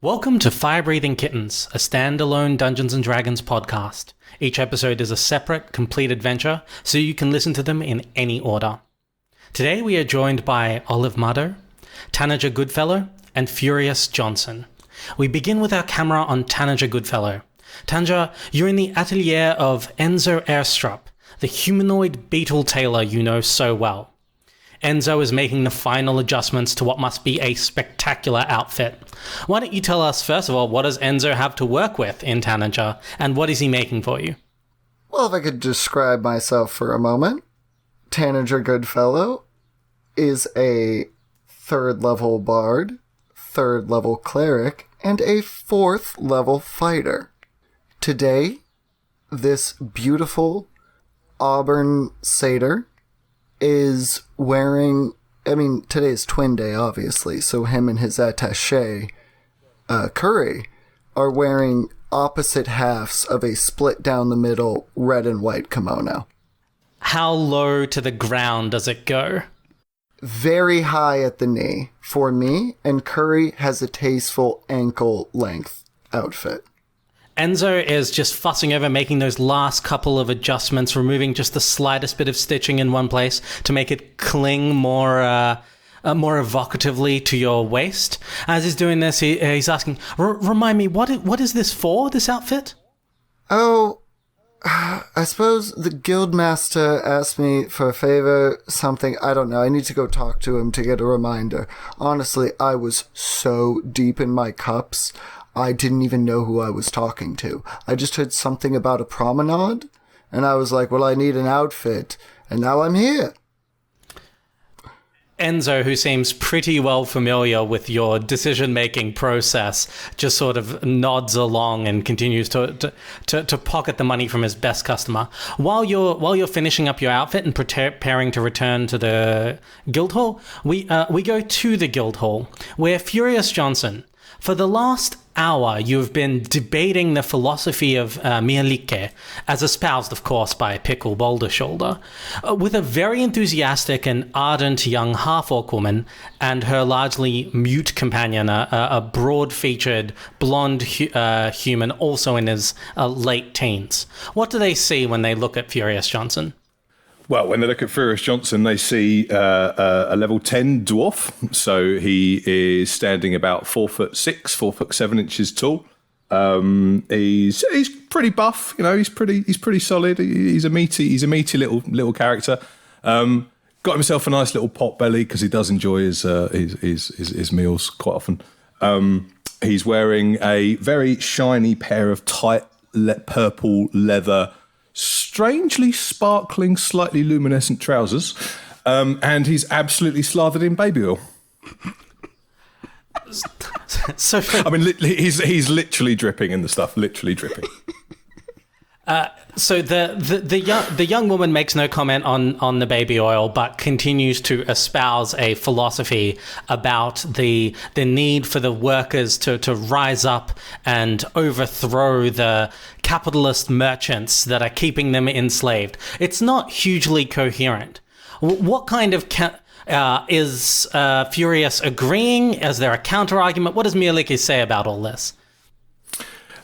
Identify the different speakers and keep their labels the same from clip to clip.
Speaker 1: Welcome to Fire Breathing Kittens, a standalone Dungeons & Dragons podcast. Each episode is a separate, complete adventure, so you can listen to them in any order. Today we are joined by Olive Mudder, Tanager Goodfellow, and Furious Johnson. We begin with our camera on Tanager Goodfellow. Tanager, you're in the atelier of Enzo Airstrup, the humanoid beetle tailor you know so well. Enzo is making the final adjustments to what must be a spectacular outfit. Why don't you tell us, first of all, what does Enzo have to work with in Tanager, and what is he making for you?
Speaker 2: Well, if I could describe myself for a moment, Tanager Goodfellow is a 3rd level bard, 3rd level cleric, and a 4th level fighter. Today, this beautiful auburn satyr is wearing, today is Twin Day, obviously, so him and his attaché, Curry, are wearing opposite halves of a split down the middle red and white kimono.
Speaker 1: How low to the ground does it go?
Speaker 2: Very high at the knee for me, and Curry has a tasteful ankle length outfit.
Speaker 1: Enzo is just fussing over making those last couple of adjustments, removing just the slightest bit of stitching in one place to make it cling more evocatively to your waist. As he's doing this, he's asking, remind me, what is this for, this outfit?
Speaker 2: Oh, I suppose the guildmaster asked me for a favor, something, I don't know. I need to go talk to him to get a reminder. Honestly, I was so deep in my cups, I didn't even know who I was talking to. I just heard something about a promenade, and I was like, well, I need an outfit, and now I'm here.
Speaker 1: Enzo, who seems pretty well familiar with your decision-making process, just sort of nods along and continues to pocket the money from his best customer. While you're finishing up your outfit and preparing to return to the guild hall, we go to the guild hall, where Furious Johnson, for the last hour, you've been debating the philosophy of Mielike, as espoused, of course, by Pickle Bouldershoulder, with a very enthusiastic and ardent young half-orc woman and her largely mute companion, a broad-featured, blonde human, also in his late teens. What do they see when they look at Furious Johnson?
Speaker 3: Well, when they look at Furious Johnson, they see a level 10 dwarf. So he is standing about 4'6", 4'7" tall. He's pretty buff. You know, he's pretty solid. He's a meaty little character. Got himself a nice little pot belly because he does enjoy his meals quite often. He's wearing a very shiny pair of tight purple leather, strangely sparkling, slightly luminescent trousers, and he's absolutely slathered in baby oil.
Speaker 1: So,
Speaker 3: he's literally dripping in the stuff, literally dripping.
Speaker 1: So the young woman makes no comment on the baby oil, but continues to espouse a philosophy about the need for the workers to rise up and overthrow the capitalist merchants that are keeping them enslaved. It's not hugely coherent. What kind of is Furious agreeing? Is there a counter argument? What does Mielike say about all this?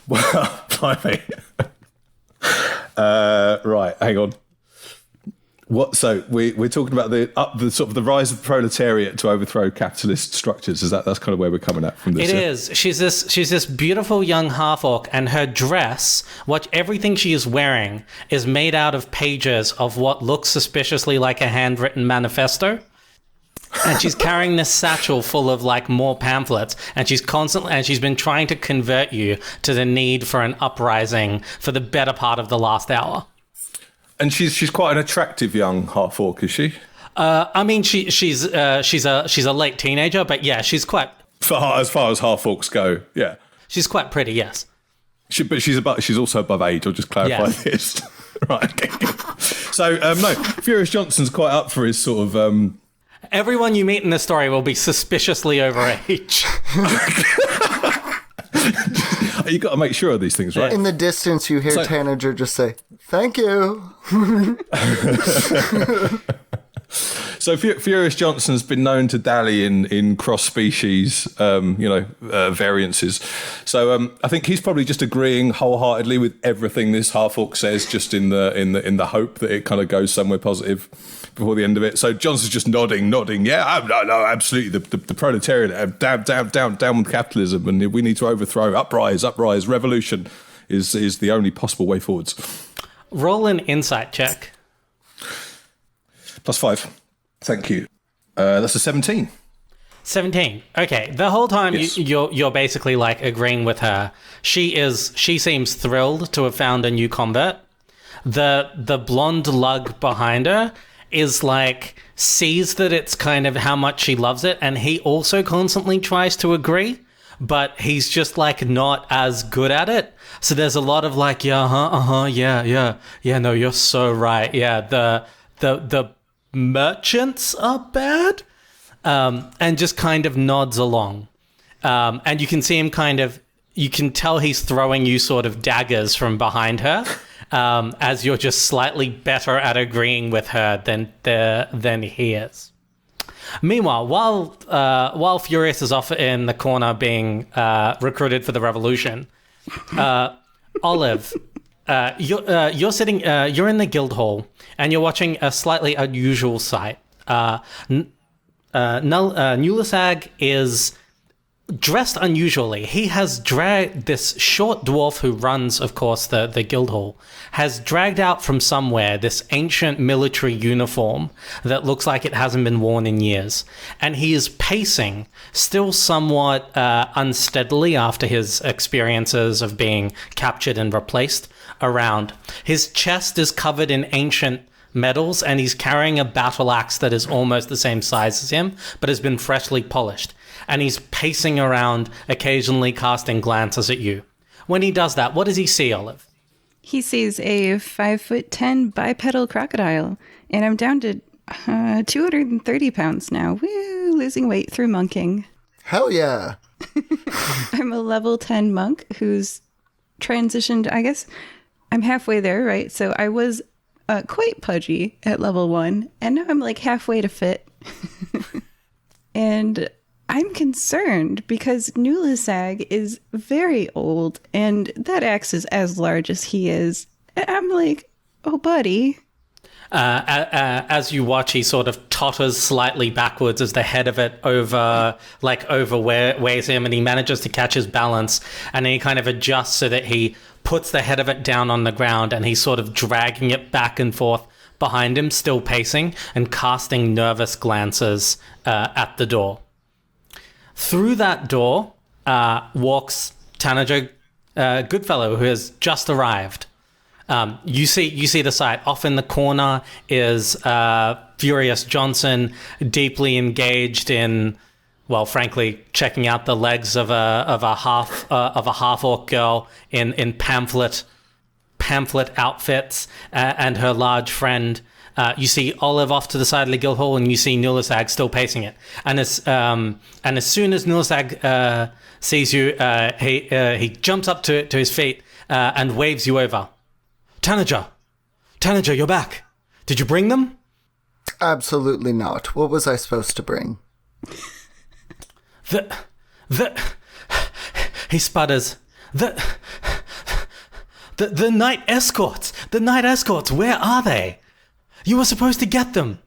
Speaker 3: Well, blimey. Right, hang on. What? So we're talking about the sort of the rise of the proletariat to overthrow capitalist structures. That's kind of where we're coming at from this.
Speaker 1: It is. She's this beautiful young half orc, and her dress, everything she is wearing, is made out of pages of what looks suspiciously like a handwritten manifesto. And she's carrying this satchel full of more pamphlets, and she's been trying to convert you to the need for an uprising for the better part of the last hour.
Speaker 3: And she's quite an attractive young half orc, is she?
Speaker 1: She's a late teenager, but yeah, she's quite.
Speaker 3: As far as half orcs go, yeah,
Speaker 1: she's quite pretty. Yes,
Speaker 3: but she's also above age. I'll just clarify this. Right. Okay. So no, Furious Johnson's quite up for his sort of.
Speaker 1: Everyone you meet in this story will be suspiciously over age.
Speaker 3: You got to make sure of these things, right?
Speaker 2: In the distance, you hear Tanager just say, "Thank you."
Speaker 3: So Furious Johnson's been known to dally in cross-species, variances. So I think he's probably just agreeing wholeheartedly with everything this half-orc says, just in the hope that it kind of goes somewhere positive before the end of it. So Johnson's just nodding. Yeah, no, absolutely. The proletariat, down with capitalism, and we need to overthrow, uprise, revolution is the only possible way forwards.
Speaker 1: Roll an insight check.
Speaker 3: +5. Thank you. That's a 17.
Speaker 1: 17. Okay. The whole time
Speaker 3: Yes.
Speaker 1: you're basically like agreeing with her. She seems thrilled to have found a new convert. The blonde lug behind her is like sees that it's kind of how much she loves it, and he also constantly tries to agree, but he's just like not as good at it. So there's a lot of like, yeah, no, you're so right. Yeah, the merchants are bad, and just kind of nods along. And you can see him you can tell he's throwing you sort of daggers from behind her, as you're just slightly better at agreeing with her than he is. Meanwhile, while Furious is off in the corner being recruited for the revolution, Olive, you're sitting. You're in the guild hall, and you're watching a slightly unusual sight. Nulisag is dressed unusually. He has dragged this short dwarf who runs, of course, the guild hall, has dragged out from somewhere this ancient military uniform that looks like it hasn't been worn in years. And he is pacing, still somewhat unsteadily after his experiences of being captured and replaced, around. His chest is covered in ancient medals, and he's carrying a battle axe that is almost the same size as him, but has been freshly polished. And he's pacing around, occasionally casting glances at you. When he does that, what does he see, Olive?
Speaker 4: He sees a 5'10" bipedal crocodile, and I'm down to 230 pounds now. Woo, losing weight through monking.
Speaker 2: Hell yeah.
Speaker 4: I'm a level 10 monk who's transitioned, I guess. I'm halfway there, right? So I was quite pudgy at level 1, and now I'm like halfway to fit. And I'm concerned because Nulisag is very old, and that axe is as large as he is. And I'm like, oh, buddy.
Speaker 1: As you watch, he sort of totters slightly backwards as the head of it overweighs him, and he manages to catch his balance, and then he kind of adjusts so that he puts the head of it down on the ground, and he's sort of dragging it back and forth behind him, still pacing and casting nervous glances at the door. Through that door walks Tanager Goodfellow, who has just arrived. You see the sight. Off in the corner is Furious Johnson, deeply engaged in, well, frankly, checking out the legs of a half orc girl in pamphlet outfits, and her large friend. You see Olive off to the side of the guild hall, and you see Nulisag still pacing it. And as soon as Nulisag sees you, he jumps up to his feet and waves you over. Tanager, you're back. Did you bring them?
Speaker 2: Absolutely not. What was I supposed to bring?
Speaker 1: He sputters. The night escorts. The night escorts. Where are they? You were supposed to get them.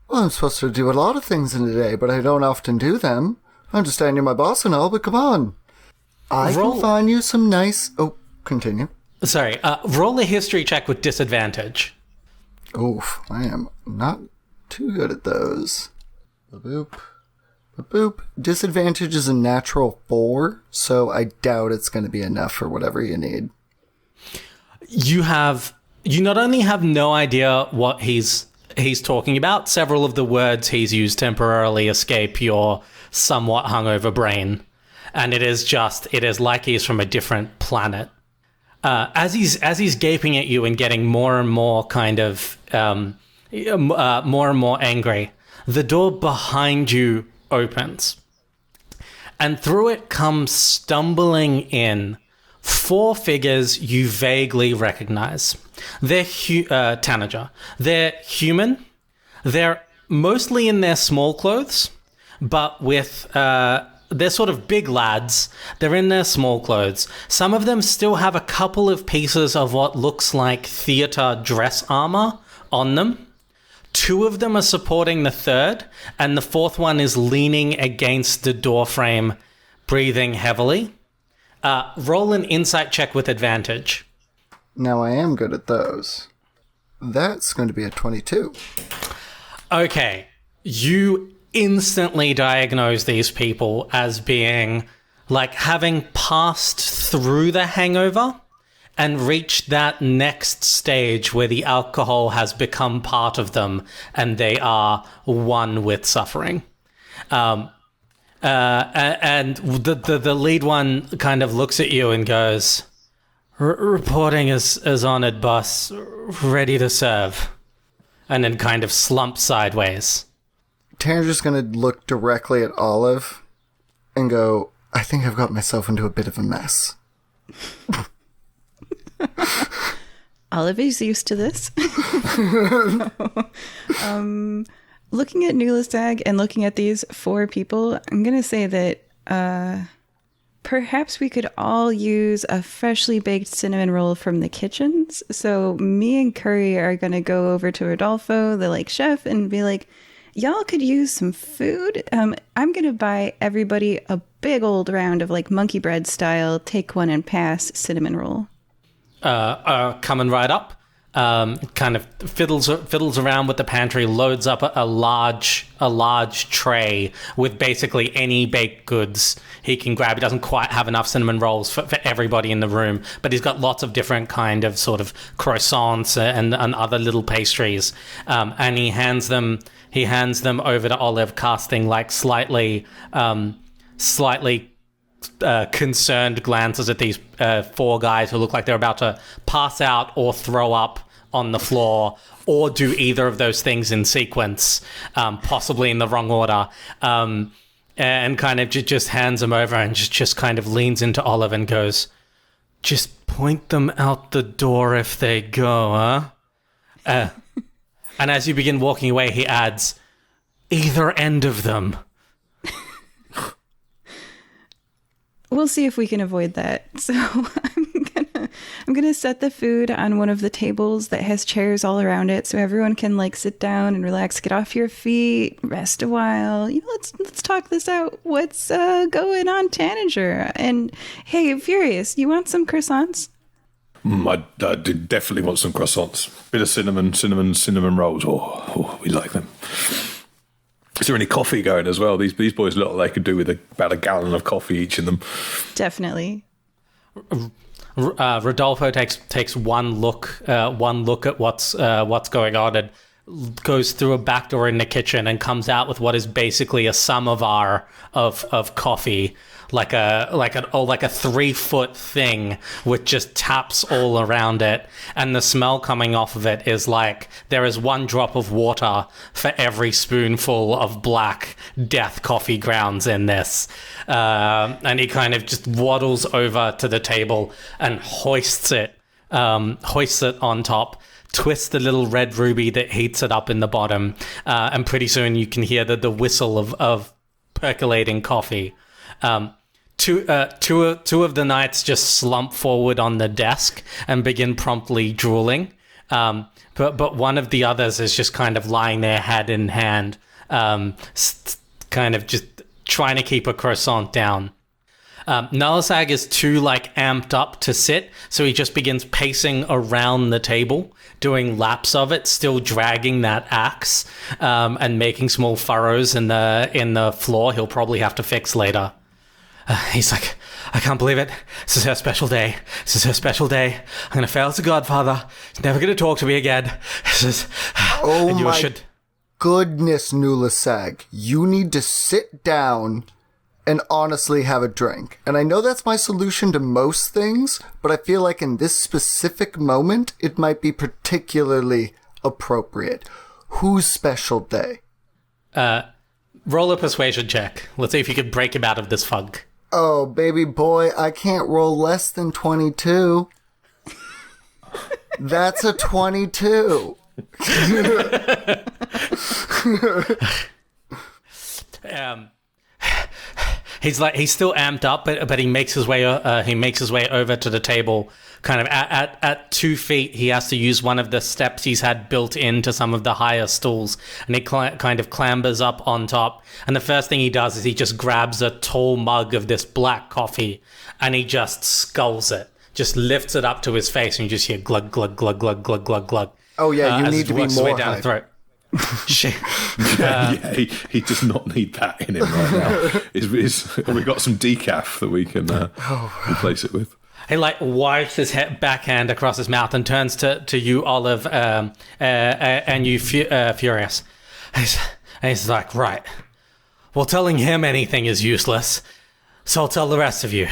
Speaker 2: Well, I'm supposed to do a lot of things in a day, but I don't often do them. I understand you're my boss and all, but come on. I can find you some nice... Oh, continue.
Speaker 1: Sorry, roll a history check with disadvantage.
Speaker 2: Oof, I am not too good at those. Boop. Boop. Disadvantage is a natural 4, so I doubt it's going to be enough for whatever you need. You
Speaker 1: not only have no idea what he's talking about, several of the words he's used temporarily escape your somewhat hungover brain. And it is like he's from a different planet. As he's gaping at you and getting more and more kind of more and more angry, the door behind you opens, and through it comes stumbling in 4 figures you vaguely recognize. They're Tanager. They're human. They're mostly in their small clothes, but with they're sort of big lads. They're in their small clothes. Some of them still have a couple of pieces of what looks like theater dress armor on them. 2 of them are supporting the third, and the fourth one is leaning against the doorframe, breathing heavily. Roll an insight check with advantage.
Speaker 2: Now I am good at those. That's going to be a 22.
Speaker 1: Okay, you instantly diagnose these people as being like having passed through the hangover and reached that next stage where the alcohol has become part of them and they are one with suffering. And the lead one kind of looks at you and goes, reporting is honored, boss. Ready to serve. And then kind of slumps sideways.
Speaker 2: Tanager's going to look directly at Olive and go, I think I've got myself into a bit of a mess.
Speaker 4: Olive is used to this. Looking at Nulasag and looking at these 4 people, I'm going to say that perhaps we could all use a freshly baked cinnamon roll from the kitchens. So me and Curry are going to go over to Rodolfo, the chef, and be like, y'all could use some food. I'm going to buy everybody a big old round of monkey bread style, take one and pass cinnamon roll.
Speaker 1: Coming right up. Kind of fiddles around with the pantry, loads up a large tray with basically any baked goods he can grab. He doesn't quite have enough cinnamon rolls for everybody in the room, but he's got lots of different kind of sort of croissants and other little pastries. And he hands them over to Olive, casting slightly concerned glances at these 4 guys who look like they're about to pass out or throw up on the floor or do either of those things in sequence, possibly in the wrong order, and kind of just hands them over and just kind of leans into Olive and goes, just point them out the door if they go, huh? And as you begin walking away, he adds, either end of them.
Speaker 4: We'll see if we can avoid that. So I'm gonna set the food on one of the tables that has chairs all around it, so everyone can sit down and relax, get off your feet, rest a while. Let's talk this out. What's going on, Tanager? And hey, Furious, you want some croissants?
Speaker 3: I do definitely want some croissants. Bit of cinnamon rolls. Oh, we like them. Is there any coffee going as well? These boys look like they could do with about a gallon of coffee each of them.
Speaker 4: Definitely.
Speaker 1: Rodolfo takes one look at what's going on and goes through a back door in the kitchen and comes out with what is basically a samovar of coffee, like a 3-foot thing with just taps all around it, and the smell coming off of it is like there is 1 drop of water for every spoonful of black death coffee grounds in this. And he kind of just waddles over to the table and hoists it on top, twists the little red ruby that heats it up in the bottom, and pretty soon you can hear the whistle of percolating coffee. Two of the knights just slump forward on the desk and begin promptly drooling. But one of the others is just kind of lying there, head in hand, kind of just trying to keep a croissant down. Nulasag is too amped up to sit, so he just begins pacing around the table, doing laps of it, still dragging that axe, and making small furrows in the floor he'll probably have to fix later. He's like, I can't believe it. This is her special day. This is her special day. I'm going to fail as a godfather. He's never going to talk to me again.
Speaker 2: Oh my goodness, Nulasag. You need to sit down and honestly have a drink. And I know that's my solution to most things, but I feel like in this specific moment, it might be particularly appropriate. Whose special day?
Speaker 1: Roll a persuasion check. Let's see if you can break him out of this funk.
Speaker 2: Oh, baby boy, I can't roll less than 22. That's a 22.
Speaker 1: He's still amped up, but he makes his way over to the table. Kind of at 2 feet, he has to use one of the steps he's had built into some of the higher stools, and he kind of clambers up on top. And the first thing he does is he just grabs a tall mug of this black coffee, and he just sculls it, just lifts it up to his face, and you just hear glug glug glug glug glug glug glug.
Speaker 2: Oh yeah, you need to be more
Speaker 1: down the throat.
Speaker 3: He does not need that in him right now. We've got some decaf that we can replace it with.
Speaker 1: He wipes his backhand across his mouth and turns to you, Olive, and you, Furious. And he's like, right. Well, telling him anything is useless, so I'll tell the rest of you.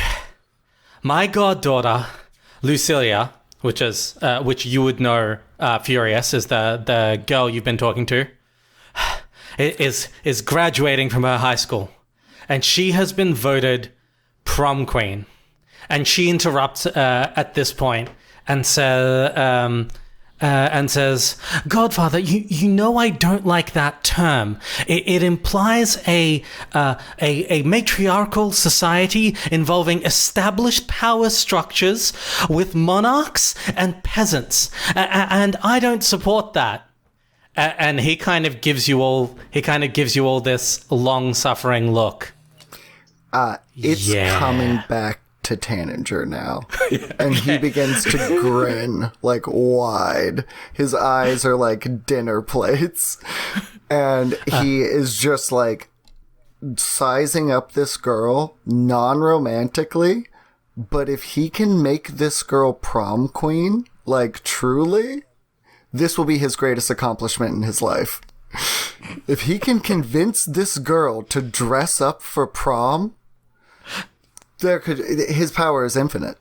Speaker 1: My goddaughter, Lucielle, which you would know, Furious, is the girl you've been talking to, is graduating from her high school, and she has been voted prom queen. And she interrupts at this point and says, "Godfather, you know I don't like that term. It implies a matriarchal society involving established power structures with monarchs and peasants, and I don't support that." And he kind of gives you all this long-suffering look.
Speaker 2: It's coming back to Tanager now. And he begins to grin wide. His eyes are like dinner plates. And he is just sizing up this girl non-romantically. But if he can make this girl prom queen, truly, this will be his greatest accomplishment in his life. If he can convince this girl to dress up for prom, his power is infinite.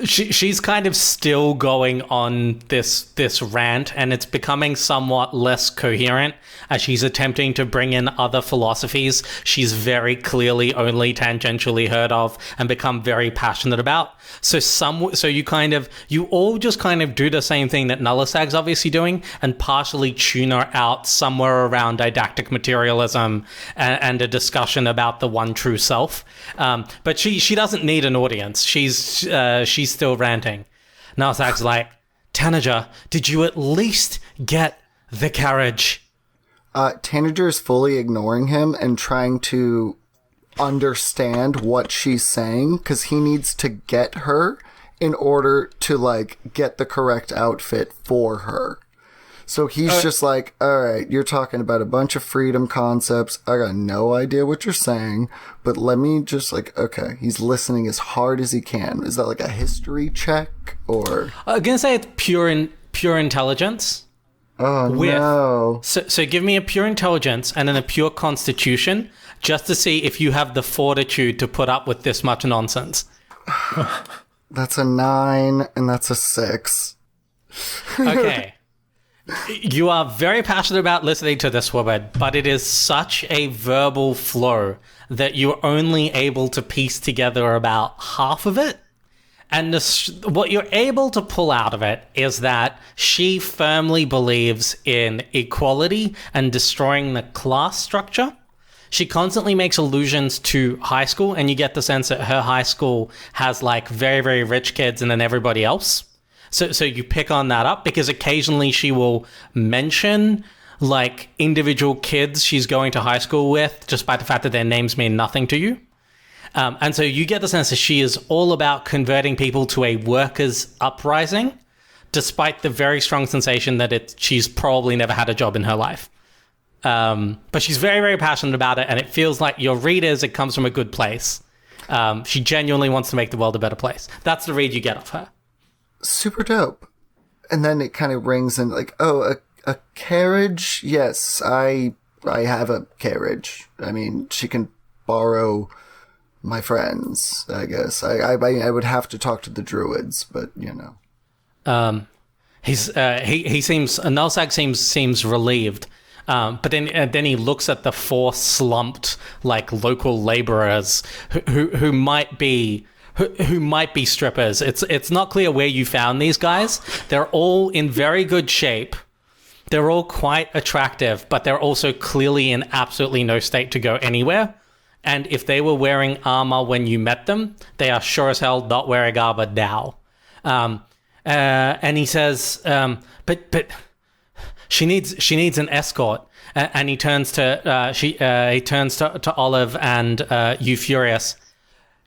Speaker 1: She's kind of still going on this rant, and it's becoming somewhat less coherent as she's attempting to bring in other philosophies she's very clearly only tangentially heard of and become very passionate about. So you all just kind of do the same thing that Nullisag's obviously doing, and partially tune her out somewhere around didactic materialism and a discussion about the one true self. But she doesn't need an audience. She's still ranting. Nullisag's like, "Tanager, did you at least get the carriage?"
Speaker 2: Tanager is fully ignoring him and trying to understand what she's saying, because he needs to get her in order to get the correct outfit for her. So he's just like, all right, you're talking about a bunch of freedom concepts. I got no idea what you're saying, but let me just okay. He's listening as hard as he can. Is that a history check or?
Speaker 1: I'm gonna say it's pure intelligence.
Speaker 2: Oh no!
Speaker 1: So give me a pure intelligence and then a pure constitution, just to see if you have the fortitude to put up with this much nonsense.
Speaker 2: That's a 9 and that's a 6.
Speaker 1: Okay. You are very passionate about listening to this woman, but it is such a verbal flow that you're only able to piece together about half of it. And what you're able to pull out of it is that she firmly believes in equality and destroying the class structure. She constantly makes allusions to high school, and you get the sense that her high school has very, very rich kids and then everybody else. So you pick on that up because occasionally she will mention individual kids she's going to high school with, just by the fact that their names mean nothing to you. And so you get the sense that she is all about converting people to a workers' uprising, despite the very strong sensation that she's probably never had a job in her life. But she's very, very passionate about it, and it feels like your readers, it comes from a good place. She genuinely wants to make the world a better place. That's the read you get of her.
Speaker 2: Super dope. And then it kind of rings in a carriage? Yes, I have a carriage. I mean, she can borrow my friends, I guess. I would have to talk to the druids, but
Speaker 1: he seems Nulsag seems relieved, but then he looks at the 4 slumped local laborers who might be who might be strippers. It's not clear where you found these guys. They're all in very good shape. They're all quite attractive, but they're also clearly in absolutely no state to go anywhere. And if they were wearing armor when you met them, they are sure as hell not wearing armor now. And he says, but she needs an escort. And he turns to Olive and you, Furious,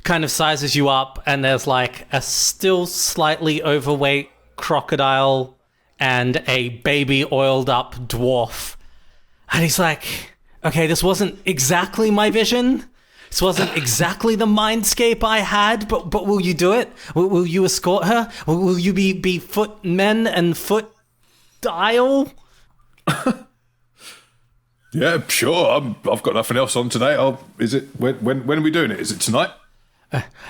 Speaker 1: kind of sizes you up, and there's like a still slightly overweight crocodile and a baby oiled up dwarf. And he's like, okay, this wasn't exactly my vision. This wasn't exactly the mindscape I had, but will you do it? Will you escort her? Will you be footmen and foot dial?
Speaker 3: Yeah, sure. I've got nothing else on today. Is it when are we doing it? Is it tonight?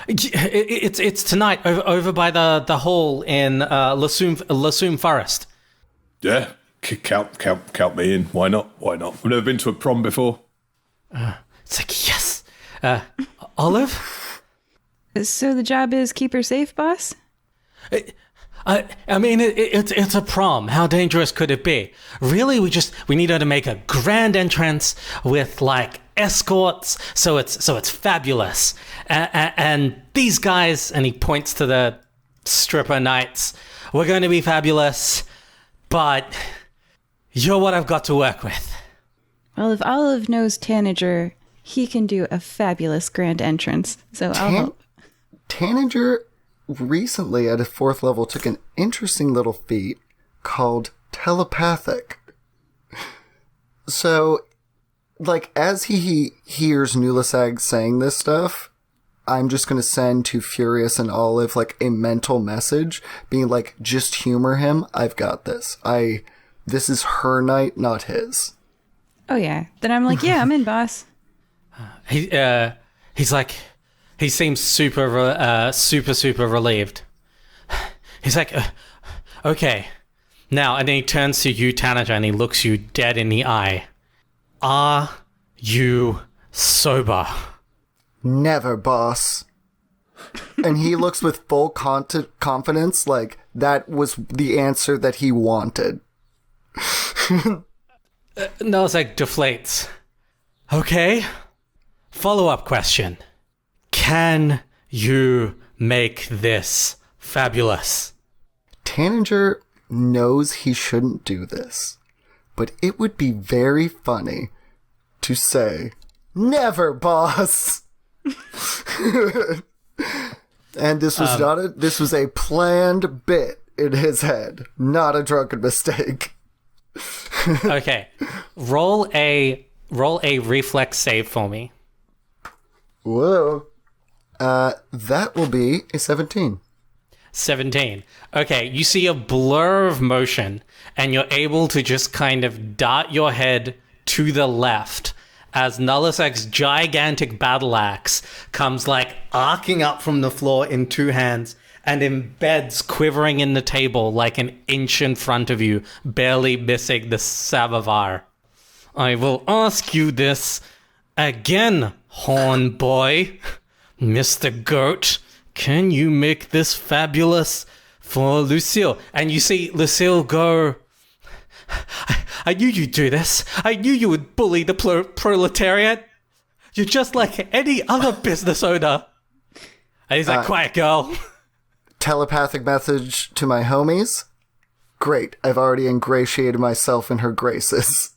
Speaker 1: It's tonight over by the hall in Lassume Forest.
Speaker 3: Yeah, count me in. Why not? I've never been to a prom before.
Speaker 1: It's like, yes. Olive?
Speaker 4: So the job is keep her safe, boss?
Speaker 1: I mean, it's a prom. How dangerous could it be? Really, we need her to make a grand entrance with like escorts, so it's fabulous. And these guys, and he points to the stripper knights, we're going to be fabulous, but you're what I've got to work with.
Speaker 4: Well, if Olive knows Tanager, he can do a fabulous grand entrance. So I'll help.
Speaker 2: Tanager recently at a 4th level took an interesting little feat called telepathic. So, like, as he hears Nulasag saying this stuff, I'm just going to send to Furious and Olive, like, a mental message being like, just humor him. I've got this. This is her night, not his.
Speaker 4: Oh, yeah. Then I'm like, yeah, I'm in, boss.
Speaker 1: He's like, he seems super relieved. He's like, okay. Now, and then he turns to you, Tanager, and he looks you dead in the eye. Are you sober?
Speaker 2: Never, boss. And he looks with full confidence, like that was the answer that he wanted.
Speaker 1: Nozak deflates. Okay. Follow-up question. Can you make this fabulous?
Speaker 2: Tanager knows he shouldn't do this, but it would be very funny to say, never, boss. And this was this was a planned bit in his head, not a drunken mistake.
Speaker 1: Okay. Roll a reflex save for me.
Speaker 2: Whoa. That will be a 17.
Speaker 1: 17. Okay, you see a blur of motion, and you're able to just kind of dart your head to the left as Nullisak's gigantic battle axe comes like arcing up from the floor in 2 hands and embeds quivering in the table like an inch in front of you, barely missing the samovar. I will ask you this again, Horn Boy. Mr. Goat, can you make this fabulous for Lucielle? And you see Lucielle go, I knew you'd do this. I knew you would bully the proletariat. You're just like any other business owner. And he's like, quiet, girl.
Speaker 2: Telepathic message to my homies. Great, I've already ingratiated myself in her graces.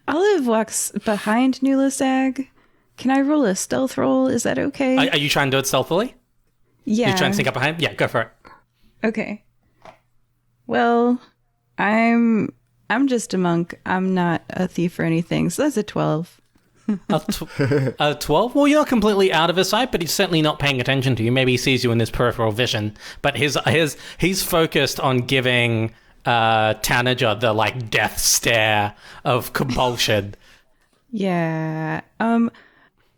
Speaker 4: Olive walks behind Nulasag. Can I roll a stealth roll? Is that okay?
Speaker 1: Are you trying to do it stealthily?
Speaker 4: Yeah.
Speaker 1: You trying to sneak up behind? Yeah, go for it.
Speaker 4: Okay. Well, I'm just a monk. I'm not a thief or anything. So that's a 12.
Speaker 1: A 12? Well, you're completely out of his sight, but he's certainly not paying attention to you. Maybe he sees you in his peripheral vision, but he's focused on giving Tanager the like death stare of compulsion.
Speaker 4: Yeah.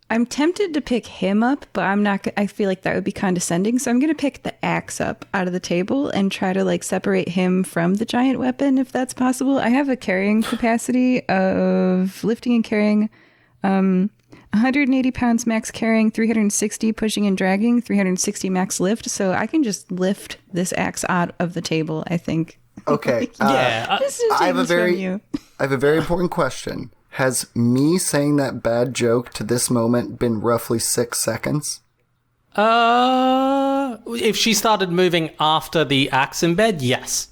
Speaker 4: I'm tempted to pick him up, but I'm not. I feel like that would be condescending, so I'm going to pick the axe up out of the table and try to like separate him from the giant weapon, if that's possible. I have a carrying capacity of lifting and carrying 180 pounds max carrying, 360 pushing and dragging, 360 max lift. So I can just lift this axe out of the table, I think.
Speaker 2: Okay. I have a very important question. Has me saying that bad joke to this moment been roughly 6 seconds?
Speaker 1: If she started moving after the axe in bed, yes.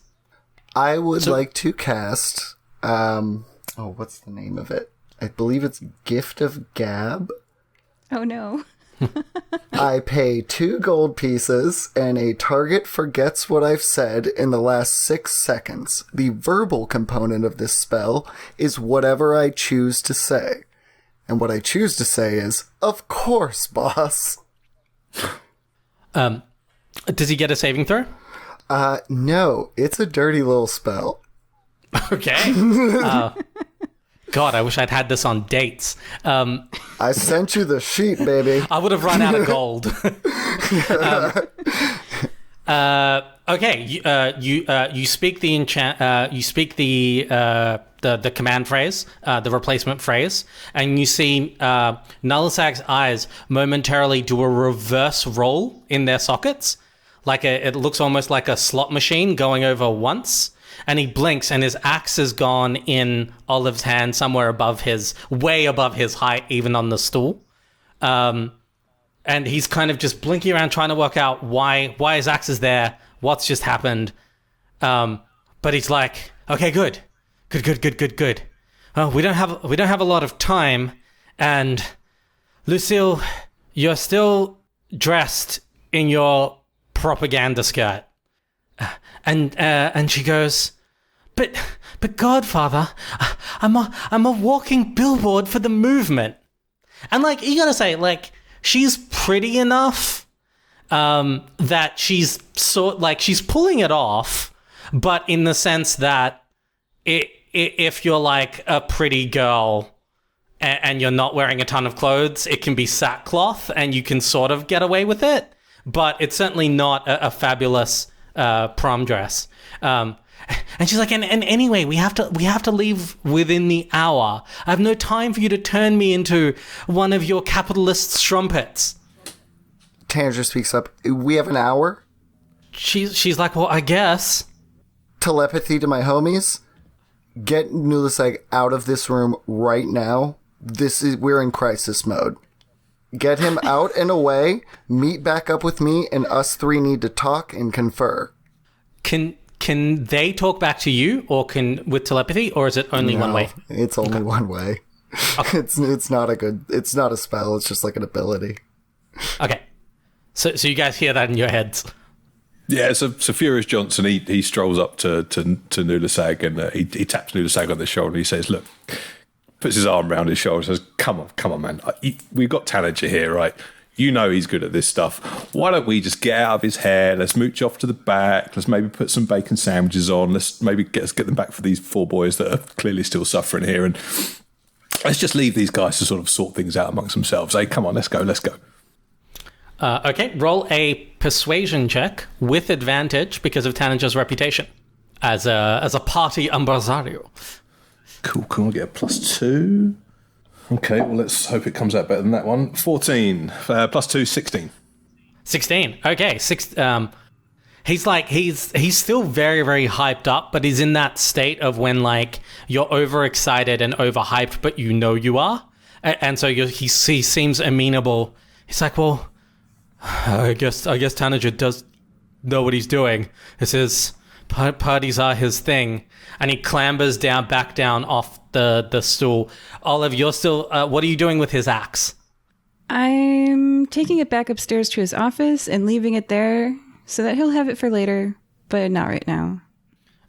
Speaker 2: I would like to cast, what's the name of it? I believe it's Gift of Gab.
Speaker 4: Oh no.
Speaker 2: I pay 2 gold pieces and a target forgets what I've said in the last 6 seconds. The verbal component of this spell is whatever I choose to say. And what I choose to say is, of course, boss.
Speaker 1: Does he get a saving throw?
Speaker 2: No, it's a dirty little spell.
Speaker 1: Okay. God, I wish I'd had this on dates.
Speaker 2: I sent you the sheet, baby.
Speaker 1: I would have run out of gold. Okay, you speak the you speak the command phrase, the replacement phrase, and you see Nullisag's eyes momentarily do a reverse roll in their sockets, it looks almost like a slot machine going over once. And he blinks, and his axe is gone in Olive's hand, somewhere way above his height, even on the stool. And he's kind of just blinking around, trying to work out why his axe is there, what's just happened. But he's like, okay, good. We don't have a lot of time, and Lucielle, you're still dressed in your propaganda skirt. And she goes, but Godfather, I'm a walking billboard for the movement. And you gotta say, she's pretty enough that she's she's pulling it off, but in the sense that if you're a pretty girl and you're not wearing a ton of clothes, it can be sackcloth and you can sort of get away with it. But it's certainly not a fabulous prom dress. And she's like, and anyway, we have to leave within the hour. I have no time for you to turn me into one of your capitalist strumpets.
Speaker 2: Tanager speaks up. We have an hour?
Speaker 1: She's like, well, I guess.
Speaker 2: Telepathy to my homies. Get Nulisag out of this room right now. We're in crisis mode. Get him out and away, meet back up with me, and us 3 need to talk and confer.
Speaker 1: Can they talk back to you, or with telepathy, or is it only one way?
Speaker 2: It's only one way. Okay. It's not a spell, it's just an ability.
Speaker 1: Okay. So you guys hear that in your heads?
Speaker 3: Yeah, so Furious Johnson, he strolls up to Nulisag, and he taps Nulisag on the shoulder, and he says, look, puts his arm around his shoulder and says, come on, man. We've got Tanager here, right? You know he's good at this stuff. Why don't we just get out of his hair? Let's mooch off to the back. Let's maybe put some bacon sandwiches on. Let's maybe get them back for these 4 boys that are clearly still suffering here. And let's just leave these guys to sort of sort things out amongst themselves. Hey, come on, let's go.
Speaker 1: Okay, roll a persuasion check with advantage because of Tanager's reputation as a party impresario.
Speaker 3: Cool. I'll get a +2. Okay, well, let's hope it comes out better than that one. 14 +2, 16.
Speaker 1: 16. Okay, he's still very, very hyped up, but he's in that state of when you're overexcited and overhyped, but you are, and so he seems amenable. He's like, well, I guess Tanager does know what he's doing. Parties are his thing. And he clambers back down off the stool. Olive, you're still... what are you doing with his axe?
Speaker 4: I'm taking it back upstairs to his office and leaving it there so that he'll have it for later, but not right now.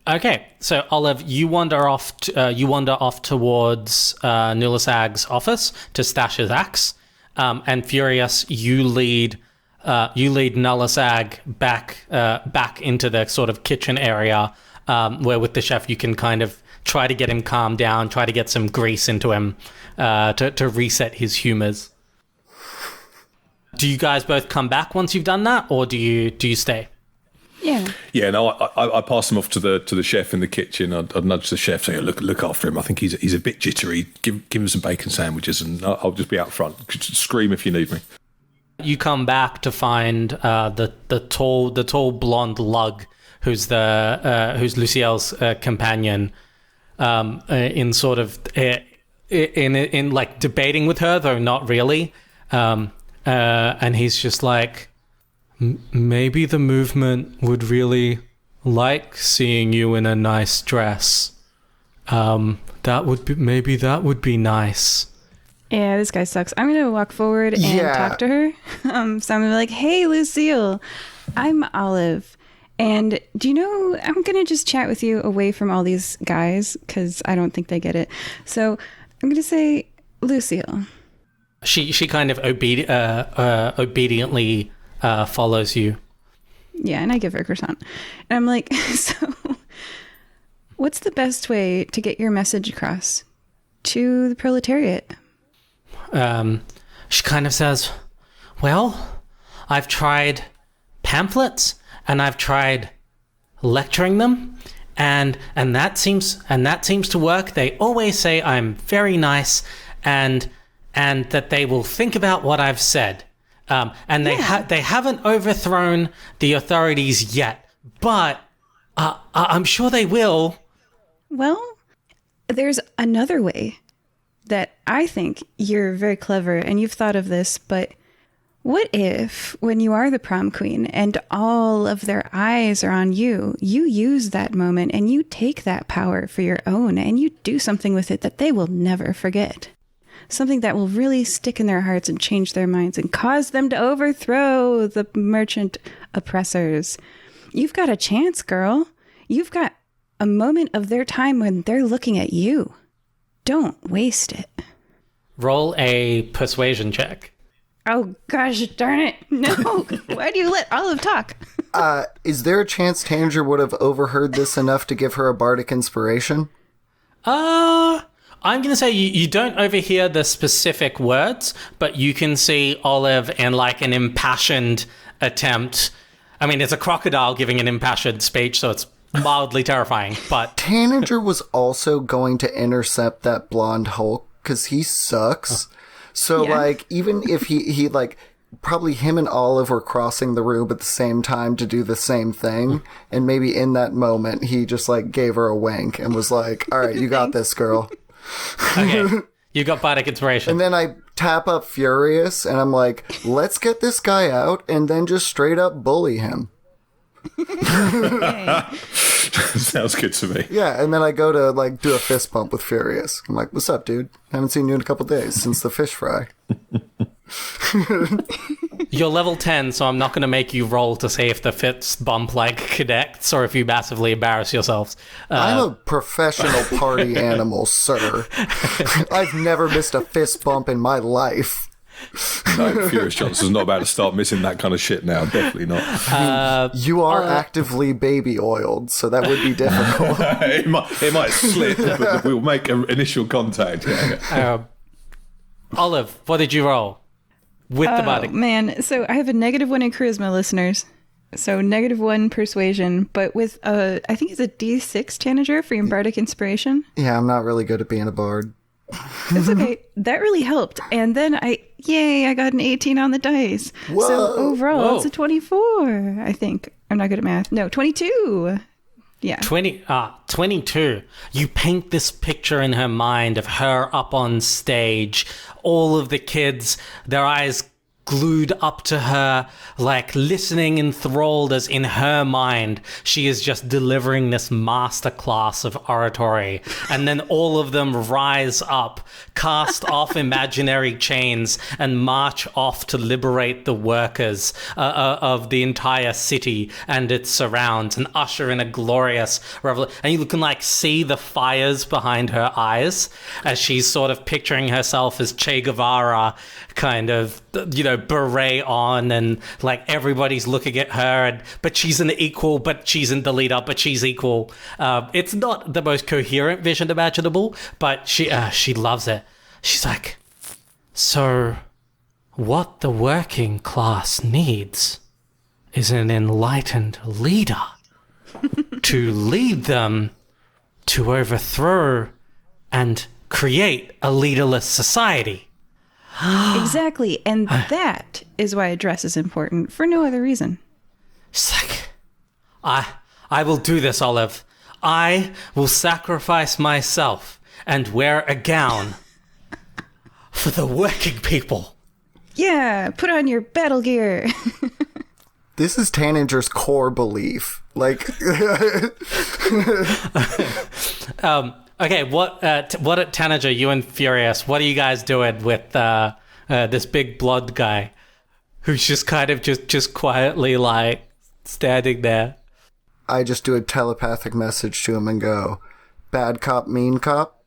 Speaker 1: Okay, so Olive, you wander off towards Nulisag's office to stash his axe. And Furious, you lead Nullisag back into the sort of kitchen area, where with the chef you can kind of try to get him calmed down, try to get some grease into him, to reset his humors. Do you guys both come back once you've done that, or do you stay?
Speaker 3: Yeah, no, I pass him off to the chef in the kitchen. I'd nudge the chef, say, look after him. I think he's a bit jittery. Give him some bacon sandwiches, and I'll just be out front. Just scream if you need me.
Speaker 1: You come back to find the tall blonde lug who's Lucielle's companion, in sort of in like debating with her, though not really, and he's just like, maybe the movement would really like seeing you in a nice dress. That would be nice.
Speaker 4: Yeah, this guy sucks. I'm gonna walk forward and talk to her. So I'm gonna be like, "Hey, Lucille, I'm Olive, and do you know I'm gonna just chat with you away from all these guys because I don't think they get it. So I'm gonna say, Lucille."
Speaker 1: She kind of obediently follows you.
Speaker 4: Yeah, and I give her a croissant, and I'm like, "So, what's the best way to get your message across to the proletariat?"
Speaker 1: She kind of says, well, I've tried pamphlets and I've tried lecturing them and that seems to work. They always say I'm very nice and that they will think about what I've said. And they haven't overthrown the authorities yet, but I'm sure they will.
Speaker 4: Well, there's another way that I think you're very clever and you've thought of this, but what if when you are the prom queen and all of their eyes are on you, you use that moment and you take that power for your own and you do something with it that they will never forget. Something that will really stick in their hearts and change their minds and cause them to overthrow the merchant oppressors. You've got a chance, girl. You've got a moment of their time when they're looking at you. Don't waste it.
Speaker 1: Roll a persuasion check.
Speaker 4: Oh, gosh, darn it. No. Why do you let Olive talk?
Speaker 2: Is there a chance Tanager would have overheard this enough to give her a bardic inspiration?
Speaker 1: I'm going to say you don't overhear the specific words, but you can see Olive in like an impassioned attempt. I mean, it's a crocodile giving an impassioned speech, so it's mildly terrifying, but
Speaker 2: Tanager was also going to intercept that blonde Hulk because he sucks. So like, even if he like, probably him and Olive were crossing the room at the same time to do the same thing, and maybe in that moment he just like gave her a wink and was like, "All right, you got this, girl."
Speaker 1: Okay, you got bardic inspiration.
Speaker 2: And then I tap up Furious and I'm like, "Let's get this guy out and then just straight up bully him."
Speaker 3: Sounds good to me.
Speaker 2: Yeah, and then I go to like do a fist bump with Furious. I'm like, "What's up, dude? Haven't seen you in a couple days since the fish fry."
Speaker 1: You're level 10, so I'm not going to make you roll to see if the fist bump like connects or if you massively embarrass yourselves.
Speaker 2: I'm a professional party animal, sir. I've never missed a fist bump in my life.
Speaker 3: No, Furious Johnson's not about to start missing that kind of shit now. Definitely not.
Speaker 2: You are actively baby oiled, so that would be difficult.
Speaker 3: it might slip, but we'll make an initial contact. Yeah.
Speaker 1: Olive, what did you roll? With the bardic.
Speaker 4: Man, so I have a -1 in charisma, listeners. So -1 persuasion, but with I think it's a D6 Tanager for your bardic inspiration.
Speaker 2: Yeah, I'm not really good at being a bard.
Speaker 4: It's okay. That really helped. And then I got an 18 on the dice.
Speaker 2: Whoa.
Speaker 4: So overall, it's a 24, I think. I'm not good at math. No, 22. Yeah.
Speaker 1: 22. You paint this picture in her mind of her up on stage, all of the kids, their eyes glued up to her, like listening enthralled as in her mind she is just delivering this masterclass of oratory, and then all of them rise up, cast off imaginary chains, and march off to liberate the workers of the entire city and its surrounds, and usher in a glorious revolution. And you can like see the fires behind her eyes as she's sort of picturing herself as Che Guevara, kind of, beret on, and like everybody's looking at her, but she's an equal, but she isn't the leader, but she's equal. It's not the most coherent vision imaginable, but she loves it. She's like, so what the working class needs is an enlightened leader to lead them to overthrow and create a leaderless society.
Speaker 4: Exactly. And that is why a dress is important, for no other reason.
Speaker 1: It's like, I will do this, Olive. I will sacrifice myself and wear a gown for the working people.
Speaker 4: Yeah, put on your battle gear.
Speaker 2: This is Tanager's core belief. Like,
Speaker 1: Okay, what at Tanager, you and Furious, what are you guys doing with this big blonde guy who's just kind of just quietly like standing there?
Speaker 2: I just do a telepathic message to him and go, bad cop, mean cop.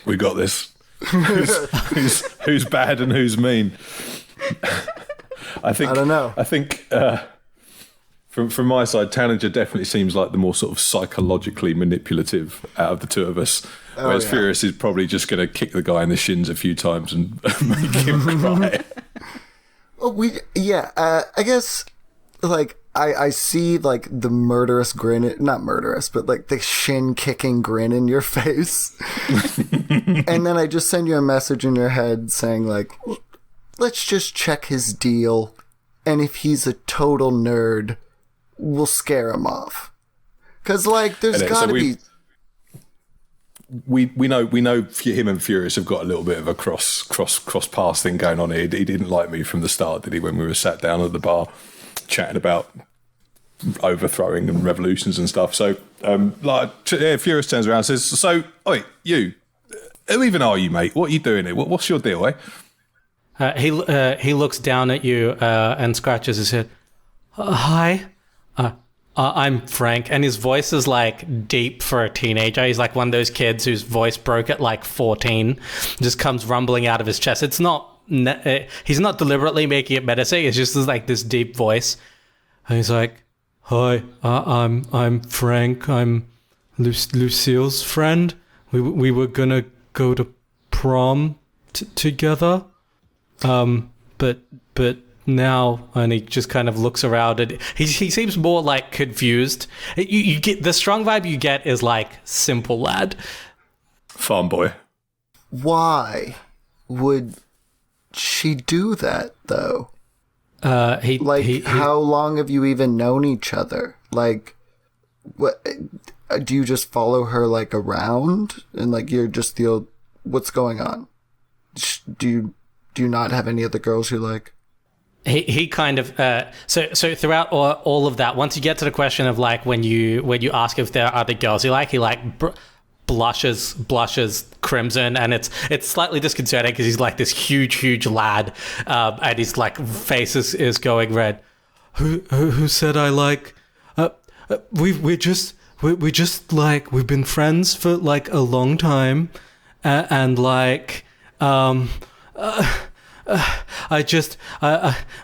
Speaker 3: We got this. Who's bad and who's mean? I don't know. I think from my side, Tanager definitely seems like the more sort of psychologically manipulative out of the two of us. Whereas Furious is probably just going to kick the guy in the shins a few times and make him cry.
Speaker 2: Well, I guess, like, I see, like, the murderous grin, not murderous, but, like, the shin-kicking grin in your face. And then I just send you a message in your head saying, like, let's just check his deal, and if he's a total nerd, we'll scare him off. Because, like, there's got to be...
Speaker 3: We know him and Furious have got a little bit of a cross paths thing going on here. He didn't like me from the start, did he, when we were sat down at the bar chatting about overthrowing and revolutions and stuff. So, Furious turns around and says, so, oi, you, who even are you, mate? What are you doing here? What's your deal, eh?
Speaker 1: He looks down at you and scratches his head. Hi, I'm Frank, and his voice is like deep for a teenager. He's like one of those kids whose voice broke at like 14, just comes rumbling out of his chest. It's not he's not deliberately making it menacing. It's just like this deep voice, and he's like, "Hi, I'm Frank. I'm Lucille's friend. We were gonna go to prom together." But now, and he just kind of looks around, and he seems more like confused. You get the strong vibe you get is like simple lad,
Speaker 3: farm boy.
Speaker 2: Why would she do that though? How long have you even known each other? Like, what? Do you just follow her like around, and like you're just the old? What's going on? Do you not have any other girls you like?
Speaker 1: He kind of so throughout all of that, once you get to the question of like when you ask if there are other girls he blushes crimson, and it's slightly disconcerting because he's like this huge lad, and his like face is going red. Who said I like? We just like we've been friends for like a long time, and like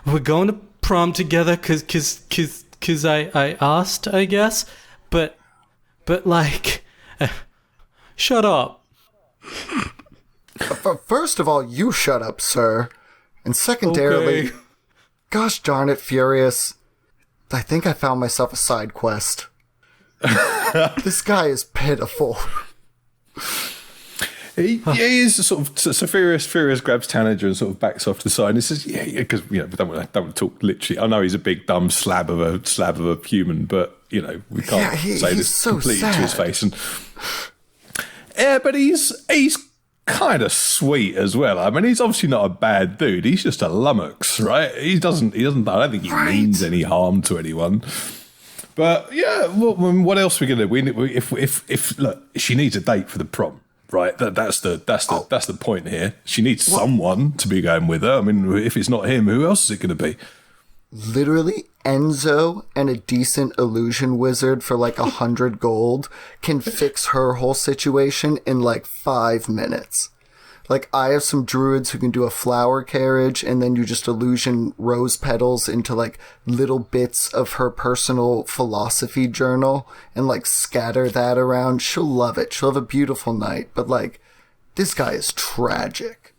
Speaker 1: we're going to prom together because I asked, I guess, but like, shut up.
Speaker 2: First of all, you shut up, sir, and secondarily, okay. Gosh darn it, Furious, I think I found myself a side quest. This guy is pitiful.
Speaker 3: He is sort of so Furious grabs Tanager and sort of backs off to the side and says, "Yeah, because we don't want to talk literally. I know he's a big dumb slab of a human, but you know we can't say this so completely sad to his face." And but he's kind of sweet as well. I mean, he's obviously not a bad dude. He's just a lummox, right? He doesn't. I don't think he means any harm to anyone. But yeah, what else are we gonna do? If look, she needs a date for the prom. Right, that's the point here. She needs someone to be going with her. I mean, if it's not him, who else is it going to be?
Speaker 2: Literally, Enzo and a decent illusion wizard for like 100 gold can fix her whole situation in like 5 minutes. Like, I have some druids who can do a flower carriage, and then you just illusion rose petals into, like, little bits of her personal philosophy journal and, like, scatter that around. She'll love it. She'll have a beautiful night. But, like, this guy is tragic.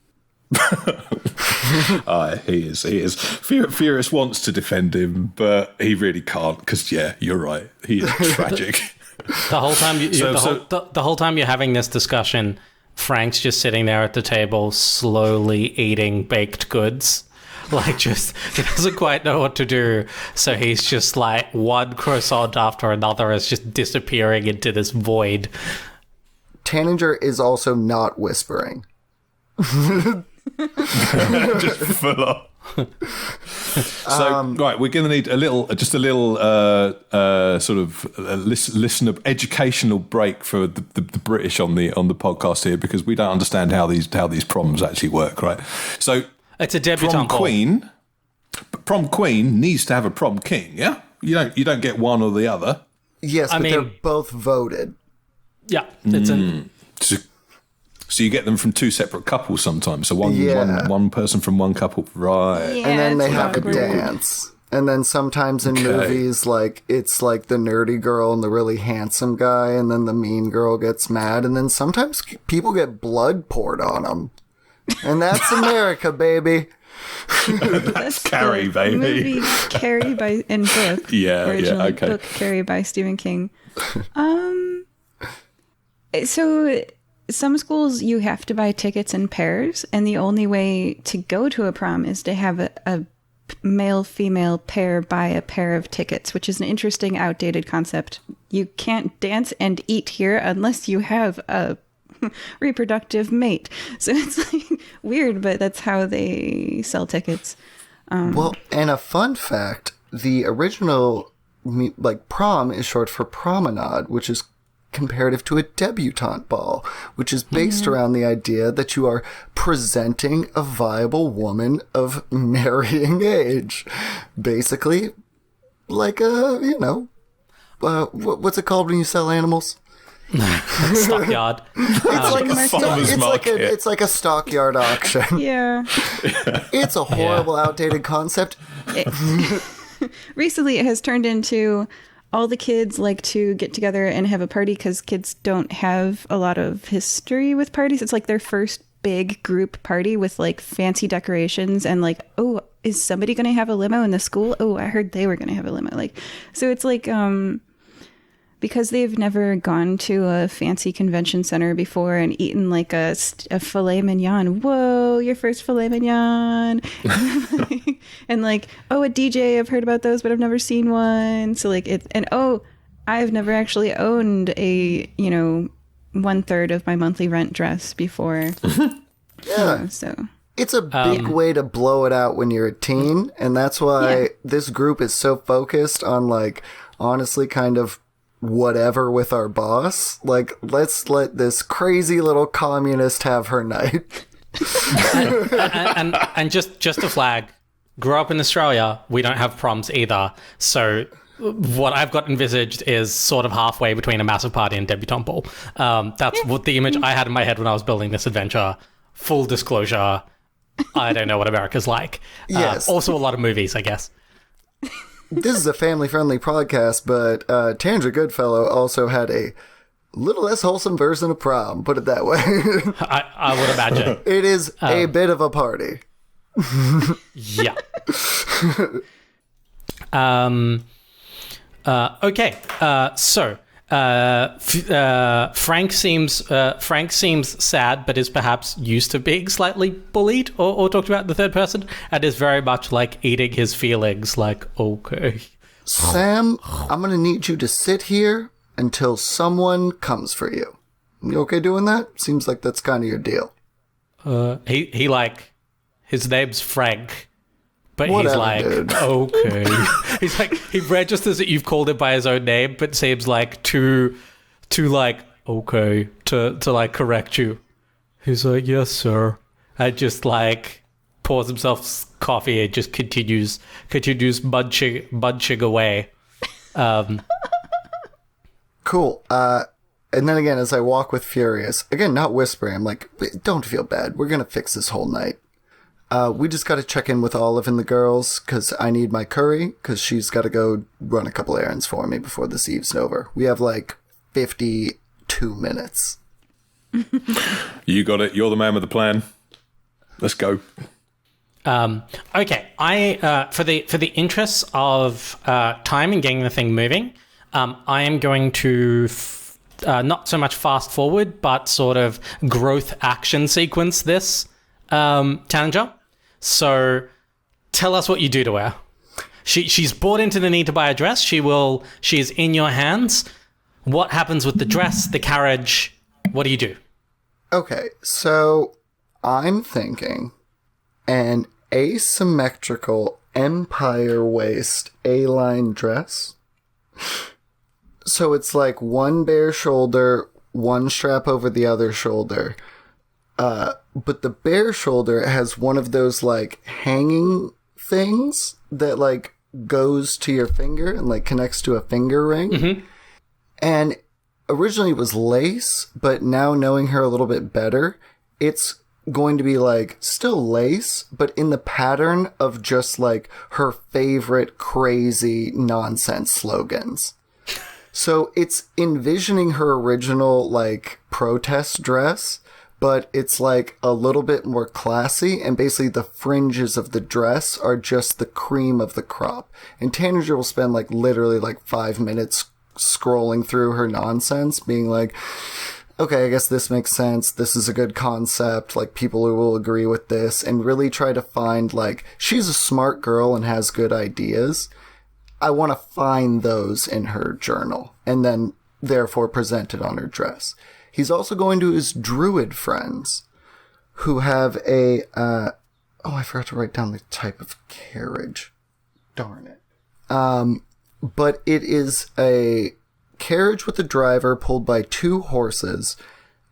Speaker 3: He is. Furious wants to defend him, but he really can't because, yeah, you're right. He is tragic.
Speaker 1: The whole time, the whole time you're having this discussion, Frank's just sitting there at the table, slowly eating baked goods. Like, just, he doesn't quite know what to do. So he's just like, one croissant after another is just disappearing into this void.
Speaker 2: Tanager is also not whispering.
Speaker 3: Just full on. So, right, we're going to need a little sort of listen educational break for the British on the podcast here, because we don't understand how these proms actually work, right? So,
Speaker 1: it's a debutante
Speaker 3: prom queen needs to have a prom king, yeah? You don't get one or the other.
Speaker 2: Yes, but they're both voted.
Speaker 1: Yeah, it's
Speaker 3: So you get them from two separate couples sometimes. So one person from one couple, right?
Speaker 4: Yeah,
Speaker 2: and then they have to
Speaker 4: awkward.
Speaker 2: dance. And then sometimes in movies, like, it's like the nerdy girl and the really handsome guy, and then the mean girl gets mad, and then sometimes people get blood poured on them. And that's America, baby.
Speaker 3: That's Carrie, baby.
Speaker 4: Movie Carrie in book.
Speaker 3: Yeah, okay.
Speaker 4: Book Carrie by Stephen King. So some schools you have to buy tickets in pairs, and the only way to go to a prom is to have a male-female pair buy a pair of tickets, which is an interesting, outdated concept. You can't dance and eat here unless you have a reproductive mate. So it's like weird, but that's how they sell tickets.
Speaker 2: Well, and a fun fact, the original, like, prom is short for promenade, which is comparative to a debutante ball, which is based around the idea that you are presenting a viable woman of marrying age. Basically, like what's it called when you sell animals?
Speaker 1: Stockyard.
Speaker 2: It's like a stockyard auction.
Speaker 4: Yeah.
Speaker 2: It's a horrible, outdated concept.
Speaker 4: Recently, it has turned into all the kids like to get together and have a party because kids don't have a lot of history with parties. It's like their first big group party with like fancy decorations and like, oh, is somebody going to have a limo in the school? Oh, I heard they were going to have a limo. Like, so it's like, because they've never gone to a fancy convention center before and eaten like a filet mignon. Whoa, your first filet mignon. And like, oh, a DJ, I've heard about those, but I've never seen one. So like I've never actually owned a, 1/3 of my monthly rent dress before.
Speaker 2: Yeah.
Speaker 4: So
Speaker 2: it's a big way to blow it out when you're a teen. And that's why this group is so focused on, like, honestly kind of whatever with our boss. Like, let's let this crazy little communist have her night.
Speaker 1: and just a flag, grew up in Australia, we don't have proms either. So what I've got envisaged is sort of halfway between a massive party and debutante ball. That's what the image I had in my head when I was building this adventure. Full disclosure, I don't know what America's like.
Speaker 2: Yes.
Speaker 1: Also a lot of movies, I guess.
Speaker 2: This is a family-friendly podcast, but Tanager Goodfellow also had a little less wholesome version of prom, put it that way.
Speaker 1: I would imagine.
Speaker 2: It is a bit of a party.
Speaker 1: Yeah. Okay. So Frank seems sad, but is perhaps used to being slightly bullied or talked about in the third person, and is very much like eating his feelings. Like, okay,
Speaker 2: Sam, I'm gonna need you to sit here until someone comes for you. You okay doing that? Seems like that's kind of your deal.
Speaker 1: he like, his name's Frank. But
Speaker 2: Whatever,
Speaker 1: he's like,
Speaker 2: dude.
Speaker 1: Okay. He's like, he registers that you've called him by his own name, but seems like too like, okay, to like correct you. He's like, yes, sir. And just like pours himself coffee and just continues munching away.
Speaker 2: Cool. And then again, as I walk with Furious, again, not whispering, I'm like, don't feel bad. We're gonna fix this whole night. We just got to check in with Olive and the girls, because I need my curry, because she's got to go run a couple errands for me before this eve's over. We have like 52 minutes.
Speaker 3: You got it. You're the man with the plan. Let's go.
Speaker 1: Okay, I for the interests of time and getting the thing moving, I am going to not so much fast forward, but sort of growth action sequence this, Tanager. So tell us what you do to her. She's bought into the need to buy a dress. She is in your hands. What happens with the dress, the carriage? What do you do?
Speaker 2: Okay, so I'm thinking an asymmetrical empire waist A-line dress. So it's like one bare shoulder, one strap over the other shoulder. But the bare shoulder has one of those like hanging things that like goes to your finger and like connects to a finger ring. Mm-hmm. And originally it was lace, but now knowing her a little bit better, it's going to be like still lace, but in the pattern of just like her favorite crazy nonsense slogans. So it's envisioning her original like protest dress, but it's like a little bit more classy, and basically the fringes of the dress are just the cream of the crop. And Tanager will spend like literally like 5 minutes scrolling through her nonsense, being like, okay, I guess this makes sense. This is a good concept. Like, people who will agree with this, and really try to find, like, she's a smart girl and has good ideas. I want to find those in her journal and then therefore present it on her dress. He's also going to his druid friends who have a, I forgot to write down the type of carriage. Darn it. But it is a carriage with a driver pulled by 2 horses,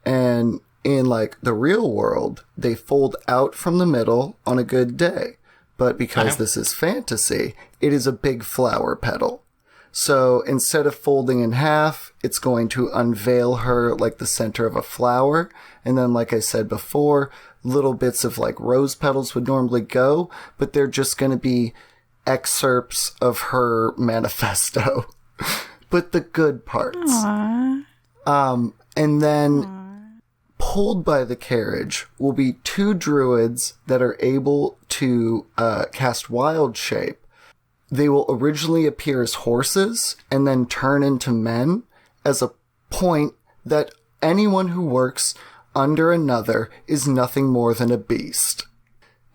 Speaker 2: and in like the real world they fold out from the middle on a good day, but because this is fantasy, it is a big flower petal. So instead of folding in half, it's going to unveil her like the center of a flower, and then like I said before, little bits of like rose petals would normally go, but they're just going to be excerpts of her manifesto. But the good parts.
Speaker 4: Aww.
Speaker 2: And then pulled by the carriage will be 2 druids that are able to cast Wild Shape. They will originally appear as horses and then turn into men as a point that anyone who works under another is nothing more than a beast.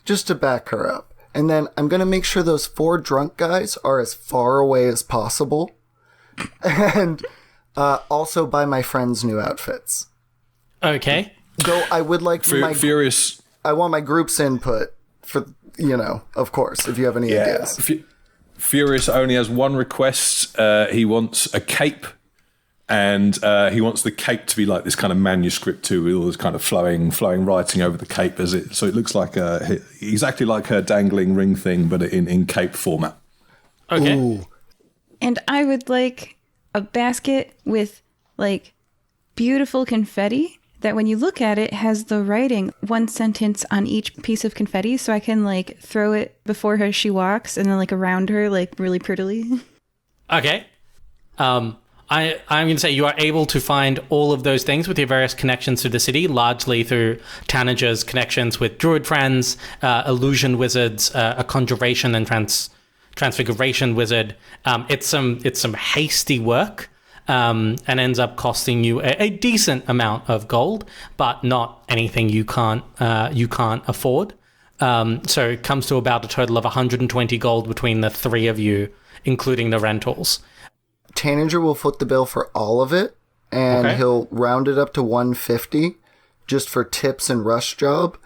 Speaker 2: Just to back her up. And then I'm going to make sure those 4 drunk guys are as far away as possible. And also buy my friends new outfits.
Speaker 1: Okay.
Speaker 2: Though I would like
Speaker 3: Furious.
Speaker 2: I want my group's input for, of course, if you have any ideas.
Speaker 3: Furious only has one request. He wants a cape, and he wants the cape to be like this kind of manuscript too, with all this kind of flowing writing over the cape, so it looks like exactly like her dangling ring thing, but in cape format.
Speaker 1: Okay.
Speaker 2: Ooh.
Speaker 4: And I would like a basket with like beautiful confetti that when you look at it has the writing, 1 sentence on each piece of confetti, so I can like throw it before her as she walks and then like around her like really prettily.
Speaker 1: Okay. I'm going to say you are able to find all of those things with your various connections to the city, largely through Tanager's connections with druid friends, illusion wizards, a conjuration and transfiguration wizard. It's some hasty work, and ends up costing you a decent amount of gold, but not anything you can't afford. So it comes to about a total of 120 gold between the 3 of you, including the rentals.
Speaker 2: Tanager will foot the bill for all of it, and he'll round it up to 150 just for tips and rush job.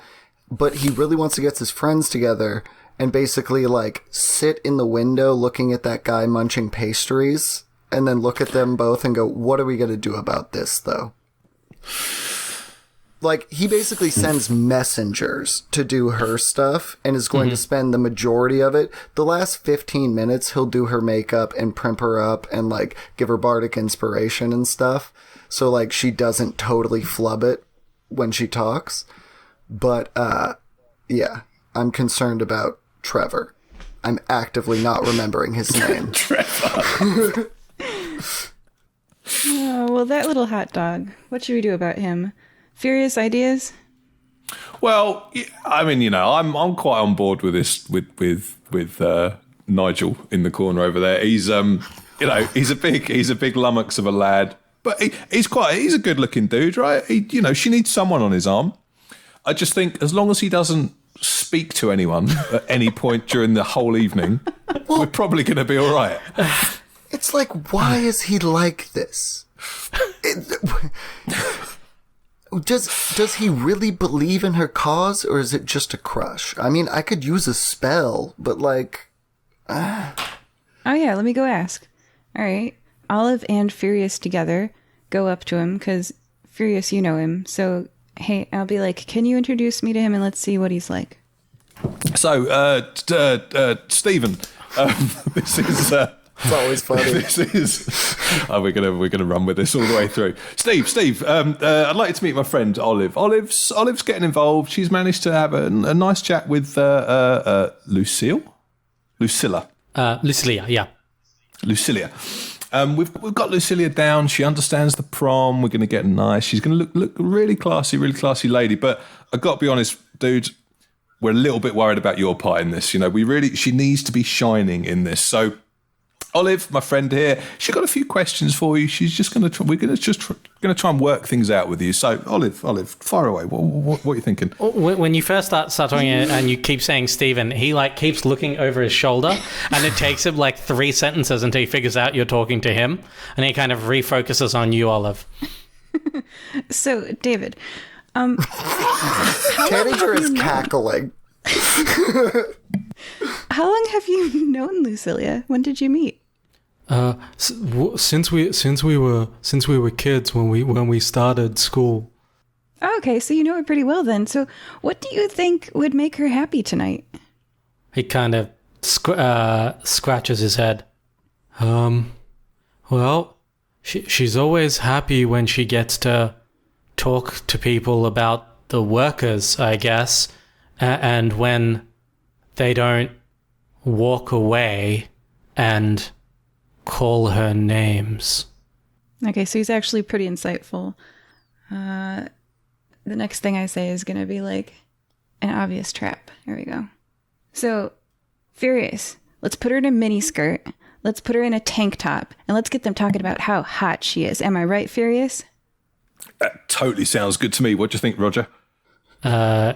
Speaker 2: But he really wants to get his friends together and basically like sit in the window looking at that guy munching pastries, and then look at them both and go, what are we going to do about this though? Like, he basically sends messengers to do her stuff and is going to spend the majority of it. The last 15 minutes, he'll do her makeup and primp her up and, like, give her bardic inspiration and stuff. So, like, she doesn't totally flub it when she talks. But, yeah, I'm concerned about Trevor. I'm actively not remembering his name.
Speaker 3: Trevor.
Speaker 4: Oh, well, that little hot dog. What should we do about him? Furious ideas?
Speaker 3: Well, I mean, I'm quite on board with this with Nigel in the corner over there. He's he's a big lummox of a lad, but he's a good looking dude, right? She needs someone on his arm. I just think as long as he doesn't speak to anyone at any point during the whole evening, we're probably going to be all right.
Speaker 2: It's like, why is he like this? Does he really believe in her cause, or is it just a crush? I mean, I could use a spell, but like...
Speaker 4: Oh yeah, let me go ask. All right. Olive and Furious together go up to him, because Furious, you know him. So, hey, I'll be like, can you introduce me to him and let's see what he's like?
Speaker 3: So, Stephen, this is...
Speaker 2: It's always funny.
Speaker 3: This is. We're gonna run with this all the way through. Steve. I'd like you to meet my friend Olive. Olive's getting involved. She's managed to have a nice chat with Lucilla,
Speaker 1: yeah.
Speaker 3: Lucilia. We've got Lucilia down. She understands the prom. We're gonna get nice. She's gonna look really classy lady. But I got to be honest, dude. We're a little bit worried about your part in this. She needs to be shining in this. So. Olive, my friend here, she got a few questions for you. She's just going to. We're going to try and work things out with you. So, Olive, fire away. What are you thinking?
Speaker 1: When you first start talking and you keep saying Stephen, he keeps looking over his shoulder, and it takes him 3 sentences until he figures out you're talking to him, and he kind of refocuses on you, Olive.
Speaker 4: So, David,
Speaker 2: Tanager is cackling.
Speaker 4: How long have you known Lucilia? When did you meet?
Speaker 5: Since we were kids when we started school.
Speaker 4: Oh, okay, so you know her pretty well then. So what do you think would make her happy tonight?
Speaker 1: He kind of scratches his head.
Speaker 5: Well, she's always happy when she gets to talk to people about the workers, I guess, and when they don't walk away and call her names.
Speaker 4: Okay, so he's actually pretty insightful. The next thing I say is going to be an obvious trap. Here we go. So, Furious, let's put her in a mini skirt. Let's put her in a tank top. And let's get them talking about how hot she is. Am I right, Furious?
Speaker 3: That totally sounds good to me. What do you think, Roger?
Speaker 1: So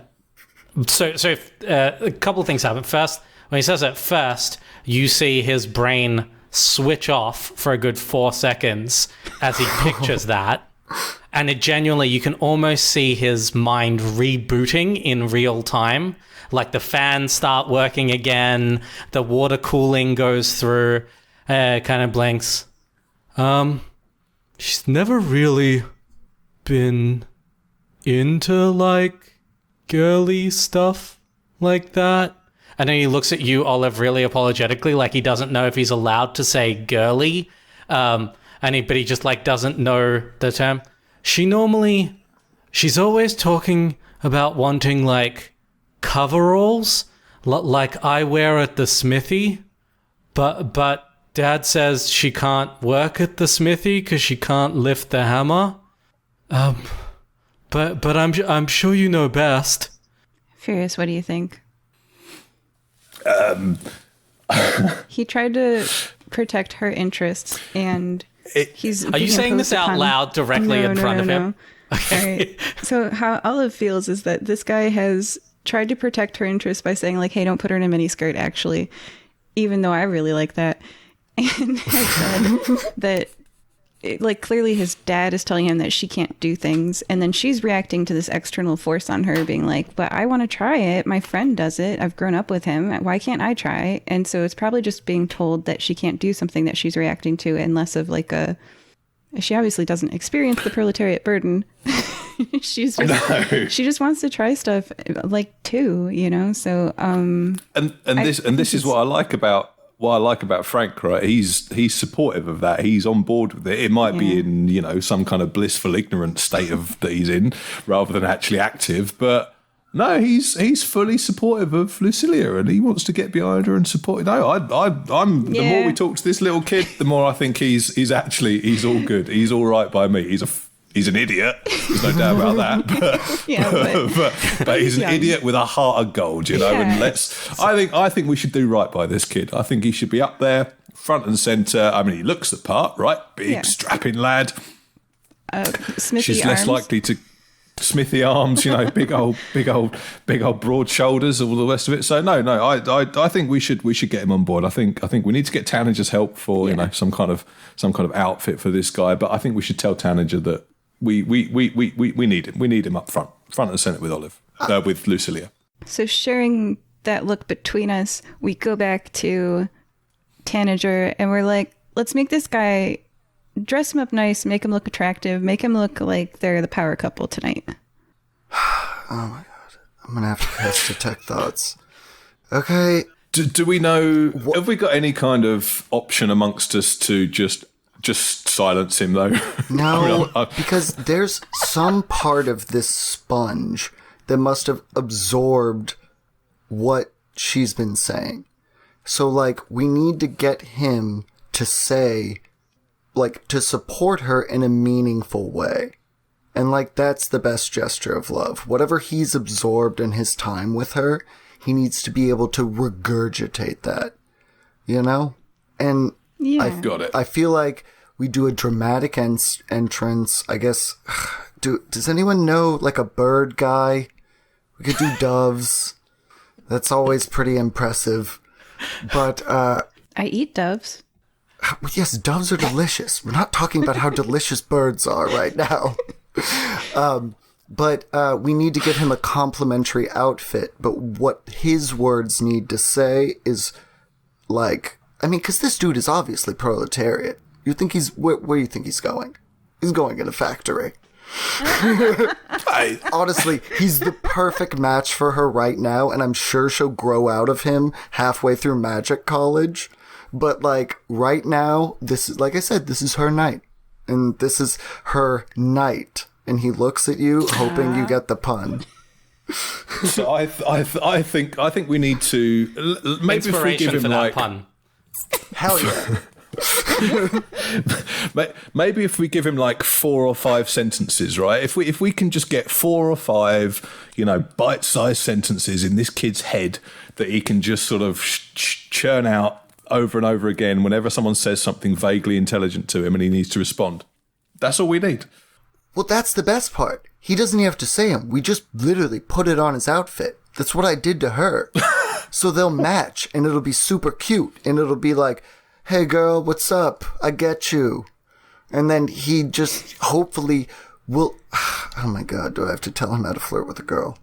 Speaker 1: a couple of things happen. First, when he says it first, you see his brain switch off for a good 4 seconds as he pictures that. And it genuinely, you can almost see his mind rebooting in real time. The fans start working again, the water cooling goes through, kind of blinks.
Speaker 5: She's never really been into girly stuff like that.
Speaker 1: And then he looks at you, Olive, really apologetically, he doesn't know if he's allowed to say girly. But he just doesn't know the term.
Speaker 5: She's always talking about wanting coveralls, like I wear at the smithy. But Dad says she can't work at the smithy because she can't lift the hammer. But I'm sure you know best.
Speaker 4: Furious, what do you think? He tried to protect her interests, and he's.
Speaker 1: Are you saying this out loud directly in front of him?
Speaker 4: Okay. Right. So how Olive feels is that this guy has tried to protect her interests by saying hey, don't put her in a mini skirt. Actually, even though I really like that, and has said that. Clearly his dad is telling him that she can't do things, and then she's reacting to this external force on her being but I want to try it. My friend does it. I've grown up with him. Why can't I try? And so it's probably just being told that she can't do something that she's reacting to, and less of she obviously doesn't experience the proletariat burden. She just wants to try stuff too, so
Speaker 3: this is what I like about Frank, right? He's supportive of that. He's on board with it. It might be in, some kind of blissful ignorant state that he's in rather than actually active. But no, he's fully supportive of Lucilia, and he wants to get behind her and support it. No, I'm the more we talk to this little kid, the more I think he's all good. He's all right by me. He's an idiot. There's no doubt about that. But,
Speaker 4: Yeah,
Speaker 3: but he's an
Speaker 4: young.
Speaker 3: idiot with a heart of gold, you know. And I think we should do right by this kid. I think he should be up there, front and centre. I mean, he looks the part, right? Big, strapping lad.
Speaker 4: Smithy
Speaker 3: She's
Speaker 4: arms.
Speaker 3: less likely to smithy arms, you know, big old broad shoulders, all the rest of it. So no, I think we should get him on board. I think we need to get Tanager's help for you know some kind of outfit for this guy. But I think we should tell Tanager that we need him. We need him up front and centre with with Lucilia.
Speaker 4: So sharing that look between us, we go back to Tanager and we're like, let's make this guy, dress him up nice, make him look attractive, make him look like they're the power couple tonight.
Speaker 2: Oh my god. I'm gonna have to cast Detect Thoughts. Okay.
Speaker 3: Do we know, have we got any kind of option amongst us to just silence him though?
Speaker 2: No, because there's some part of this sponge that must have absorbed what she's been saying. So, like, we need to get him to say, like, to support her in a meaningful way. And, like, that's the best gesture of love. Whatever he's absorbed in his time with her, he needs to be able to regurgitate that. You know? And
Speaker 4: Yeah.
Speaker 3: Got it.
Speaker 2: I feel like we do a dramatic entrance. I guess, does anyone know, like, a bird guy? We could do doves. That's always pretty impressive. But,
Speaker 4: I eat doves.
Speaker 2: yes, doves are delicious. We're not talking about how delicious birds are right now. But we need to give him a complimentary outfit. But what his words need to say is, like, I mean, because this dude is obviously proletariat. You think where do you think he's going? He's going in a factory. Honestly, he's the perfect match for her right now, and I'm sure she'll grow out of him halfway through magic college. But, like, right now, this is, like I said, this is her night. And this is her night. And he looks at you, hoping you get the pun.
Speaker 3: So I think we need to maybe if we give him
Speaker 1: for that
Speaker 3: like
Speaker 1: pun.
Speaker 2: Hell yeah.
Speaker 3: maybe if we give him like 4 or 5 sentences, right? If we can just get 4 or 5, you know, bite-sized sentences in this kid's head that he can just sort of churn out over and over again whenever someone says something vaguely intelligent to him and he needs to respond. That's all we need.
Speaker 2: Well, that's the best part. He doesn't even have to say them. We just literally put it on his outfit. That's what I did to her. So they'll match, and it'll be super cute. And it'll be like, hey, girl, what's up? I get you. And then he just hopefully will... Oh, my God. Do I have to tell him how to flirt with a girl?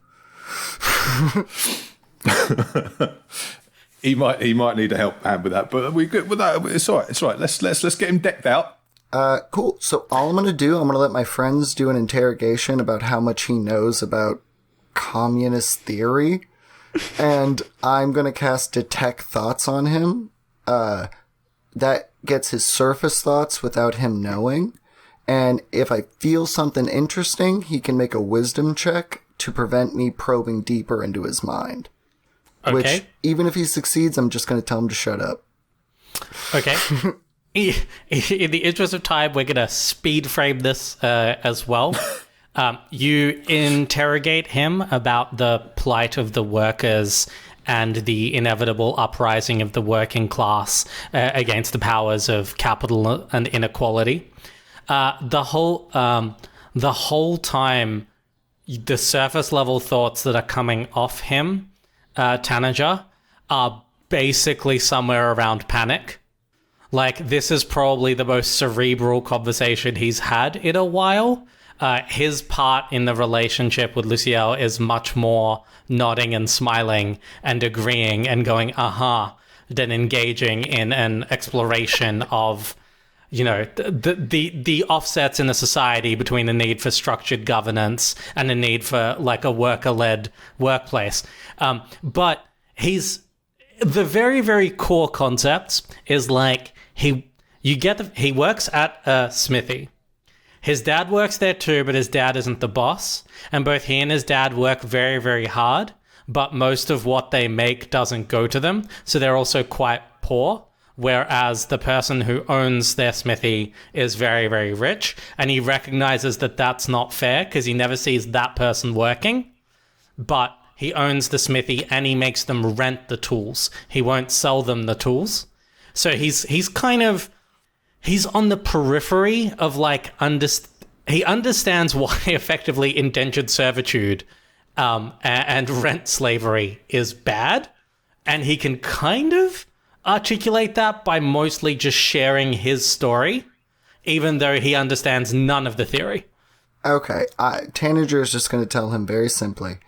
Speaker 3: He might need a help hand with that, but we good with that. It's all right. It's all right. Let's get him decked out.
Speaker 2: Cool. So all I'm going to do, I'm going to let my friends do an interrogation about how much he knows about communist theory. And I'm going to cast Detect Thoughts on him. That gets his surface thoughts without him knowing. And if I feel something interesting, he can make a wisdom check to prevent me probing deeper into his mind.
Speaker 1: Okay.
Speaker 2: Which, even if he succeeds, I'm just going to tell him to shut up.
Speaker 1: Okay. In the interest of time, we're going to speed frame this as well. You interrogate him about the plight of the workers and the inevitable uprising of the working class against the powers of capital and inequality. The whole time, the surface level thoughts that are coming off him, Tanager, are basically somewhere around panic. Like, this is probably the most cerebral conversation he's had in a while. His part in the relationship with Lucielle is much more nodding and smiling and agreeing and going, than engaging in an exploration of, you know, the offsets in the society between the need for structured governance and the need for, like, a worker-led workplace. But the very, very core concepts is, like, he works at a smithy. His dad works there too, but his dad isn't the boss. And both he and his dad work very, very hard, but most of what they make doesn't go to them. So they're also quite poor,
Speaker 5: whereas the person who owns their smithy is very, very rich, and he recognizes that that's not fair because he never sees that person working, but he owns the smithy and he makes them rent the tools. He won't sell them the tools. So he's on the periphery of like he understands why effectively indentured servitude and rent slavery is bad, and he can kind of articulate that by mostly just sharing his story, even though he understands none of the theory.
Speaker 2: Okay, Tanager is just going to tell him very simply,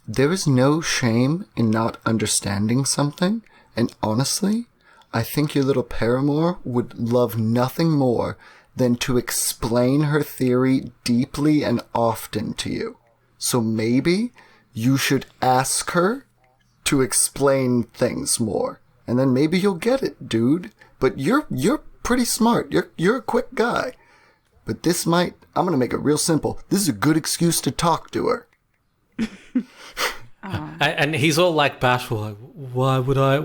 Speaker 2: there is no shame in not understanding something, and honestly, I think your little paramour would love nothing more than to explain her theory deeply and often to you. So maybe you should ask her to explain things more, and then maybe you'll get it, dude. But you're pretty smart. You're a quick guy. But this I'm gonna make it real simple. This is a good excuse to talk to her.
Speaker 5: And he's all like bashful, like,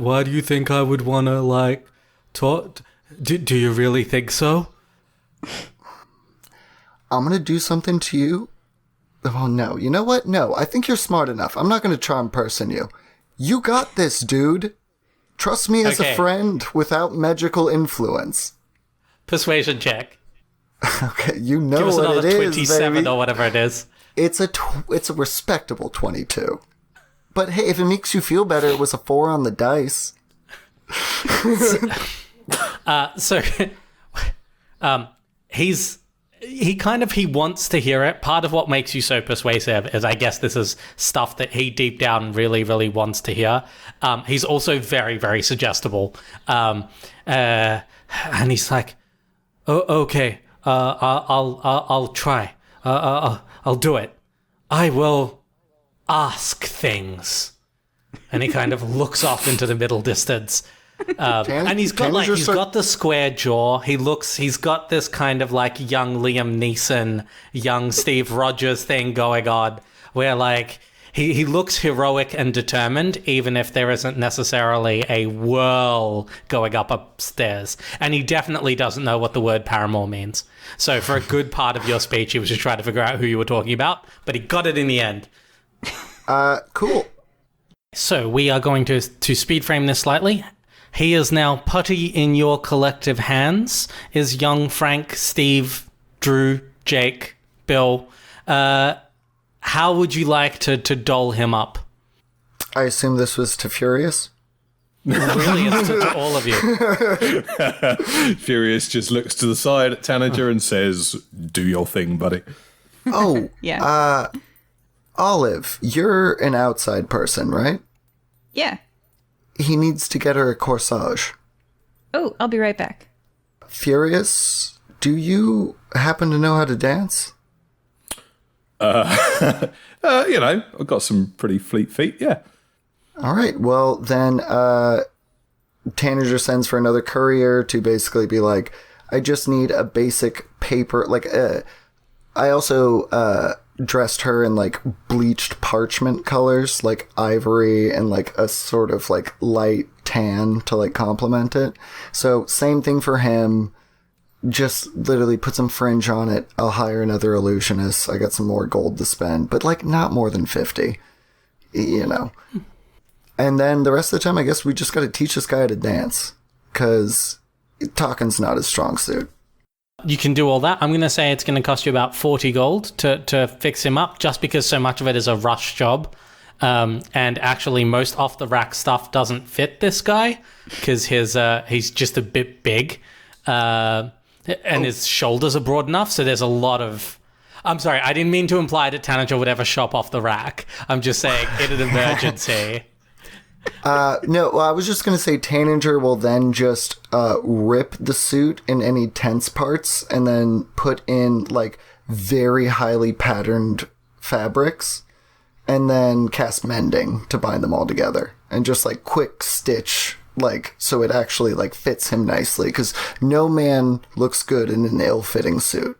Speaker 5: why do you think I would want to like talk? Do you really think so?
Speaker 2: I'm gonna do something to you. Oh no, you know what? No, I think you're smart enough. I'm not gonna charm person you. You got this, dude. Trust me as a friend without magical influence.
Speaker 5: Persuasion check.
Speaker 2: Okay, you know
Speaker 5: Give us
Speaker 2: what
Speaker 5: another
Speaker 2: it
Speaker 5: 27
Speaker 2: is, baby.
Speaker 5: or whatever it is.
Speaker 2: It's a respectable 22. But hey, if it makes you feel better, it was a 4 on the dice.
Speaker 5: He wants to hear it. Part of what makes you so persuasive is, I guess, this is stuff that he deep down really, really wants to hear. He's also very, very suggestible. And he's like, "Oh, okay, I'll try. I'll do it. I will ask things." And he kind of looks off into the middle distance. And he's got the square jaw. He's got this kind of like young Liam Neeson, young Steve Rogers thing going on, where like he looks heroic and determined, even if there isn't necessarily a whirl going up upstairs. And he definitely doesn't know what the word paramour means. So for a good part of your speech, he was just trying to figure out who you were talking about, but he got it in the end.
Speaker 2: Cool.
Speaker 5: So we are going to speed frame this slightly. He is now putty in your collective hands, is young Frank, Steve, Drew, Jake, Bill. How would you like to doll him up?
Speaker 2: I assume this was to Furious?
Speaker 5: Really, it's to all of you.
Speaker 3: Furious just looks to the side at Tanager and says, "Do your thing, buddy."
Speaker 2: Oh,
Speaker 4: Yeah.
Speaker 2: Olive, you're an outside person, right?
Speaker 4: Yeah.
Speaker 2: He needs to get her a corsage.
Speaker 4: Oh, I'll be right back.
Speaker 2: Furious, do you happen to know how to dance?
Speaker 3: I've got some pretty fleet feet, yeah.
Speaker 2: All right, well, then Tanager sends for another courier to basically be like, I just need a basic paper, I also dressed her in like bleached parchment colors, like ivory and like a sort of like light tan to like complement it. So same thing for him. Just literally put some fringe on it. I'll hire another illusionist. I got some more gold to spend, but like not more than 50, you know. And then the rest of the time, I guess we just got to teach this guy how to dance, because talking's not his strong suit.
Speaker 5: You can do all that. I'm going to say it's going to cost you about 40 gold to fix him up, just because so much of it is a rush job. And actually, most off-the-rack stuff doesn't fit this guy, because he's just a bit big. And his shoulders are broad enough, so there's a lot of... I'm sorry, I didn't mean to imply that Tanager would ever shop off the rack. I'm just saying, in an emergency...
Speaker 2: No, well, I was just going to say Tanager will then just rip the suit in any tense parts and then put in, like, very highly patterned fabrics and then cast mending to bind them all together and just, like, quick stitch, like, so it actually, like, fits him nicely, because no man looks good in an ill-fitting suit.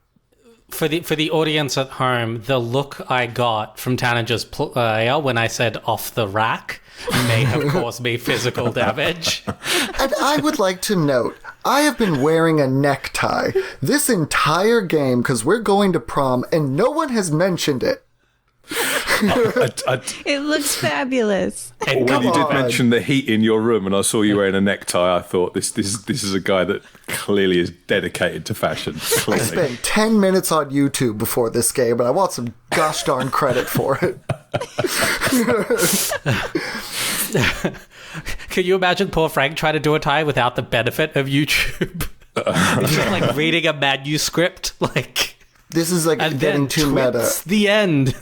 Speaker 1: For the audience at home, the look I got from Tanager's player when I said off the rack may have caused me physical damage.
Speaker 2: And I would like to note, I have been wearing a necktie this entire game because we're going to prom and no one has mentioned it.
Speaker 4: It looks fabulous.
Speaker 3: When you did mention the heat in your room and I saw you wearing a necktie, I thought this is a guy that clearly is dedicated to fashion.
Speaker 2: I spent 10 minutes on YouTube before this game and I want some gosh darn credit for it.
Speaker 1: Can you imagine poor Frank trying to do a tie without the benefit of YouTube? It's just like reading a manuscript, like.
Speaker 2: This is like
Speaker 1: And
Speaker 2: getting
Speaker 1: then
Speaker 2: too meta.
Speaker 1: twits the end.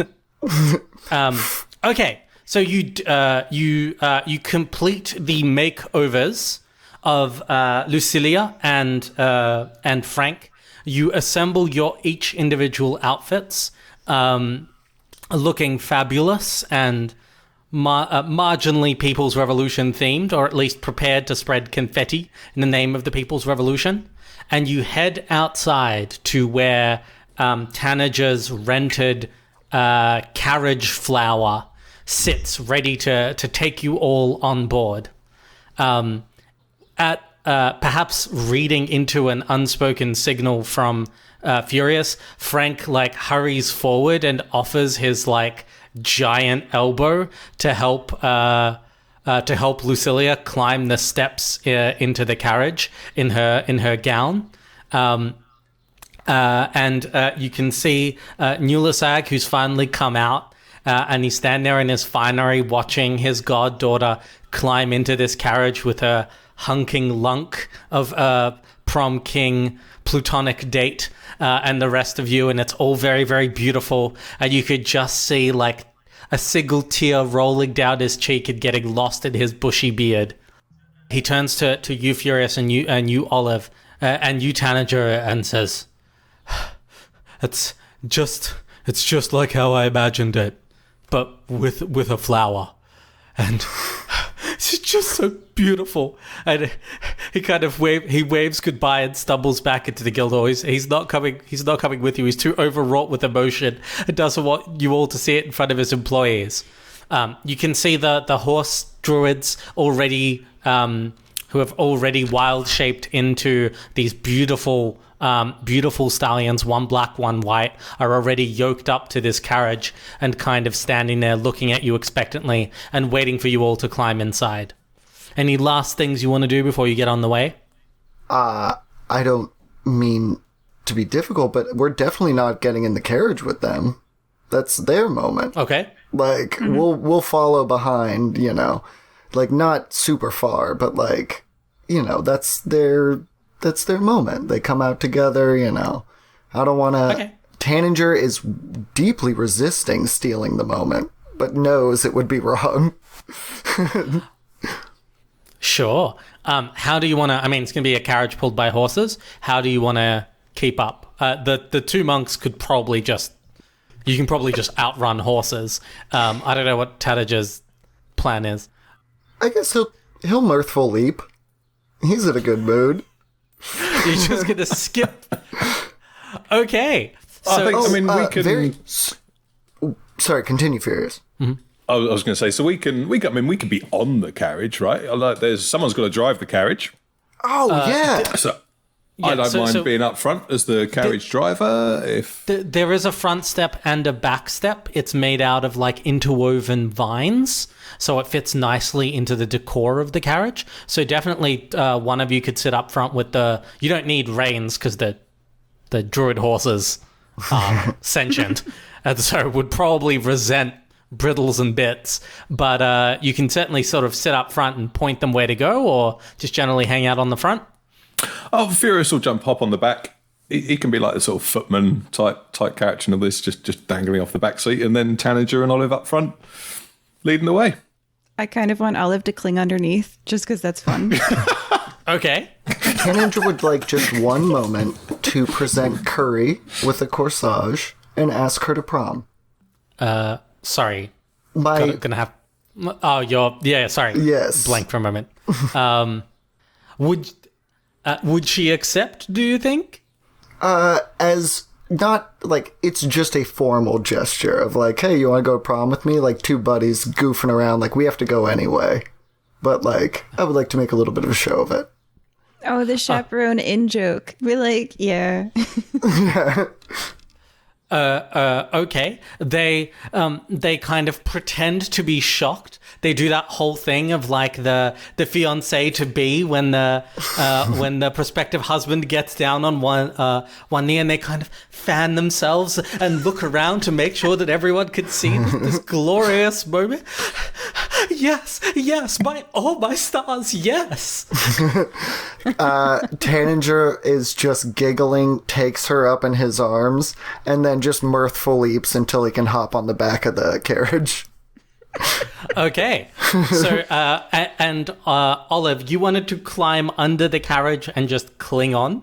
Speaker 1: Okay, so you complete the makeovers of Lucilia and Frank. You assemble your each individual outfits, looking fabulous and marginally People's Revolution themed, or at least prepared to spread confetti in the name of the People's Revolution. And you head outside to where Tanager's rented carriage flower sits ready to take you all on board. At perhaps reading into an unspoken signal from Furious, Frank like hurries forward and offers his like giant elbow to help Lucilia climb the steps into the carriage in her gown. And you can see Nulasag, who's finally come out, and he's standing there in his finery watching his goddaughter climb into this carriage with her hunking lunk of prom king plutonic date and the rest of you, and it's all very, very beautiful. And you could just see like a single tear rolling down his cheek and getting lost in his bushy beard. He turns to you, Furious, and you, Olive, and you, Tanager, and says, It's just like how I imagined it, but with a flower, and it's just so beautiful. And he kind of waves goodbye and stumbles back into the guild hall. He's not coming with you. He's too overwrought with emotion and doesn't want you all to see it in front of his employees. You can see the horse druids already who have already wild shaped into these beautiful stallions, one black, one white, are already yoked up to this carriage and kind of standing there looking at you expectantly and waiting for you all to climb inside. Any last things you want to do before you get on the way?
Speaker 2: I don't mean to be difficult, but we're definitely not getting in the carriage with them. That's their moment.
Speaker 1: Okay.
Speaker 2: Like, we'll follow behind, you know. Like, not super far, but like, you know, that's their moment. They come out together, you know. I don't want to...
Speaker 1: Okay.
Speaker 2: Tanager is deeply resisting stealing the moment, but knows it would be wrong.
Speaker 1: Sure. How do you want to... I mean, it's going to be a carriage pulled by horses. How do you want to keep up? The two monks could probably just... You can probably just outrun horses. I don't know what Tanager's plan is.
Speaker 2: I guess he'll mirthful leap. He's in a good mood.
Speaker 1: You're just going to skip. Okay. So,
Speaker 3: we can...
Speaker 2: Sorry, continue, Furious.
Speaker 3: I was going to say, so we can be on the carriage, right? Like, someone's got to drive the carriage.
Speaker 2: Oh, yeah.
Speaker 3: So
Speaker 1: Yeah,
Speaker 3: I don't mind
Speaker 1: so
Speaker 3: being up front as the carriage driver. If
Speaker 1: there is a front step and a back step. It's made out of like interwoven vines, so it fits nicely into the decor of the carriage. So definitely one of you could sit up front with the... You don't need reins because the druid horses are sentient, and so would probably resent brittles and bits. But you can certainly sort of sit up front and point them where to go, or just generally hang out on the front.
Speaker 3: Oh, Furious will hop on the back. He can be like the sort of footman type character and all this, just dangling off the back seat, and then Tanager and Olive up front, leading the way.
Speaker 4: I kind of want Olive to cling underneath, just because that's fun.
Speaker 1: Okay.
Speaker 2: Tanager would like just one moment to present Curry with a corsage and ask her to prom.
Speaker 1: Sorry.
Speaker 2: My
Speaker 1: Gonna have... Oh, sorry.
Speaker 2: Yes.
Speaker 1: Blank for a moment. Would she accept, do you think?
Speaker 2: as not like it's just a formal gesture of like, hey, you want to go to prom with me? Like two buddies goofing around, like we have to go anyway. But like, I would like to make a little bit of a show of it.
Speaker 4: Oh, the chaperone in joke. We're like, yeah.
Speaker 1: Okay. They kind of pretend to be shocked. They do that whole thing of like the fiancé to be when the prospective husband gets down on one knee, and they kind of fan themselves and look around to make sure that everyone can see this glorious moment. Yes, my stars, yes.
Speaker 2: Tanager is just giggling, takes her up in his arms, and then just mirthful leaps until he can hop on the back of the carriage.
Speaker 1: Okay, so Olive, you wanted to climb under the carriage and just cling on?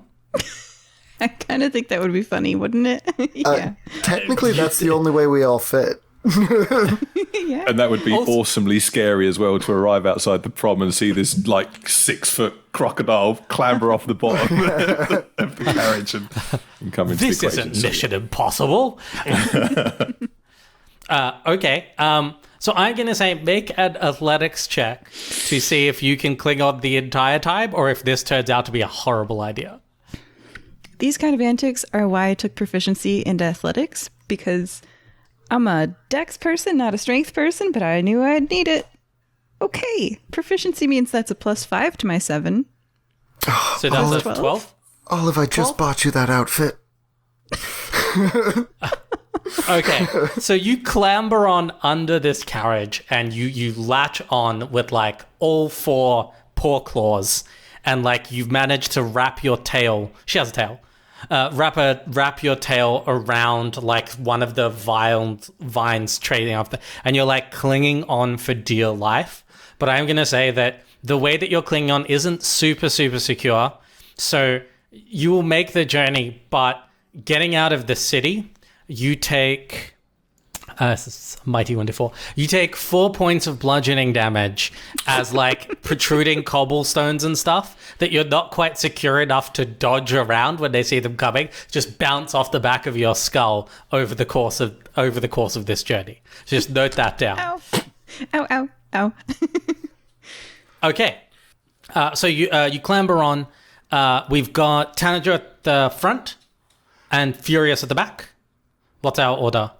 Speaker 4: I kind of think that would be funny, wouldn't it? Yeah.
Speaker 2: Technically, that's the only way we all fit.
Speaker 4: Yeah.
Speaker 3: And that would be awesomely scary as well, to arrive outside the prom and see this like 6-foot crocodile clamber off the bottom of the carriage and come into
Speaker 1: This
Speaker 3: the equation.
Speaker 1: isn't Mission Impossible. Okay. So I'm going to say make an athletics check to see if you can cling on the entire time or if this turns out to be a horrible idea.
Speaker 4: These kind of antics are why I took proficiency into athletics, because I'm a dex person, not a strength person, but I knew I'd need it. Okay. Proficiency means that's a +5 to my 7.
Speaker 1: So that's a 12?
Speaker 2: Olive, I just bought you that outfit.
Speaker 1: Okay, so you clamber on under this carriage and you latch on with like all 4 paw claws, and like you've managed to wrap your tail. She has a tail. Wrap your tail around like one of the vines trailing off and you're like clinging on for dear life. But I'm gonna say that the way that you're clinging on isn't super secure. So you will make the journey, but getting out of the city, you take this is mighty 1d4. You take 4 points of bludgeoning damage as like protruding cobblestones and stuff that you're not quite secure enough to dodge around when they see them coming just bounce off the back of your skull over the course of this journey. Just note that down.
Speaker 4: Ow.
Speaker 1: Okay. So you clamber on. We've got Tanager at the front and Furious at the back. What's our order?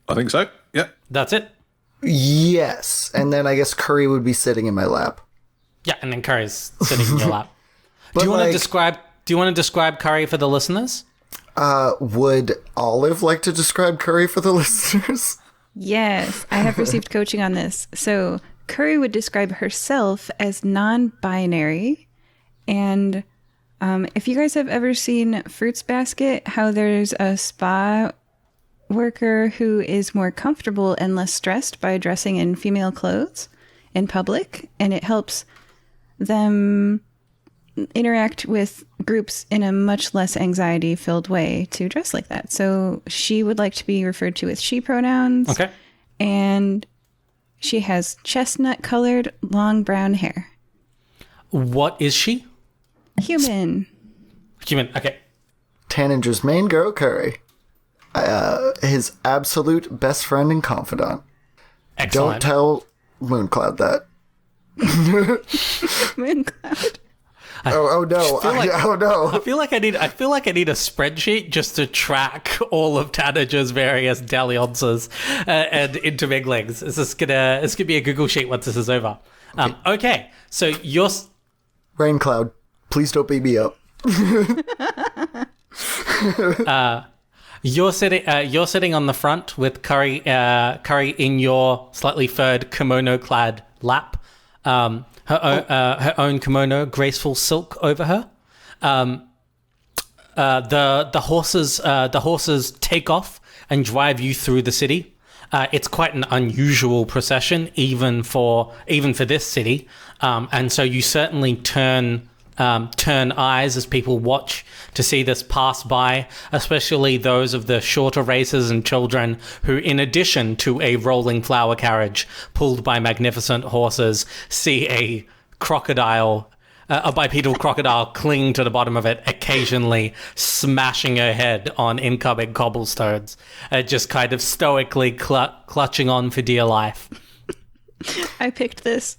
Speaker 3: I think so. Yeah.
Speaker 1: That's it?
Speaker 2: Yes. And then I guess Curry would be sitting in my lap.
Speaker 1: Yeah, and then Curry's sitting in your lap.
Speaker 2: But
Speaker 1: Do you want to describe Curry for the listeners?
Speaker 2: Would Olive like to describe Curry for the listeners?
Speaker 4: Yes, I have received coaching on this. So Curry would describe herself as non-binary. And if you guys have ever seen Fruits Basket, how there's a spa worker who is more comfortable and less stressed by dressing in female clothes in public, and it helps them interact with groups in a much less anxiety-filled way to dress like that. So she would like to be referred to with she pronouns.
Speaker 1: Okay.
Speaker 4: And she has chestnut-colored, long brown hair.
Speaker 1: What is she?
Speaker 4: Human.
Speaker 1: Okay.
Speaker 2: Tanager's main girl, Curry. His absolute best friend and confidant.
Speaker 1: Excellent.
Speaker 2: Don't tell Mooncloud that.
Speaker 4: Mooncloud.
Speaker 2: Oh no! Oh no!
Speaker 1: I feel like I need a spreadsheet just to track all of Tanager's various dalliances and interminglings. It's gonna be a Google sheet once this is over. Okay, so you're
Speaker 2: Raincloud, please don't beat me up.
Speaker 1: You're sitting on the front with Curry in your slightly furred kimono-clad lap. Her own kimono, graceful silk over her. The horses take off and drive you through the city. It's quite an unusual procession, even for this city. And so you certainly turn eyes as people watch to see this pass by, especially those of the shorter racers and children who, in addition to a rolling flower carriage pulled by magnificent horses, see a crocodile a bipedal crocodile clinging to the bottom of it, occasionally smashing her head on incoming cobblestones, just kind of stoically clutching on for dear life.
Speaker 4: I picked this.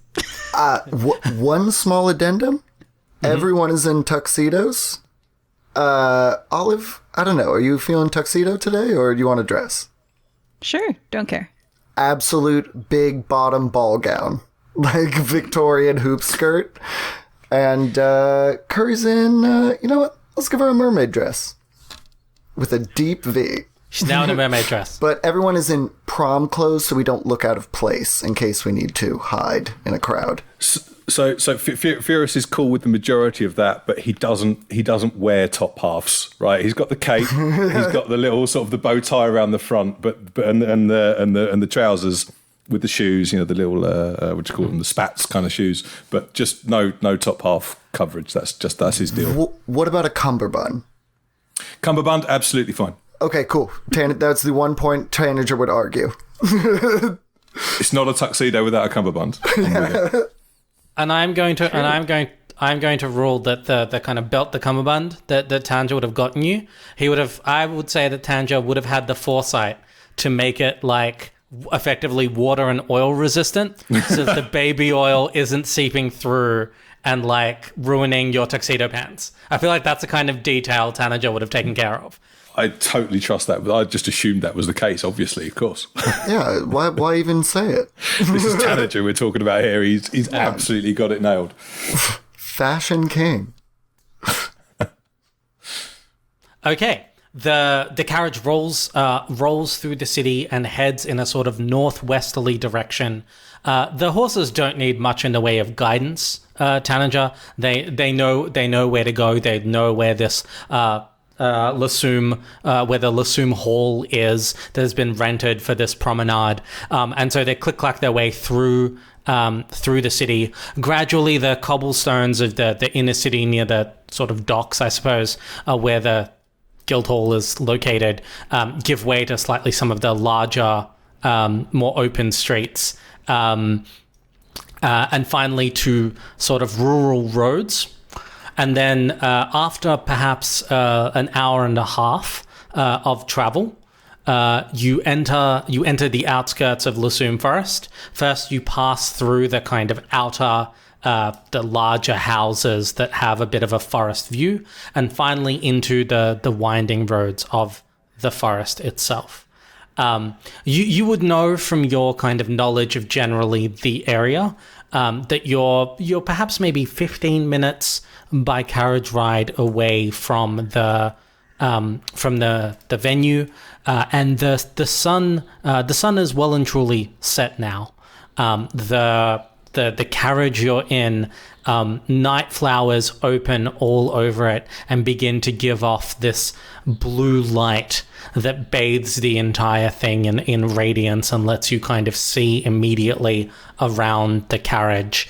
Speaker 2: One small addendum. Everyone is in tuxedos. Olive, I don't know. Are you feeling tuxedo today, or do you want to dress?
Speaker 4: Sure, don't care.
Speaker 2: Absolute big bottom ball gown, like Victorian hoop skirt. And Curry's in, you know what? Let's give her a mermaid dress with a deep V.
Speaker 1: She's now in a mermaid dress.
Speaker 2: But everyone is in prom clothes, so we don't look out of place in case we need to hide in a crowd.
Speaker 3: So Furious is cool with the majority of that, but he doesn't wear top halves, right? He's got the cape, he's got the little sort of the bow tie around the front, but and the trousers with the shoes, you know, the little what do you call them, the spats kind of shoes, but just no top half coverage. That's his deal.
Speaker 2: What about a cummerbund?
Speaker 3: Cummerbund, absolutely fine.
Speaker 2: Okay, cool. That's the one point Tanager would argue.
Speaker 3: It's not a tuxedo without a cummerbund.
Speaker 1: And I'm going to rule that the kind of belt, the cummerbund that Tanager would have gotten you, I would say that Tanager would have had the foresight to make it like effectively water and oil resistant, so that the baby oil isn't seeping through and like ruining your tuxedo pants. I feel like that's the kind of detail Tanager would have taken care of.
Speaker 3: I totally trust that, but I just assumed that was the case, obviously, of course.
Speaker 2: Yeah, why even say it?
Speaker 3: This is Tanager we're talking about here. He's absolutely got it nailed.
Speaker 2: Fashion king.
Speaker 1: Okay. The carriage rolls through the city and heads in a sort of northwesterly direction. The horses don't need much in the way of guidance, Tanager. They know where to go. They know where this Lassume, where the Lassume Hall is that has been rented for this promenade, and so they click-clack their way through the city. Gradually, the cobblestones of the inner city near the sort of docks, I suppose, where the Guildhall is located, give way to slightly some of the larger, more open streets, and finally to sort of rural roads. And then after perhaps an hour and a half of travel, you enter the outskirts of Lassume Forest. First, you pass through the kind of outer, the larger houses that have a bit of a forest view, and finally into the winding roads of the forest itself. You would know from your kind of knowledge of generally the area that you're perhaps maybe 15 minutes by carriage ride away from the venue, and the sun is well and truly set now. The carriage you're in, night flowers open all over it and begin to give off this blue light that bathes the entire thing in radiance and lets you kind of see immediately around the carriage.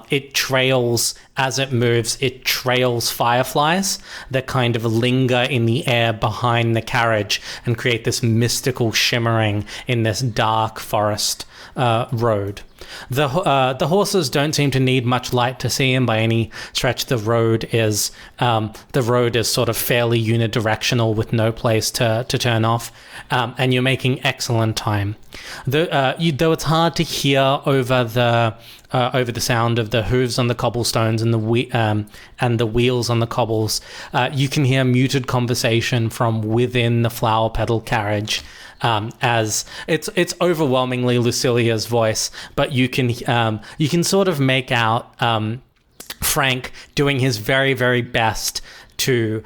Speaker 1: It trails, as it moves, it trails fireflies that kind of linger in the air behind the carriage and create this mystical shimmering in this dark forest road. The horses don't seem to need much light to see him by any stretch. The road is sort of fairly unidirectional with no place to turn off, and you're making excellent time. Though it's hard to hear over the sound of the hooves on the cobblestones and the wheels on the cobbles, you can hear muted conversation from within the flower petal carriage. As it's overwhelmingly Lucilia's voice, but you can sort of make out Frank doing his very, very best to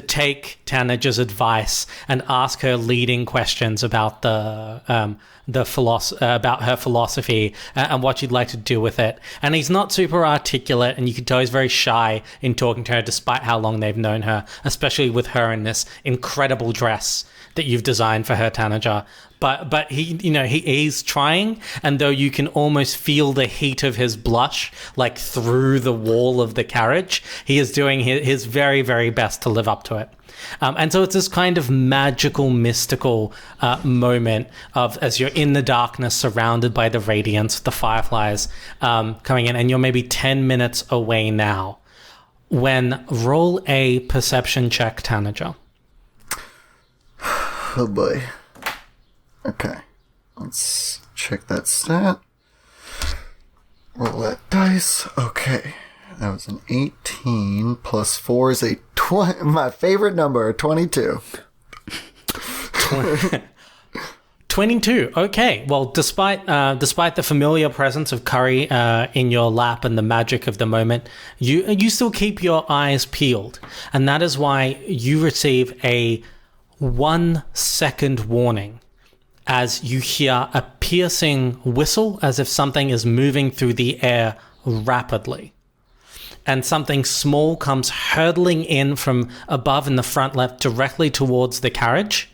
Speaker 1: take Tanager's advice and ask her leading questions about about her philosophy and what she'd like to do with it. And he's not super articulate, and you can tell he's very shy in talking to her, despite how long they've known her, especially with her in this incredible dress that you've designed for her, Tanager. but he's trying, and though you can almost feel the heat of his blush like through the wall of the carriage, he is doing his very, very best to live up to it. And so it's this kind of magical, mystical moment of as you're in the darkness, surrounded by the radiance, the fireflies coming in, and you're maybe 10 minutes away now. When roll a perception check, Tanager.
Speaker 2: Oh boy. Okay. Let's check that stat. Roll that dice. Okay. That was an 18 plus 4 is a my favorite number, 22.
Speaker 1: 22. Okay. Well, despite the familiar presence of curry in your lap and the magic of the moment, you still keep your eyes peeled, and that is why you receive a 1 second warning as you hear a piercing whistle, as if something is moving through the air rapidly. And something small comes hurtling in from above in the front left directly towards the carriage.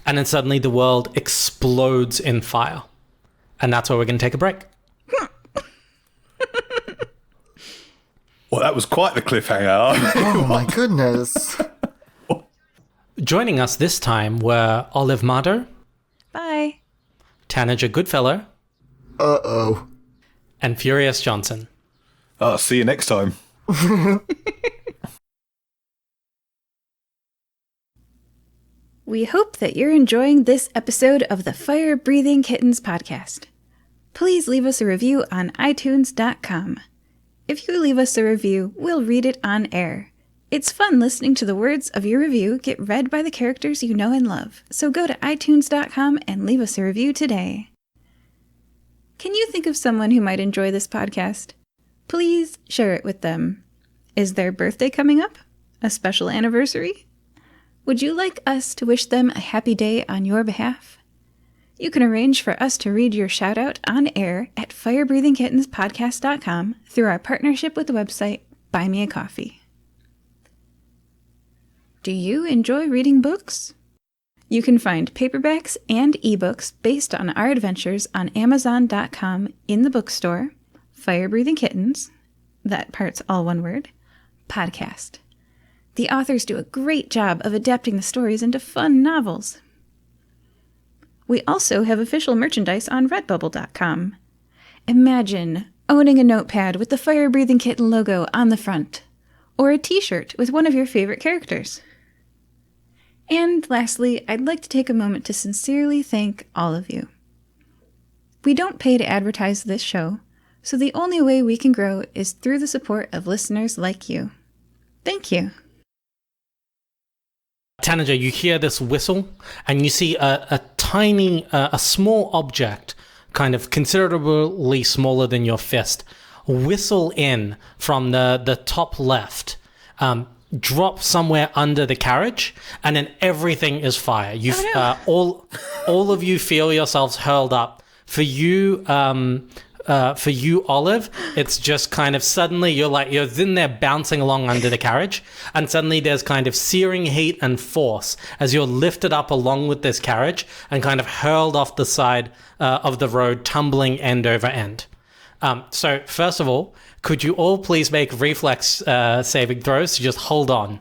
Speaker 1: And then suddenly the world explodes in fire. And that's where we're going to take a break.
Speaker 3: Well, that was quite the cliffhanger.
Speaker 2: Oh my goodness.
Speaker 1: Joining us this time were Olive Mardo.
Speaker 4: Bye.
Speaker 1: Tanager Goodfellow.
Speaker 2: Uh-oh.
Speaker 1: And Furious Johnson.
Speaker 3: I'll see you next time.
Speaker 4: We hope that you're enjoying this episode of the Fire Breathing Kittens podcast. Please leave us a review on iTunes.com. If you leave us a review, we'll read it on air. It's fun listening to the words of your review get read by the characters you know and love, so go to iTunes.com and leave us a review today. Can you think of someone who might enjoy this podcast? Please share it with them. Is their birthday coming up? A special anniversary? Would you like us to wish them a happy day on your behalf? You can arrange for us to read your shout-out on air at firebreathingkittenspodcast.com through our partnership with the website Buy Me a Coffee. Do you enjoy reading books? You can find paperbacks and ebooks based on our adventures on Amazon.com in the bookstore, Fire Breathing Kittens, that part's all one word, podcast. The authors do a great job of adapting the stories into fun novels. We also have official merchandise on Redbubble.com. Imagine owning a notepad with the Fire Breathing Kitten logo on the front, or a t-shirt with one of your favorite characters. And lastly, I'd like to take a moment to sincerely thank all of you. We don't pay to advertise this show, so the only way we can grow is through the support of listeners like you. Thank you.
Speaker 1: Tanager, you hear this whistle, and you see a tiny, a small object, kind of considerably smaller than your fist, whistle in from the top left, drop somewhere under the carriage, and then everything is fire. You all of you feel yourselves hurled up. For you, Olive, it's just kind of suddenly you're in there bouncing along under the carriage, and suddenly there's kind of searing heat and force as you're lifted up along with this carriage and kind of hurled off the side of the road, tumbling end over end. So first of all, could you all please make reflex saving throws to just hold on?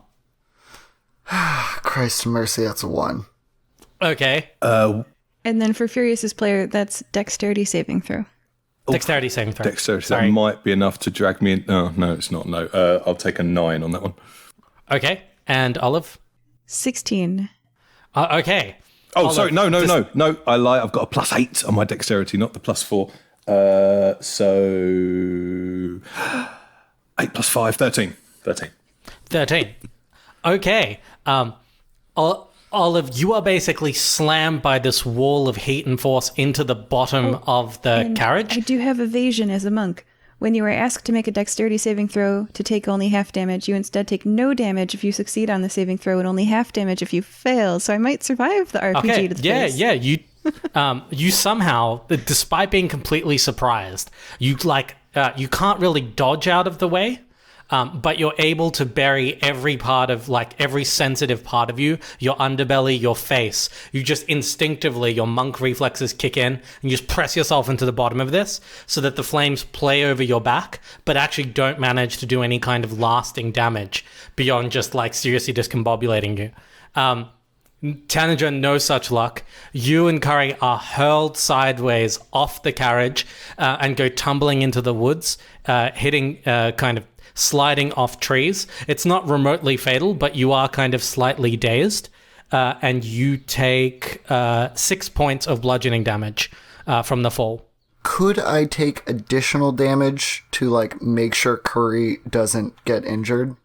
Speaker 2: Christ mercy, that's a 1.
Speaker 1: Okay.
Speaker 4: And then for Furious's player, that's dexterity saving throw.
Speaker 1: Dexterity saving throw.
Speaker 3: Dexterity,
Speaker 1: Sorry.
Speaker 3: that might be enough to drag me in. Oh, no, it's not. No, I'll take a 9 on that one.
Speaker 1: Okay. And Olive?
Speaker 4: 16.
Speaker 1: Okay.
Speaker 3: Oh,
Speaker 1: Olive,
Speaker 3: sorry. No, I lie. I've got a +8 on my dexterity, not the +4. So 8 plus 5, 13.
Speaker 1: 13. Okay. Olive, you are basically slammed by this wall of heat and force into the bottom of the carriage.
Speaker 4: I do have evasion as a monk. When you are asked to make a dexterity saving throw to take only half damage, you instead take no damage if you succeed on the saving throw and only half damage if you fail. So I might survive the RPG to the face.
Speaker 1: Yeah. You somehow, despite being completely surprised, you can't really dodge out of the way. but you're able to bury every part of, like, every sensitive part of you, your underbelly, your face. You just instinctively, your monk reflexes kick in, and you just press yourself into the bottom of this so that the flames play over your back, but actually don't manage to do any kind of lasting damage beyond just, like, seriously discombobulating you. Tanager, no such luck. You and Curry are hurled sideways off the carriage and go tumbling into the woods, hitting, kind of sliding off trees. It's not remotely fatal, but you are kind of slightly dazed, and you take 6 points of bludgeoning damage from the fall.
Speaker 2: Could I take additional damage to, like, make sure Curry doesn't get injured?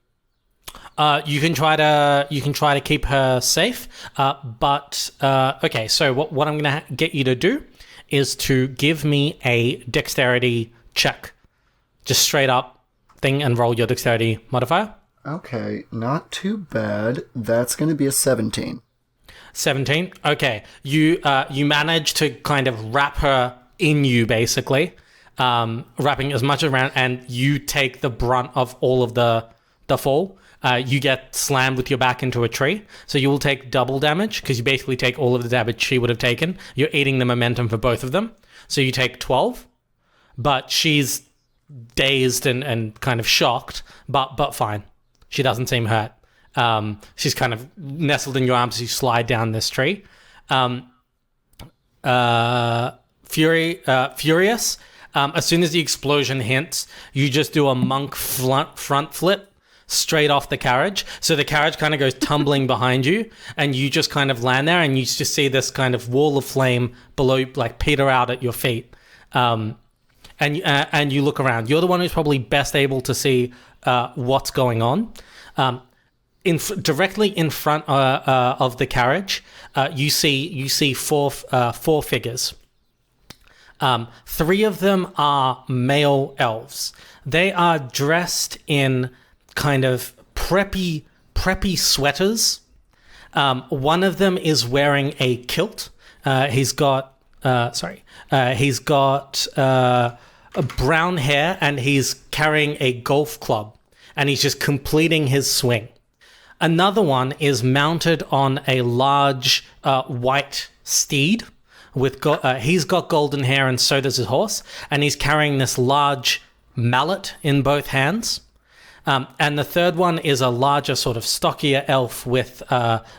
Speaker 1: You can try to keep her safe, but okay. So what I'm going to get you to do is to give me a dexterity check, just straight up thing, and roll your dexterity modifier.
Speaker 2: Okay, not too bad. That's going to be a 17.
Speaker 1: 17. Okay, you manage to kind of wrap her in you, basically, wrapping as much around, and you take the brunt of all of the fall. You get slammed with your back into a tree, so you will take double damage because you basically take all of the damage she would have taken. You're eating the momentum for both of them, so you take 12. But she's dazed and kind of shocked, but fine. She doesn't seem hurt. She's kind of nestled in your arms as you slide down this tree. Furious. As soon as the explosion hits, you just do a monk front flip straight off the carriage. So the carriage kind of goes tumbling behind you, and you just kind of land there, and you just see this kind of wall of flame below, like, peter out at your feet. And you look around. You're the one who's probably best able to see what's going on. Directly in front of the carriage, you see four figures. 3 of them are male elves. They are dressed in kind of preppy sweaters. One of them is wearing a kilt. He's got brown hair, and he's carrying a golf club, and he's just completing his swing. Another one is mounted on a large white steed with he's got golden hair, and so does his horse, and he's carrying this large mallet in both hands. And the third one is a larger, sort of stockier elf with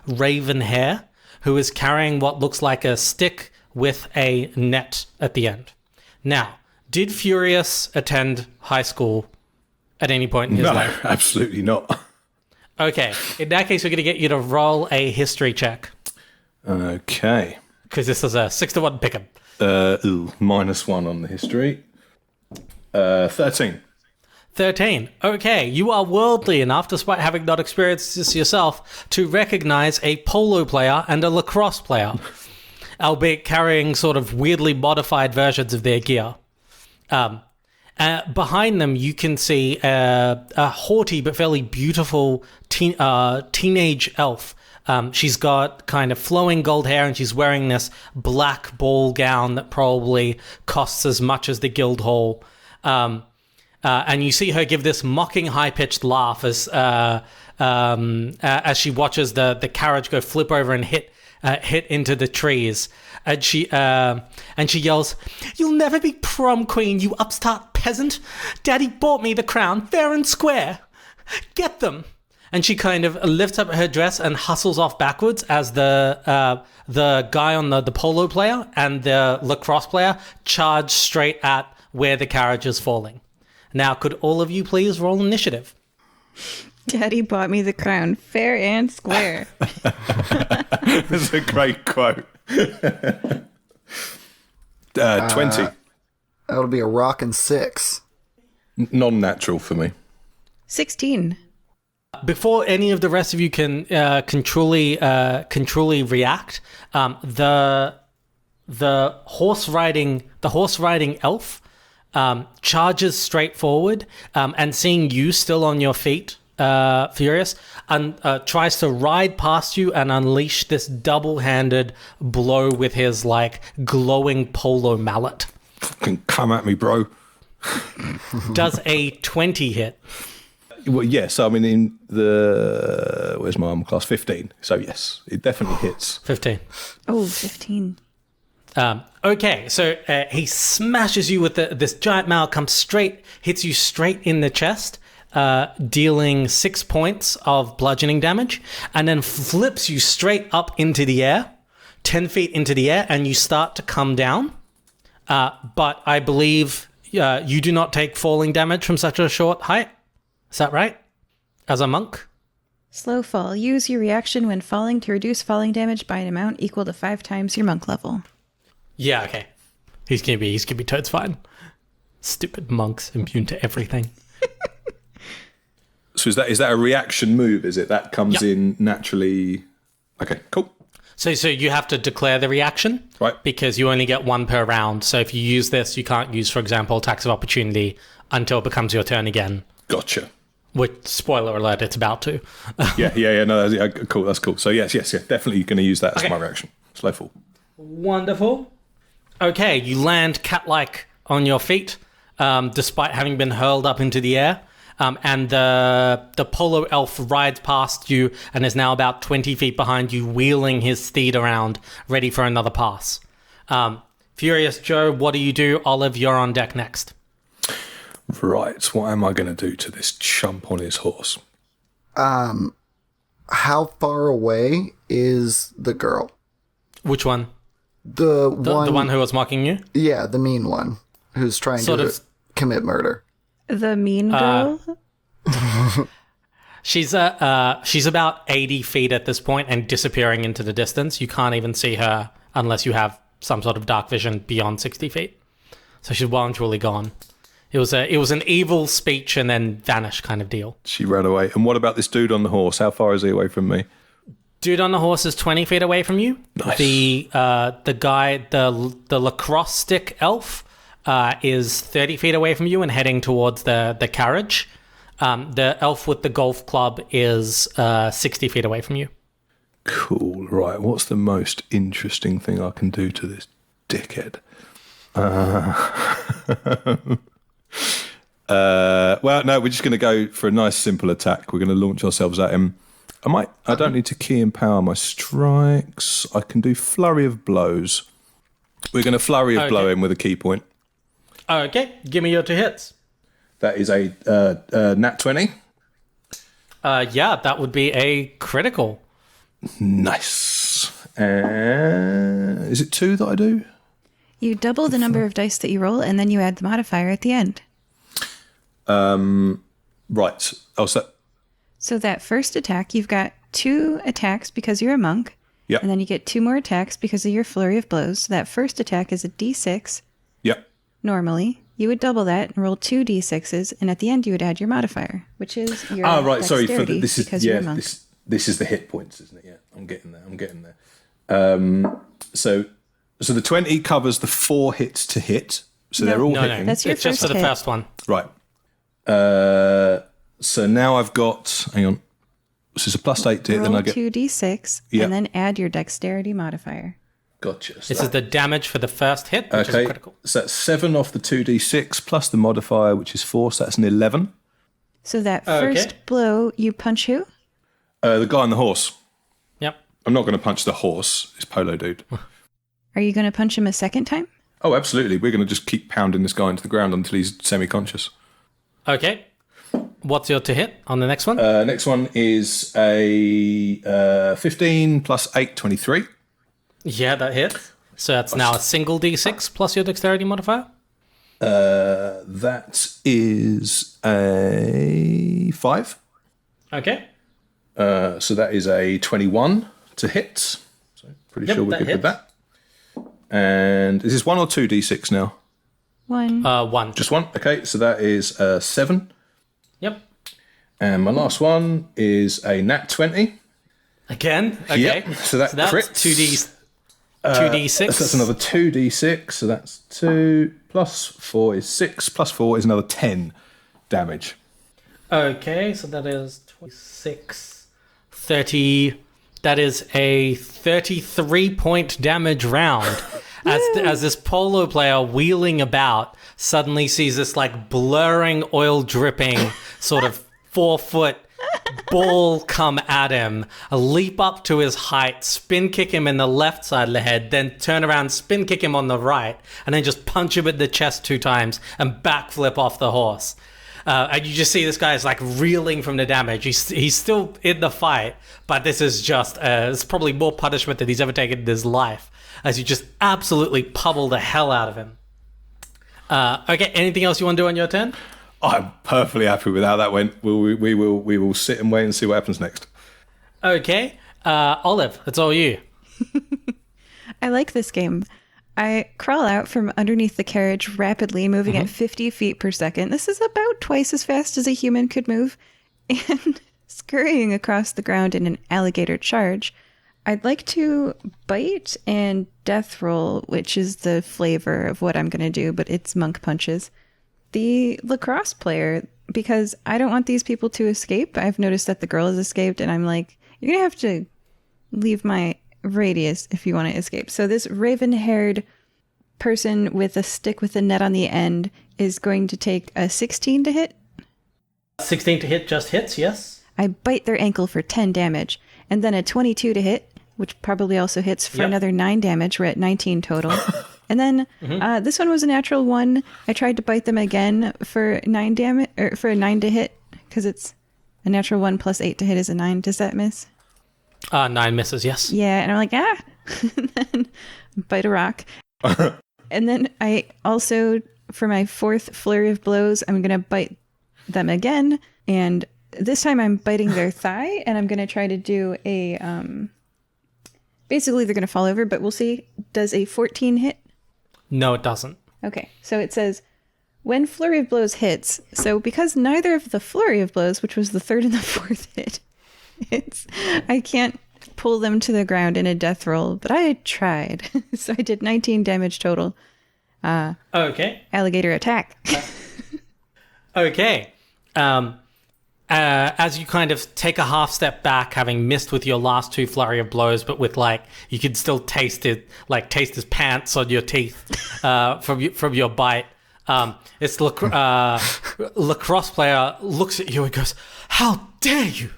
Speaker 1: raven hair, who is carrying what looks like a stick with a net at the end. Now, did Furious attend high school at any point in his life?
Speaker 3: No, absolutely not.
Speaker 1: Okay, in that case, we're going to get you to roll a history check.
Speaker 3: Okay.
Speaker 1: Because this is a 6-1 pick'em.
Speaker 3: -1 on the history. 13.
Speaker 1: 13. Okay, you are worldly enough, despite having not experienced this yourself, to recognize a polo player and a lacrosse player, albeit carrying sort of weirdly modified versions of their gear. Behind them, you can see a haughty but fairly beautiful teenage elf. She's got kind of flowing gold hair, and she's wearing this black ball gown that probably costs as much as the Guildhall. And you see her give this mocking, high-pitched laugh as she watches the carriage go flip over and hit into the trees. And she yells, "You'll never be prom queen, you upstart peasant! Daddy bought me the crown, fair and square! Get them!" And she kind of lifts up her dress and hustles off backwards as the guy on the polo player and the lacrosse player charge straight at where the carriage is falling. Now, could all of you please roll initiative?
Speaker 4: Daddy bought me the crown, fair and square.
Speaker 3: That's a great quote. 20.
Speaker 2: That'll be a rockin' 6.
Speaker 3: Non-natural for me.
Speaker 4: 16.
Speaker 1: Before any of the rest of you can truly react, the horse riding elf charges straight forward, and seeing you still on your feet, Furious, and tries to ride past you and unleash this double-handed blow with his like glowing polo mallet.
Speaker 3: Fucking come at me, bro.
Speaker 1: Does a 20 hit?
Speaker 3: Well, yes, I mean, in the... Where's my armor class? 15. So, yes, it definitely hits.
Speaker 1: 15.
Speaker 4: Oh, 15.
Speaker 1: Okay, so he smashes you with this giant mallet, comes straight, hits you straight in the chest, dealing 6 points of bludgeoning damage, and then flips you straight up into the air, 10 feet into the air, and you start to come down. But I believe you do not take falling damage from such a short height. Is that right? As a monk?
Speaker 4: Slow fall. Use your reaction when falling to reduce falling damage by an amount equal to 5 times your monk level.
Speaker 1: Yeah, okay. He's gonna be totes fine. Stupid monks immune to everything.
Speaker 3: So is that a reaction move? Is it that comes in naturally? Okay, cool.
Speaker 1: So you have to declare the reaction,
Speaker 3: Right.
Speaker 1: Because you only get one per round. So if you use this, you can't use, for example, attacks of opportunity until it becomes your turn again.
Speaker 3: Gotcha.
Speaker 1: Which, spoiler alert, it's about to.
Speaker 3: Yeah. No, cool. That's cool. So yes, definitely going to use that as my reaction. Slow fall.
Speaker 1: Wonderful. Okay, you land cat-like on your feet, despite having been hurled up into the air. And the polo elf rides past you and is now about 20 feet behind you, wheeling his steed around, ready for another pass. Furious Joe, what do you do? Olive, you're on deck next.
Speaker 3: Right. What am I going to do to this chump on his horse?
Speaker 2: How far away is the girl?
Speaker 1: Which one?
Speaker 2: The
Speaker 1: The one who was mocking you?
Speaker 2: Yeah, the mean one who's trying to commit murder.
Speaker 4: The mean girl?
Speaker 1: She's about 80 feet at this point and disappearing into the distance. You can't even see her unless you have some sort of dark vision beyond 60 feet. So she's well and truly gone. It was an evil speech and then vanish kind of deal.
Speaker 3: She ran away. And what about this dude on the horse? How far is he away from me?
Speaker 1: Dude on the horse is 20 feet away from you.
Speaker 3: Nice.
Speaker 1: The guy, the lacrosse stick elf, is 30 feet away from you and heading towards the carriage. The elf with the golf club is 60 feet away from you.
Speaker 3: Cool. Right. What's the most interesting thing I can do to this dickhead? Well, no, we're just going to go for a nice simple attack. We're going to launch ourselves at him. I don't need to key empower my strikes. I can do flurry of blows. We're going to flurry of blow him with a key point.
Speaker 1: Okay, give me your 2 hits.
Speaker 3: That is a nat 20.
Speaker 1: Yeah, that would be a critical.
Speaker 3: Nice. Is it 2 that I do?
Speaker 4: You double the number of dice that you roll, and then you add the modifier at the end.
Speaker 3: Right.
Speaker 4: So that first attack, you've got 2 attacks because you're a monk.
Speaker 3: Yep.
Speaker 4: And then you get 2 more attacks because of your flurry of blows. So that first attack is a d6.
Speaker 3: Yep.
Speaker 4: Normally, you would double that and roll 2 d6s, and at the end you would add your modifier, which is your
Speaker 3: right. Sorry for
Speaker 4: dexterity,
Speaker 3: this is
Speaker 4: because you're a monk.
Speaker 3: this is the hit points, isn't it? Yeah, I'm getting there. So the 20 covers the 4 hits to hit. So they're all hitting.
Speaker 4: That's your
Speaker 1: It's just for the
Speaker 4: hit.
Speaker 1: first one.
Speaker 3: Right. So now I've got. Hang on. This is a +8 to hit. Then
Speaker 4: Roll
Speaker 3: I get
Speaker 4: 2d6
Speaker 3: Yep.
Speaker 4: and then add your dexterity modifier.
Speaker 3: Gotcha. So
Speaker 1: This is the damage for the first hit, which is
Speaker 3: okay.
Speaker 1: critical.
Speaker 3: So that's 7 off the 2d6 plus the modifier, which is 4. So that's an 11.
Speaker 4: So that first blow, you punch who?
Speaker 3: The guy on the horse.
Speaker 1: Yep.
Speaker 3: I'm not going to punch the horse. This polo dude.
Speaker 4: Are you going to punch him a second time?
Speaker 3: Oh, absolutely. We're going to just keep pounding this guy into the ground until he's semi-conscious.
Speaker 1: Okay. What's your 2 hit on the next one?
Speaker 3: Next one is a 15 plus 8, 23.
Speaker 1: Yeah, that hits. So that's now a single d6 plus your dexterity modifier?
Speaker 3: That is a 5.
Speaker 1: Okay.
Speaker 3: So that is a 21 to hit. So pretty sure we're good with that. And is this 1 or 2 d6 now?
Speaker 4: 1.
Speaker 1: 1.
Speaker 3: Just 1. Okay, so that is 7.
Speaker 1: Yep.
Speaker 3: And my last one is a nat 20.
Speaker 1: Again? Okay.
Speaker 3: Yep. So that's crits.
Speaker 1: 2d6.
Speaker 3: So that's another 2d6. So that's 2 plus 4 is 6. Plus 4 is another 10 damage.
Speaker 1: Okay, so that is 26, 30. That is a 33-point damage round. As this polo player wheeling about suddenly sees this like blurring, oil dripping sort of 4-foot ball come at him, leap up to his height, spin kick him in the left side of the head, then turn around, spin kick him on the right, and then just punch him in the chest 2 times and backflip off the horse. And you just see this guy is like reeling from the damage. He's still in the fight, but this is just it's probably more punishment than he's ever taken in his life, as you just absolutely pummel the hell out of him. Okay, anything else you want to do on your turn?
Speaker 3: I'm perfectly happy with how that went. We will sit and wait and see what happens next.
Speaker 1: Okay, Olive, it's all you.
Speaker 4: I like this game. I crawl out from underneath the carriage rapidly, moving at 50 feet per second. This is about twice as fast as a human could move. And scurrying across the ground in an alligator charge, I'd like to bite and death roll, which is the flavor of what I'm going to do, but it's monk punches. The lacrosse player, because I don't want these people to escape. I've noticed that the girl has escaped, and I'm like, you're going to have to leave my radius if you want to escape. So this raven-haired person with a stick with a net on the end is going to take a 16 to hit.
Speaker 1: 16 to hit just hits, yes.
Speaker 4: I bite their ankle for 10 damage, and then a 22 to hit, which probably also hits for another 9 damage. We're at 19 total. And then this one was a natural 1. I tried to bite them again for 9 damage, or for a 9 to hit, because it's a natural 1 plus 8 to hit is a 9. Does that miss?
Speaker 1: 9 misses, yes.
Speaker 4: Yeah, and I'm like, and then bite a rock. And then I also, for my 4th flurry of blows, I'm going to bite them again. And this time I'm biting their thigh, and I'm going to try to do a, basically they're going to fall over, but we'll see. Does a 14 hit?
Speaker 1: No, it doesn't.
Speaker 4: Okay, so it says, when flurry of blows hits, so because neither of the flurry of blows, which was the 3rd and the 4th hit, I can't pull them to the ground in a death roll, but I tried. So I did 19 damage total.
Speaker 1: Okay.
Speaker 4: Alligator attack.
Speaker 1: Okay. As you kind of take a half step back, having missed with your last 2 flurry of blows, but with you could still taste his pants on your teeth from your bite. This lacrosse player looks at you and goes, "How dare you,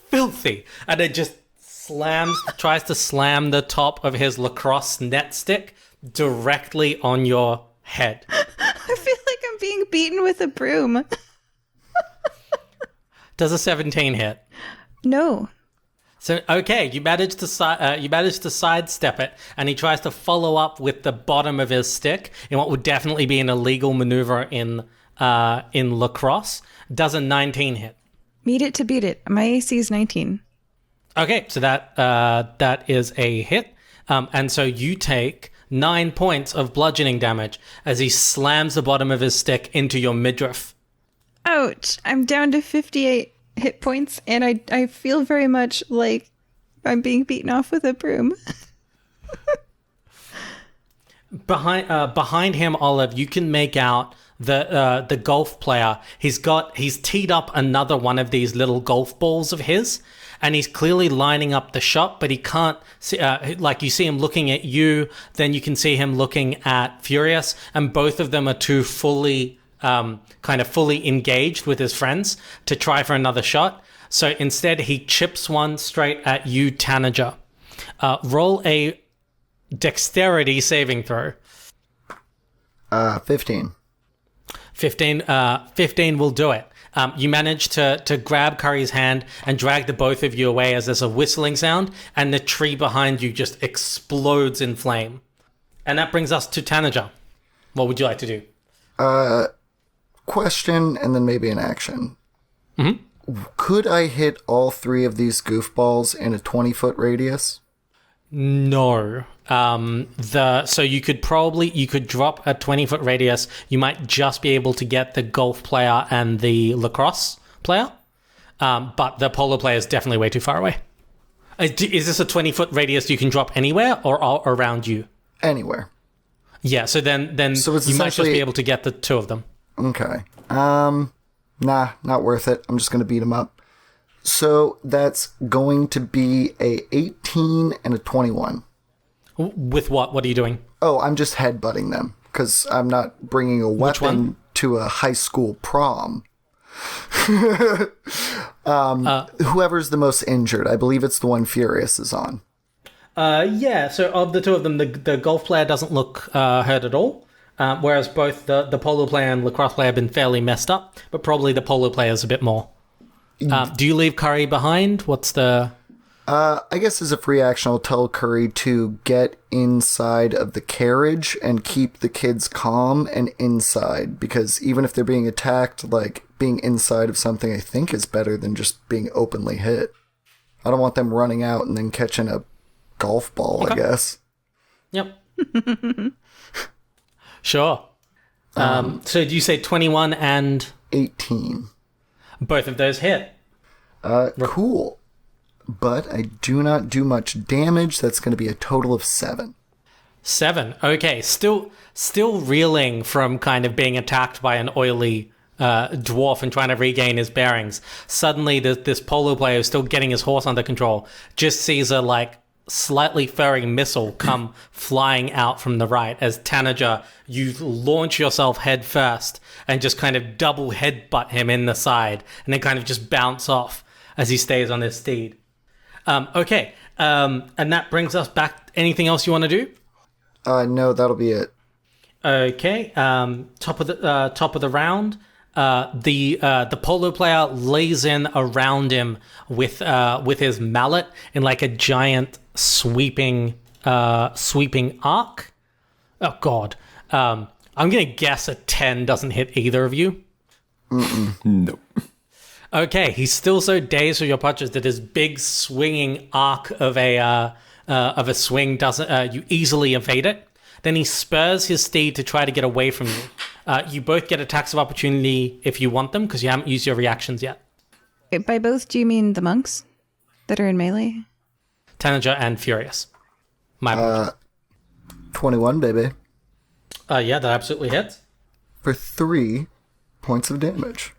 Speaker 1: filthy!" And it just tries to slam the top of his lacrosse net stick directly on your head.
Speaker 4: I feel like I'm being beaten with a broom.
Speaker 1: Does a 17 hit?
Speaker 4: No.
Speaker 1: So okay, you managed to sidestep it, and he tries to follow up with the bottom of his stick in what would definitely be an illegal maneuver in lacrosse. Does a 19 hit?
Speaker 4: Meet it to beat it. My AC is 19.
Speaker 1: Okay, so that is a hit, and so you take 9 points of bludgeoning damage as he slams the bottom of his stick into your midriff.
Speaker 4: Ouch. I'm down to 58 hit points, and I feel very much like I'm being beaten off with a broom.
Speaker 1: Behind him, Olive, you can make out the golf player. He's teed up another one of these little golf balls of his, and he's clearly lining up the shot, but he can't see, you see him looking at you, then you can see him looking at Furious, and both of them are fully engaged with his friends to try for another shot. So instead, he chips one straight at you, Tanager. Roll a dexterity saving throw.
Speaker 2: 15.
Speaker 1: 15 will do it. You manage to grab Curry's hand and drag the both of you away as there's a whistling sound, and the tree behind you just explodes in flame. And that brings us to Tanager. What would you like to do?
Speaker 2: Question and then maybe an action.
Speaker 1: Mm-hmm.
Speaker 2: Could I hit all 3 of these goofballs in a 20-foot radius?
Speaker 1: No. So you could drop a 20-foot radius. You might just be able to get the golf player and the lacrosse player. But the polo player is definitely way too far away. Is this a 20-foot radius you can drop anywhere or all around you?
Speaker 2: Anywhere.
Speaker 1: Yeah, so then
Speaker 2: so it's
Speaker 1: you might just be able to get the 2 of them.
Speaker 2: Okay. Nah, not worth it. I'm just going to beat him up. So that's going to be a 18 and a 21.
Speaker 1: With what? What are you doing?
Speaker 2: Oh, I'm just headbutting them because I'm not bringing a weapon to a high school prom. Whoever's the most injured, I believe it's the one Furious is on.
Speaker 1: Yeah, so of the two of them, the golf player doesn't look hurt at all, whereas both the polo player and lacrosse player have been fairly messed up, but probably the polo player is a bit more. Do you leave Curry behind? What's the...
Speaker 2: I guess as a free action, I'll tell Curry to get inside of the carriage and keep the kids calm and inside, because even if they're being attacked, like, being inside of something I think is better than just being openly hit. I don't want them running out and then catching a golf ball, I guess.
Speaker 1: Yep. Sure. So do you say 21 and...
Speaker 2: 18.
Speaker 1: Both of those hit.
Speaker 2: Cool. But I do not do much damage. That's going to be a total of 7.
Speaker 1: 7. Okay, still reeling from kind of being attacked by an oily dwarf and trying to regain his bearings. Suddenly, this polo player who's still getting his horse under control just sees a, like, slightly furry missile come flying out from the right. As Tanager, you launch yourself head first and just kind of double headbutt him in the side and then kind of just bounce off as he stays on his steed. Okay, and that brings us back. Anything else you want to do?
Speaker 2: No, that'll be it.
Speaker 1: Okay, top of the round. The polo player lays in around him with his mallet in like a giant sweeping arc. Oh God, I'm gonna guess a 10 doesn't hit either of you.
Speaker 3: Nope.
Speaker 1: Okay, he's still so dazed with your punches that his big swinging arc of a swing doesn't. You easily evade it. Then he spurs his steed to try to get away from you. You both get attacks of opportunity if you want them because you haven't used your reactions yet.
Speaker 4: By both, do you mean the monks that are in melee?
Speaker 1: Tanager and Furious. My apologies.
Speaker 2: 21, baby.
Speaker 1: Yeah, that absolutely hits.
Speaker 2: For 3 points of damage.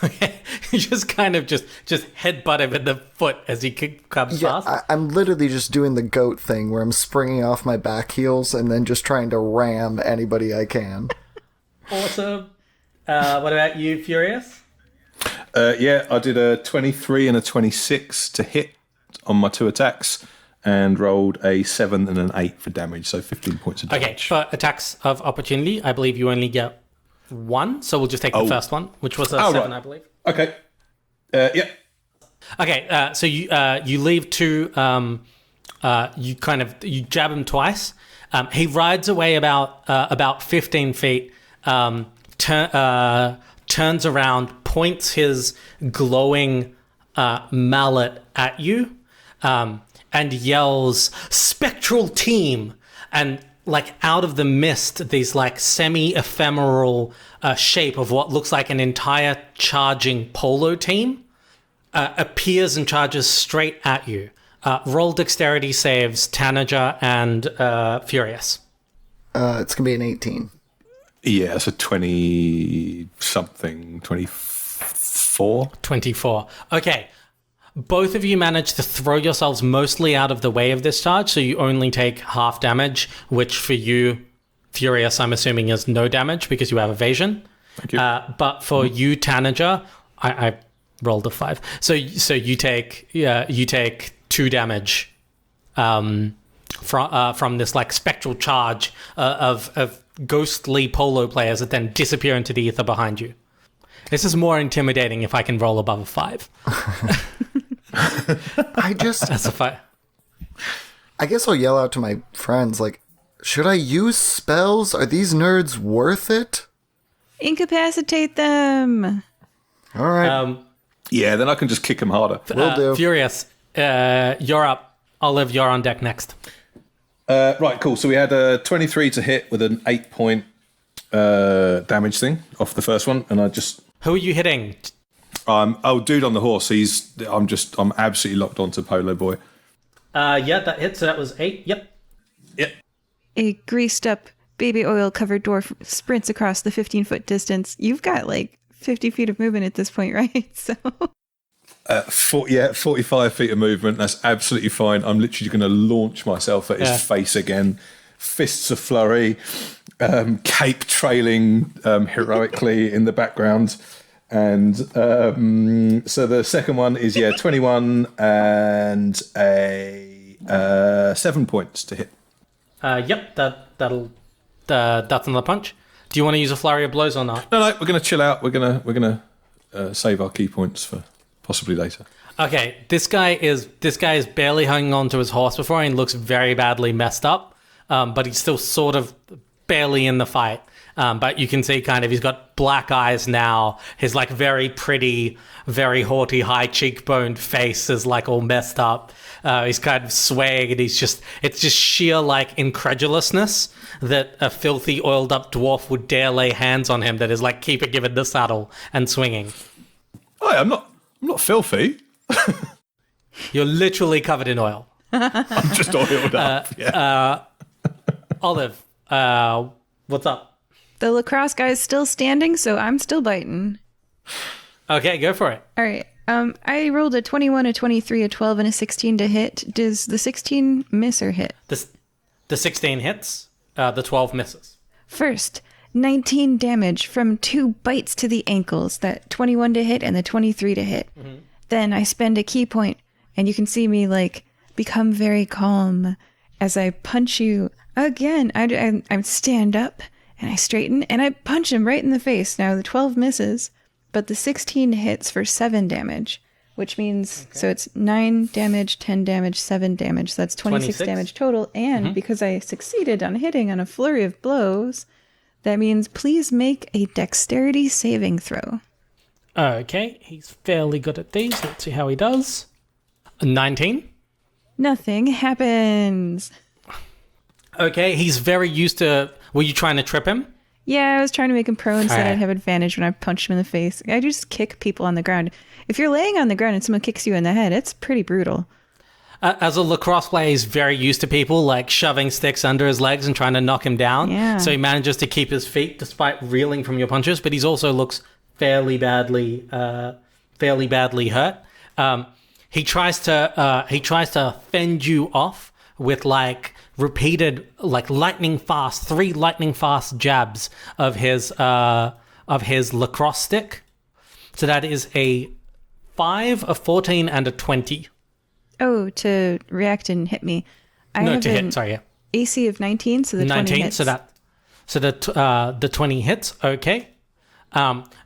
Speaker 1: Okay, you just kind of just headbutt him in the foot as he comes past.
Speaker 2: I'm literally just doing the goat thing where I'm springing off my back heels and then just trying to ram anybody I can.
Speaker 1: Awesome. What about you, Furious?
Speaker 3: Yeah, I did a 23 and a 26 to hit on my 2 attacks and rolled a 7 and an 8 for damage, so 15 points of damage.
Speaker 1: Okay, for attacks of opportunity, I believe you only get 1, so we'll just take the first one, which was a 7, right. I believe.
Speaker 3: Okay. Yeah.
Speaker 1: Okay, so you leave 2. You jab him twice. He rides away about 15 feet. Turns around, points his glowing mallet at you, and yells, "Spectral team!" And like out of the mist, these like semi-ephemeral shape of what looks like an entire charging polo team appears and charges straight at you. Roll dexterity saves, Tanager and Furious.
Speaker 2: It's going to be an 18.
Speaker 3: Yeah, it's a 20-something, 24.
Speaker 1: 24. Okay. Both of you manage to throw yourselves mostly out of the way of this charge, so you only take half damage, which for you, Furious, I'm assuming is no damage because you have evasion.
Speaker 3: Thank you.
Speaker 1: But for you, Tanager, I rolled a 5. So you take 2 damage from this like spectral charge of ghostly polo players that then disappear into the ether behind you. This is more intimidating if I can roll above a 5. That's a 5.
Speaker 2: I guess I'll yell out to my friends, like, should I use spells? Are these nerds worth it?
Speaker 4: Incapacitate them.
Speaker 2: All right.
Speaker 3: Yeah, then I can just kick him harder.
Speaker 2: Will do.
Speaker 1: Furious, you're up. Olive, you're on deck next.
Speaker 3: Right, cool. So we had a 23 to hit with an 8-point damage thing off the first one, and I just...
Speaker 1: Who are you hitting?
Speaker 3: Dude on the horse. I'm absolutely locked onto Polo Boy.
Speaker 1: Yeah, that hit. So that was 8. Yep.
Speaker 4: A greased up baby oil covered dwarf sprints across the 15-foot distance. You've got like 50 feet of movement at this point, right? So
Speaker 3: 45 feet of movement. That's absolutely fine. I'm literally going to launch myself at his face again. Fists of flurry, cape trailing heroically in the background. And so the second one is 21 and a 7 points to hit.
Speaker 1: Yep, that's another punch. Do you want to use a flurry of blows or not?
Speaker 3: No, we're going to chill out. We're gonna save our key points for possibly later.
Speaker 1: Okay, this guy is barely hanging on to his horse before and looks very badly messed up. But he's still sort of barely in the fight. But you can see kind of he's got black eyes now. His like very pretty, very haughty, high cheekboned face is like all messed up. He's kind of swaying and it's just sheer like incredulousness that a filthy oiled up dwarf would dare lay hands on him that is like keeping him in the saddle and swinging.
Speaker 3: Oh, I'm not filthy.
Speaker 1: You're literally covered in oil.
Speaker 3: I'm just oiled up.
Speaker 1: Olive, what's up?
Speaker 4: The lacrosse guy is still standing, so I'm still biting.
Speaker 1: Okay, go for it.
Speaker 4: All right. I rolled a 21, a 23, a 12, and a 16 to hit. Does the 16 miss or hit?
Speaker 1: The 16 hits, the 12 misses.
Speaker 4: First, 19 damage from 2 bites to the ankles, that 21 to hit and the 23 to hit. Mm-hmm. Then I spend a key point, and you can see me like become very calm as I punch you again. I stand up and I straighten and I punch him right in the face. Now the 12 misses, but the 16 hits for 7 damage, which means, so it's 9 damage, 10 damage, 7 damage. So that's 26 damage total. And because I succeeded on hitting on a flurry of blows, that means please make a dexterity saving throw.
Speaker 1: Okay, he's fairly good at these. Let's see how he does. 19.
Speaker 4: Nothing happens.
Speaker 1: Okay, he's very used to... Were you trying to trip him?
Speaker 4: Yeah, I was trying to make him prone so that
Speaker 1: Alright.
Speaker 4: I'd have advantage when I punch him in the face. I just kick people on the ground. If you're laying on the ground and someone kicks you in the head, it's pretty brutal.
Speaker 1: As a lacrosse player, he's very used to people like shoving sticks under his legs and trying to knock him down.
Speaker 4: Yeah.
Speaker 1: So he manages to keep his feet despite reeling from your punches, but he's also looks fairly badly hurt. He tries to fend you off with like repeated, like lightning fast, 3 lightning fast jabs of his lacrosse stick. So that is a 5, a 14, and a 20.
Speaker 4: Oh, to react and hit me. I
Speaker 1: No,
Speaker 4: have
Speaker 1: to
Speaker 4: an
Speaker 1: hit. Sorry, yeah.
Speaker 4: AC of 19, so the 20 hits.
Speaker 1: So the 20 hits. Okay.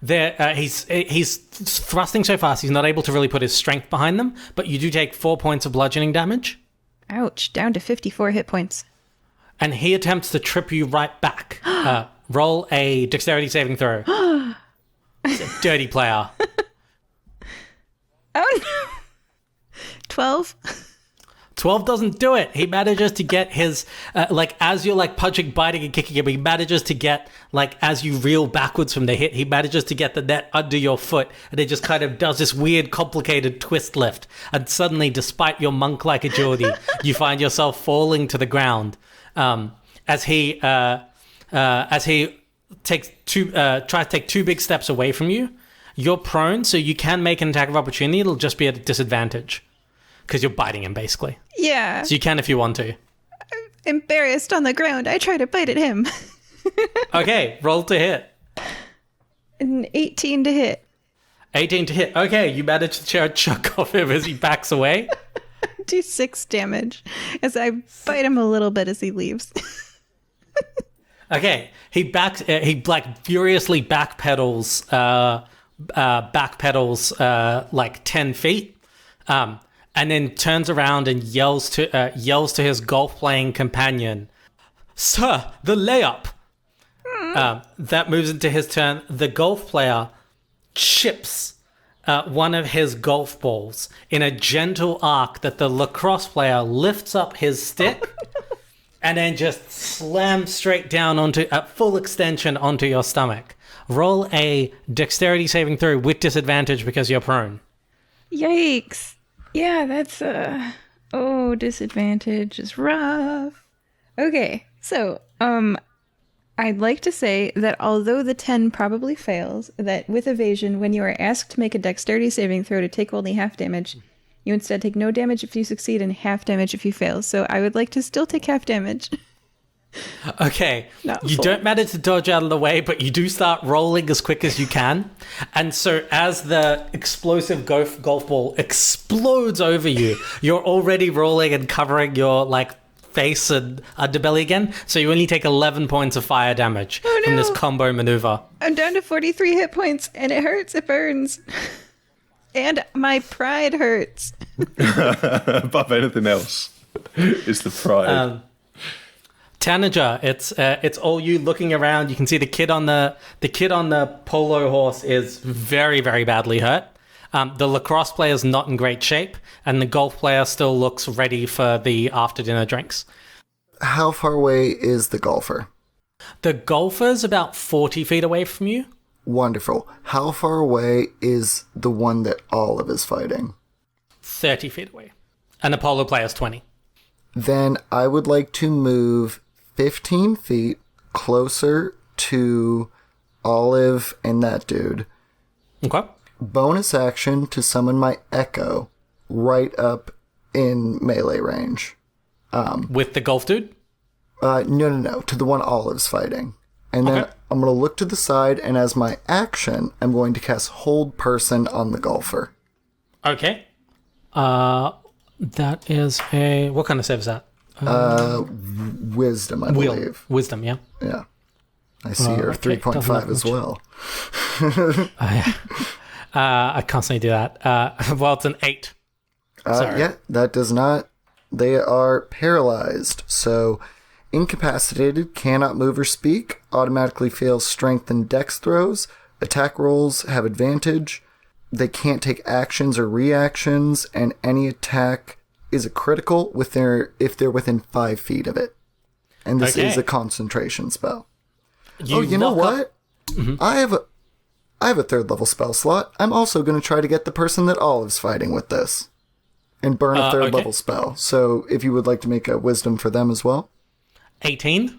Speaker 1: He's thrusting so fast he's not able to really put his strength behind them. But you do take 4 points of bludgeoning damage,
Speaker 4: Ouch, down to 54 hit points.
Speaker 1: and he attempts to trip you right back. Roll a dexterity saving throw. He's a dirty player.
Speaker 4: Oh no! 12?
Speaker 1: 12 doesn't do it. He manages to get his, like, as you're, like, punching, biting, and kicking him, he manages to get, like, as you reel backwards from the hit, he manages to get the net under your foot, and it just kind of does this weird, complicated twist lift. And suddenly, despite your monk-like agility, you find yourself falling to the ground. As he takes tries to take 2 big steps away from you. You're prone, so you can make an attack of opportunity. It'll just be at a disadvantage. Because you're biting him, basically.
Speaker 4: Yeah.
Speaker 1: So you can if you want to.
Speaker 4: Embarrassed on the ground, I try to bite at him.
Speaker 1: Okay, roll to hit.
Speaker 4: An 18 to hit.
Speaker 1: 18 to hit. Okay, you manage to tear a chunk off him as he backs away.
Speaker 4: Do 6 damage as I bite him a little bit as he leaves.
Speaker 1: Okay, he like furiously backpedals like 10 feet. And then turns around and yells to his golf-playing companion, "Sir, the layup!" That moves into his turn. The golf player chips one of his golf balls in a gentle arc that the lacrosse player lifts up his stick and then just slams straight down at full extension onto your stomach. Roll a dexterity saving throw with disadvantage because you're prone.
Speaker 4: Yikes. Yeah, that's disadvantage is rough. Okay, so I'd like to say that although the 10 probably fails, that with evasion, when you are asked to make a dexterity saving throw to take only half damage, you instead take no damage if you succeed and half damage if you fail. So I would like to still take half damage.
Speaker 1: Okay,
Speaker 4: Not
Speaker 1: you
Speaker 4: full.
Speaker 1: don't manage to dodge out of the way, but you do start rolling as quick as you can. And so as the explosive golf ball explodes over you, you're already rolling and covering your face and underbelly again. So you only take 11 points of fire damage from this combo maneuver.
Speaker 4: I'm down to 43 hit points, and it hurts. It burns. And my pride hurts.
Speaker 3: Above anything else is the pride.
Speaker 1: Tanager, it's all you looking around. You can see the kid on the polo horse is very, very badly hurt. The lacrosse player is not in great shape, and the golf player still looks ready for the after dinner drinks.
Speaker 2: How far away is the golfer?
Speaker 1: The golfer's about 40 feet away from you.
Speaker 2: Wonderful. How far away is the one that Olive is fighting?
Speaker 1: 30 feet away. And the polo player's 20.
Speaker 2: Then I would like to move 15 feet closer to Olive and that dude.
Speaker 1: Okay.
Speaker 2: Bonus action to summon my Echo right up in melee range.
Speaker 1: With the golf dude?
Speaker 2: No. To the one Olive's fighting. And then
Speaker 1: Okay.
Speaker 2: I'm going to look to the side, and as my action, I'm going to cast Hold Person on the golfer.
Speaker 1: Okay. That is a... What kind of save is that?
Speaker 2: Wisdom, I believe.
Speaker 1: Wisdom, yeah.
Speaker 2: Yeah. I see your
Speaker 1: okay,
Speaker 2: 3.5 as well.
Speaker 1: I constantly do that. Well, it's an 8. Sorry.
Speaker 2: Yeah, that does not. They are paralyzed, so incapacitated, cannot move or speak, automatically fails strength and dex throws, attack rolls have advantage, they can't take actions or reactions, and any attack is a critical if they're within 5 feet of it. And this is a concentration spell. You know what?
Speaker 1: Mm-hmm.
Speaker 2: I have a 3rd level spell slot. I'm also going to try to get the person that Olive's fighting with this. And burn a 3rd level spell. So if you would like to make a wisdom for them as well.
Speaker 1: 18?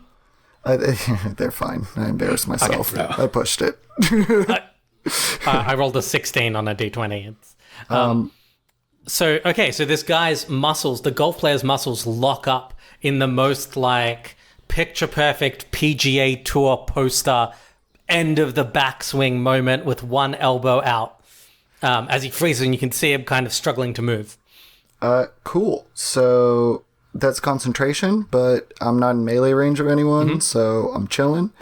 Speaker 2: They're fine. I embarrassed myself.
Speaker 3: Okay.
Speaker 2: I pushed it.
Speaker 1: I rolled a 16 on a d20. So this guy's muscles, the golf player's muscles, lock up in the most picture-perfect PGA Tour poster end of the backswing moment with one elbow out. As he freezes, and you can see him kind of struggling to move.
Speaker 2: Cool. So that's concentration, but I'm not in melee range of anyone, so I'm chilling.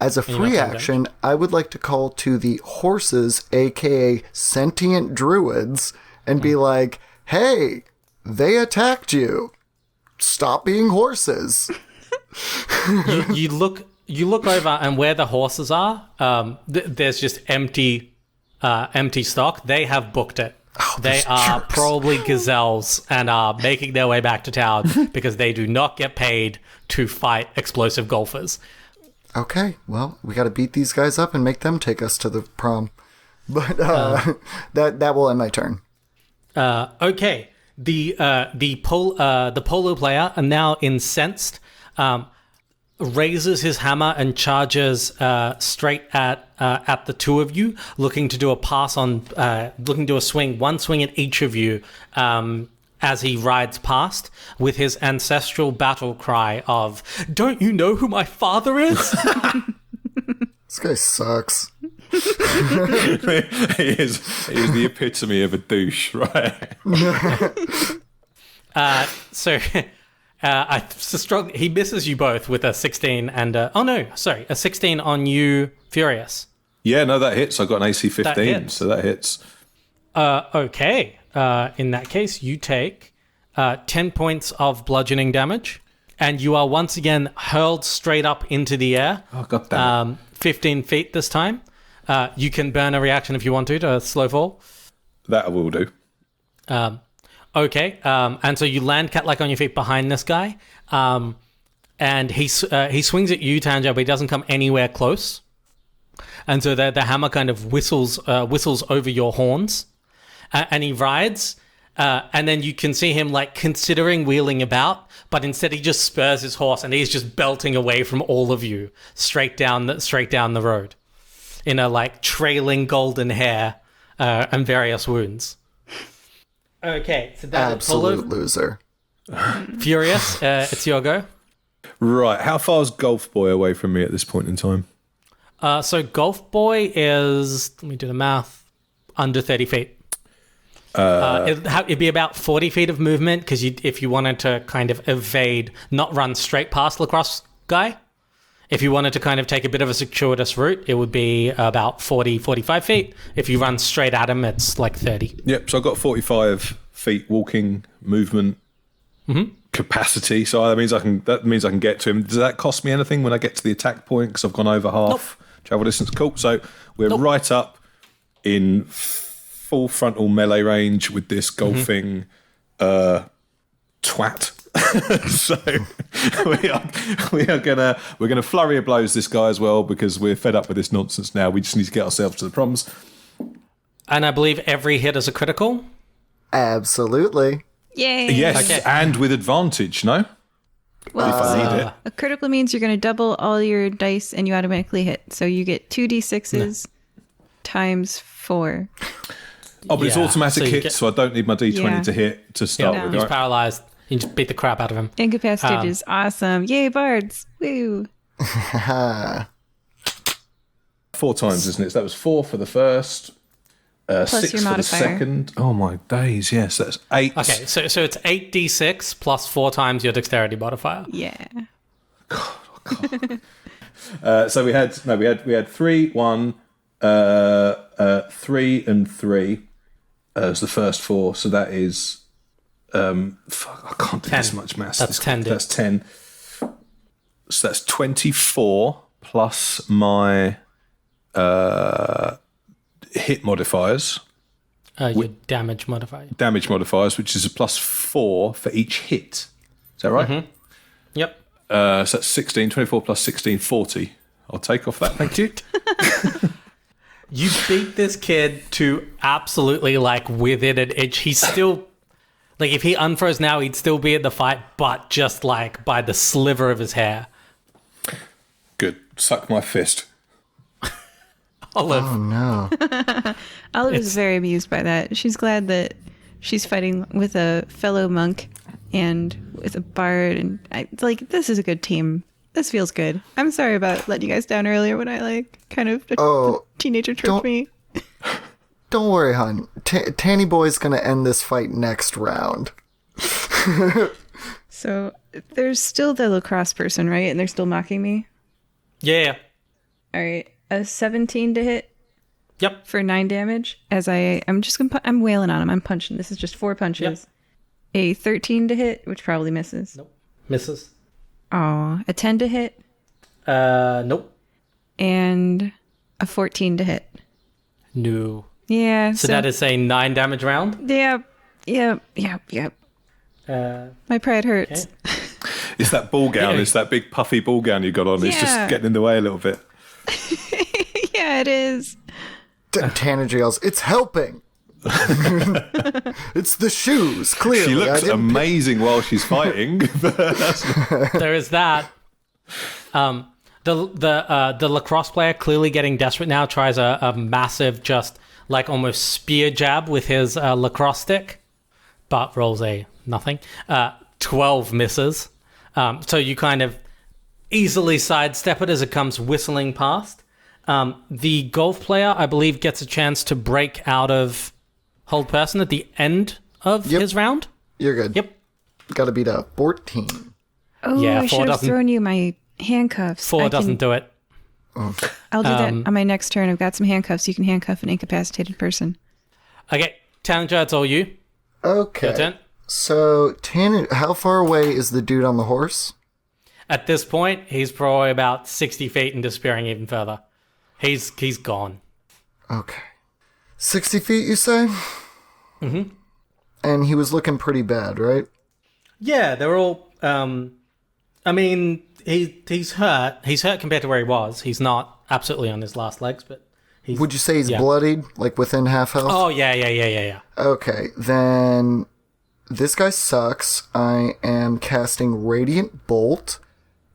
Speaker 2: As a free action, I would like to call to the horses, aka sentient druids, and be like, hey, they attacked you. Stop being horses.
Speaker 1: You look over, and where the horses are, there's just empty stock. They have booked it. They are probably gazelles and are making their way back to town because they do not get paid to fight explosive golfers.
Speaker 2: Okay, well, we got to beat these guys up and make them take us to the prom. But that will end my turn.
Speaker 1: Okay, the polo player, and now incensed, raises his hammer and charges straight at the two of you, looking to do a pass on, looking to do a swing, one swing at each of you as he rides past with his ancestral battle cry of, "Don't you know who my father is?"
Speaker 2: This guy sucks.
Speaker 3: he is the epitome of a douche, right?
Speaker 1: He misses you both with a 16 and a 16 on you, Furious.
Speaker 3: Yeah, no, that hits. I got an AC 15, so that hits.
Speaker 1: Okay. In that case, you take 10 points of bludgeoning damage, and you are once again hurled straight up into the air.
Speaker 3: Oh, God damn it.
Speaker 1: 15 feet this time. You can burn a reaction if you want to slow fall.
Speaker 3: That I will do.
Speaker 1: Okay, and so you land cat-like on your feet behind this guy, and he swings at you, Tanager, but he doesn't come anywhere close. And so the hammer kind of whistles over your horns, and he rides, and then you can see him considering wheeling about, but instead he just spurs his horse, and he's just belting away from all of you straight down the road, in a trailing golden hair and various wounds. Okay, so that
Speaker 2: absolute loser.
Speaker 1: Furious, it's your go.
Speaker 3: Right. How far is Golf Boy away from me at this point in time?
Speaker 1: So Golf Boy is, let me do the math, under 30 feet. It'd be about 40 feet of movement because if you wanted to kind of evade, not run straight past Lacrosse guy, if you wanted to kind of take a bit of a circuitous route, it would be about 40, 45 feet. If you run straight at him, it's like 30.
Speaker 3: Yep, so I've got 45 feet walking movement capacity, so that means I can get to him. Does that cost me anything when I get to the attack point because I've gone over half travel distance? Cool. So we're right up in full frontal melee range with this golfing twat. So we're gonna flurry of blows this guy as well because we're fed up with this nonsense now. We just need to get ourselves to the proms.
Speaker 1: And I believe every hit is a critical.
Speaker 2: Absolutely.
Speaker 4: Yay!
Speaker 3: Yes,
Speaker 1: Okay.
Speaker 3: and with advantage. No,
Speaker 4: Well,
Speaker 3: if I need it.
Speaker 4: a critical means you're going to double all your dice and you automatically hit. So you get 2d6s times 4.
Speaker 3: Oh, but it's
Speaker 1: Yeah,
Speaker 3: automatic
Speaker 1: so you
Speaker 3: hit,
Speaker 1: get-
Speaker 3: so I don't need my d20
Speaker 4: Yeah.
Speaker 3: to hit to start
Speaker 4: Yeah.
Speaker 3: with.
Speaker 1: He's
Speaker 3: Right?
Speaker 1: paralyzed. You just beat the crap out of him.
Speaker 4: Incapacitated is awesome. Yay, bards! Woo!
Speaker 2: Haha.
Speaker 3: 4 times, isn't it? So that was 4 for the first, 6
Speaker 4: your
Speaker 3: for the
Speaker 4: modifier.
Speaker 3: second. Oh my days! Yes, that's 8.
Speaker 1: Okay, so it's 8d6 plus 4 times your dexterity modifier.
Speaker 4: Yeah.
Speaker 3: So we had 3, 1, 3, and 3 as the first 4. So that is fuck, I can't do
Speaker 1: 10.
Speaker 3: this much maths.
Speaker 1: That's 10, dude.
Speaker 3: That's 10. So that's 24 plus my hit modifiers,
Speaker 1: Your damage modifier.
Speaker 3: damage modifiers, which is a plus 4 for each hit. Is that right?
Speaker 1: Yep.
Speaker 3: So that's 16, 24 plus 16, 40. I'll take off that, thank you.
Speaker 1: You beat this kid to absolutely like within an inch. He's still like, if he unfroze now, he'd still be in the fight, but just like by the sliver of his hair.
Speaker 3: Good. Suck my fist.
Speaker 1: Olive.
Speaker 2: Oh no.
Speaker 4: Olive is very amused by that. She's glad that she's fighting with a fellow monk and with a bard, and this is a good team. This feels good. I'm sorry about letting you guys down earlier when I the teenager tricked
Speaker 2: don't-
Speaker 4: me.
Speaker 2: Don't worry, hon. Tanny Boy's gonna end this fight next round.
Speaker 4: So there's still the lacrosse person, right? And they're still mocking me.
Speaker 1: Yeah.
Speaker 4: All right, a 17 to hit
Speaker 1: Yep.
Speaker 4: for 9 damage. I'm just gonna I'm wailing on him. I'm punching. This is just 4 punches. A 13 to hit, which probably misses.
Speaker 1: Nope. Misses.
Speaker 4: Oh, a 10 to hit
Speaker 1: Nope.
Speaker 4: and a 14 to hit.
Speaker 1: No.
Speaker 4: Yeah.
Speaker 1: So that is a 9 damage round.
Speaker 4: Yep. My pride hurts.
Speaker 3: It's that ball gown.
Speaker 1: Yeah.
Speaker 3: It's that big puffy ball gown you got on. It's
Speaker 4: Yeah.
Speaker 3: just getting in the way a little bit.
Speaker 4: Yeah, it is.
Speaker 2: Tanager yells, "It's helping!" It's the shoes, clearly.
Speaker 3: She looks
Speaker 2: I didn't pick-
Speaker 3: amazing while she's fighting.
Speaker 1: There is that. The lacrosse player, clearly getting desperate now, tries a massive, just like almost spear jab with his lacrosse stick, but rolls a nothing. 12 misses. So you kind of easily sidestep it as it comes whistling past. The golf player, I believe, gets a chance to break out of hold person at the end of his round.
Speaker 2: You're good.
Speaker 1: Yep.
Speaker 2: Gotta beat a 14.
Speaker 4: Oh,
Speaker 1: Yeah,
Speaker 4: I
Speaker 1: 4
Speaker 4: should have
Speaker 1: doesn't-
Speaker 4: thrown you my handcuffs.
Speaker 1: 4 doesn't do it.
Speaker 4: I'll do that on my next turn. I've got some handcuffs. You can handcuff an incapacitated person.
Speaker 1: Okay, Tanager, it's all you.
Speaker 2: Okay.
Speaker 1: Your turn.
Speaker 2: So, how far away is the dude on the horse?
Speaker 1: At this point, he's probably about 60 feet and disappearing even further. He's gone.
Speaker 2: Okay. 60 feet, you say? Mm-hmm. And he was looking pretty bad, right?
Speaker 1: Yeah, they're all. I mean, he's hurt. He's hurt compared to where he was. He's not absolutely on his last legs, but he's.
Speaker 2: Would you say he's
Speaker 1: yeah.
Speaker 2: bloodied, like within half health?
Speaker 1: Oh yeah.
Speaker 2: Okay, then this guy sucks. I am casting Radiant Bolt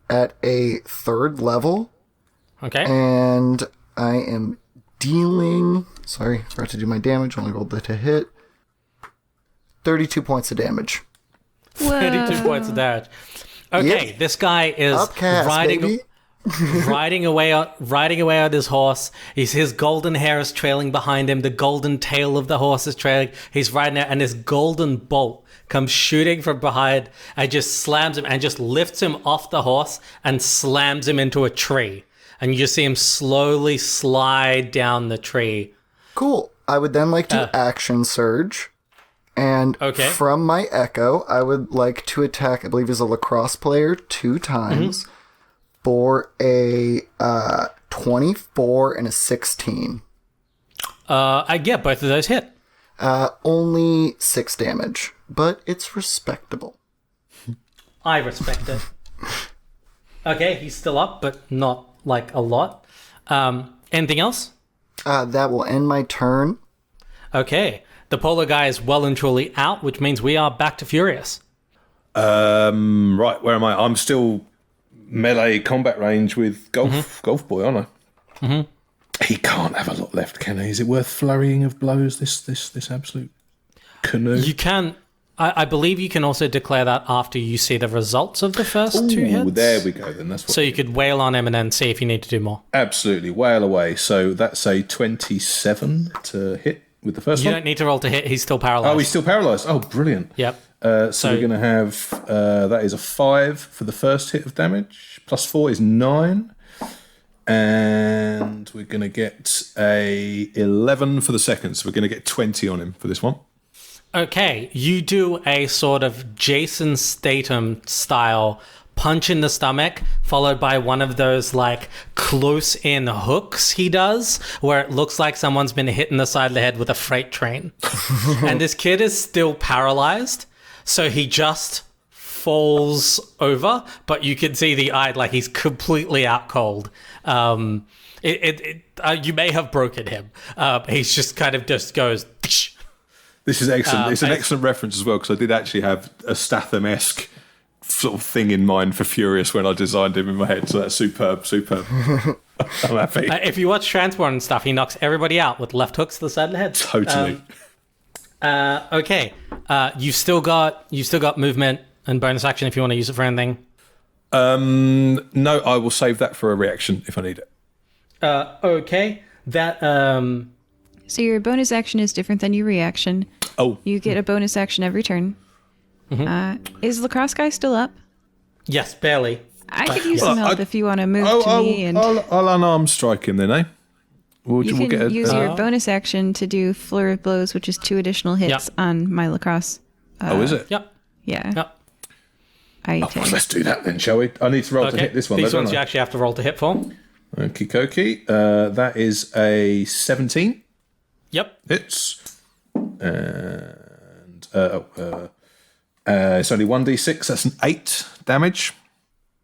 Speaker 2: at a 3rd level,
Speaker 1: Okay.
Speaker 2: and I am dealing... Sorry, forgot to do my damage. Only rolled that to hit. 32 points of damage.
Speaker 1: 32 points of damage. Okay,
Speaker 2: Yep.
Speaker 1: this guy is
Speaker 2: Upcast, baby.
Speaker 1: riding away on his horse. His golden hair is trailing behind him. The golden tail of the horse is trailing. He's riding out, and this golden bolt comes shooting from behind and just slams him and just lifts him off the horse and slams him into a tree. And you just see him slowly slide down the tree.
Speaker 2: Cool. I would then like to action surge. And from my echo, I would like to attack, I believe he's a lacrosse player, 2 times for a 24 and a 16.
Speaker 1: I get both of those hit.
Speaker 2: Only 6 damage, but it's respectable.
Speaker 1: I respect it. Okay, he's still up, but not like a lot. Anything else?
Speaker 2: That will end my turn.
Speaker 1: Okay. The polar guy is well and truly out, which means we are back to Furious.
Speaker 3: Right, where am I? I'm still melee combat range with Golf Boy, aren't I? He can't have a lot left, can he? Is it worth flurrying of blows? This absolute canoe.
Speaker 1: You can. I believe you can also declare that after you see the results of the first 2 hits.
Speaker 3: There we go. Then that's what.
Speaker 1: So you could wail on him and then see if you need to do more.
Speaker 3: Absolutely, wail away. So that's a 27 to hit with the first
Speaker 1: You
Speaker 3: one.
Speaker 1: don't need to roll to hit. He's still paralyzed.
Speaker 3: Oh, he's still paralysed. Oh, brilliant.
Speaker 1: Yep.
Speaker 3: So we're going to have, that is a 5 for the first hit of damage, plus 4 is 9, and we're going to get a 11 for the second, so we're going to get 20 on him for this one.
Speaker 1: Okay, you do a sort of Jason Statham style punch in the stomach, followed by one of those like close in hooks he does, where it looks like someone's been hit in the side of the head with a freight train. And this kid is still paralyzed, so he just falls over, but you can see the eye, like he's completely out cold. You may have broken him. He's just kind of just goes.
Speaker 3: This is excellent. It's an excellent reference as well, because I did actually have a Statham-esque sort of thing in mind for Furious when I designed him in my head. So that's superb. I'm happy.
Speaker 1: If you watch Transport and stuff, he knocks everybody out with left hooks to the side of the head.
Speaker 3: Totally.
Speaker 1: Okay. You've still got movement and bonus action if you want to use it for anything.
Speaker 3: No, I will save that for a reaction if I need it.
Speaker 1: Okay. That
Speaker 4: So your bonus action is different than your reaction.
Speaker 3: Oh.
Speaker 4: You get a bonus action every turn. Is Lacrosse Guy still up?
Speaker 1: yes, barely.
Speaker 4: I could use some help if you want to move to me. And
Speaker 3: I'll unarmed strike him then, eh?
Speaker 4: you can use your bonus action to do Flurry of Blows, which is 2 additional hits on my Lacrosse.
Speaker 3: Is it?
Speaker 1: Yep.
Speaker 4: Yeah.
Speaker 1: Yep.
Speaker 3: Well, let's do that then, shall we? I need to roll to hit this one.
Speaker 1: These
Speaker 3: though,
Speaker 1: ones
Speaker 3: don't
Speaker 1: you
Speaker 3: I?
Speaker 1: actually have to roll to hit for.
Speaker 3: Okie dokie. That is a 17.
Speaker 1: Yep.
Speaker 3: Hits. And it's only 1d6. That's an 8 damage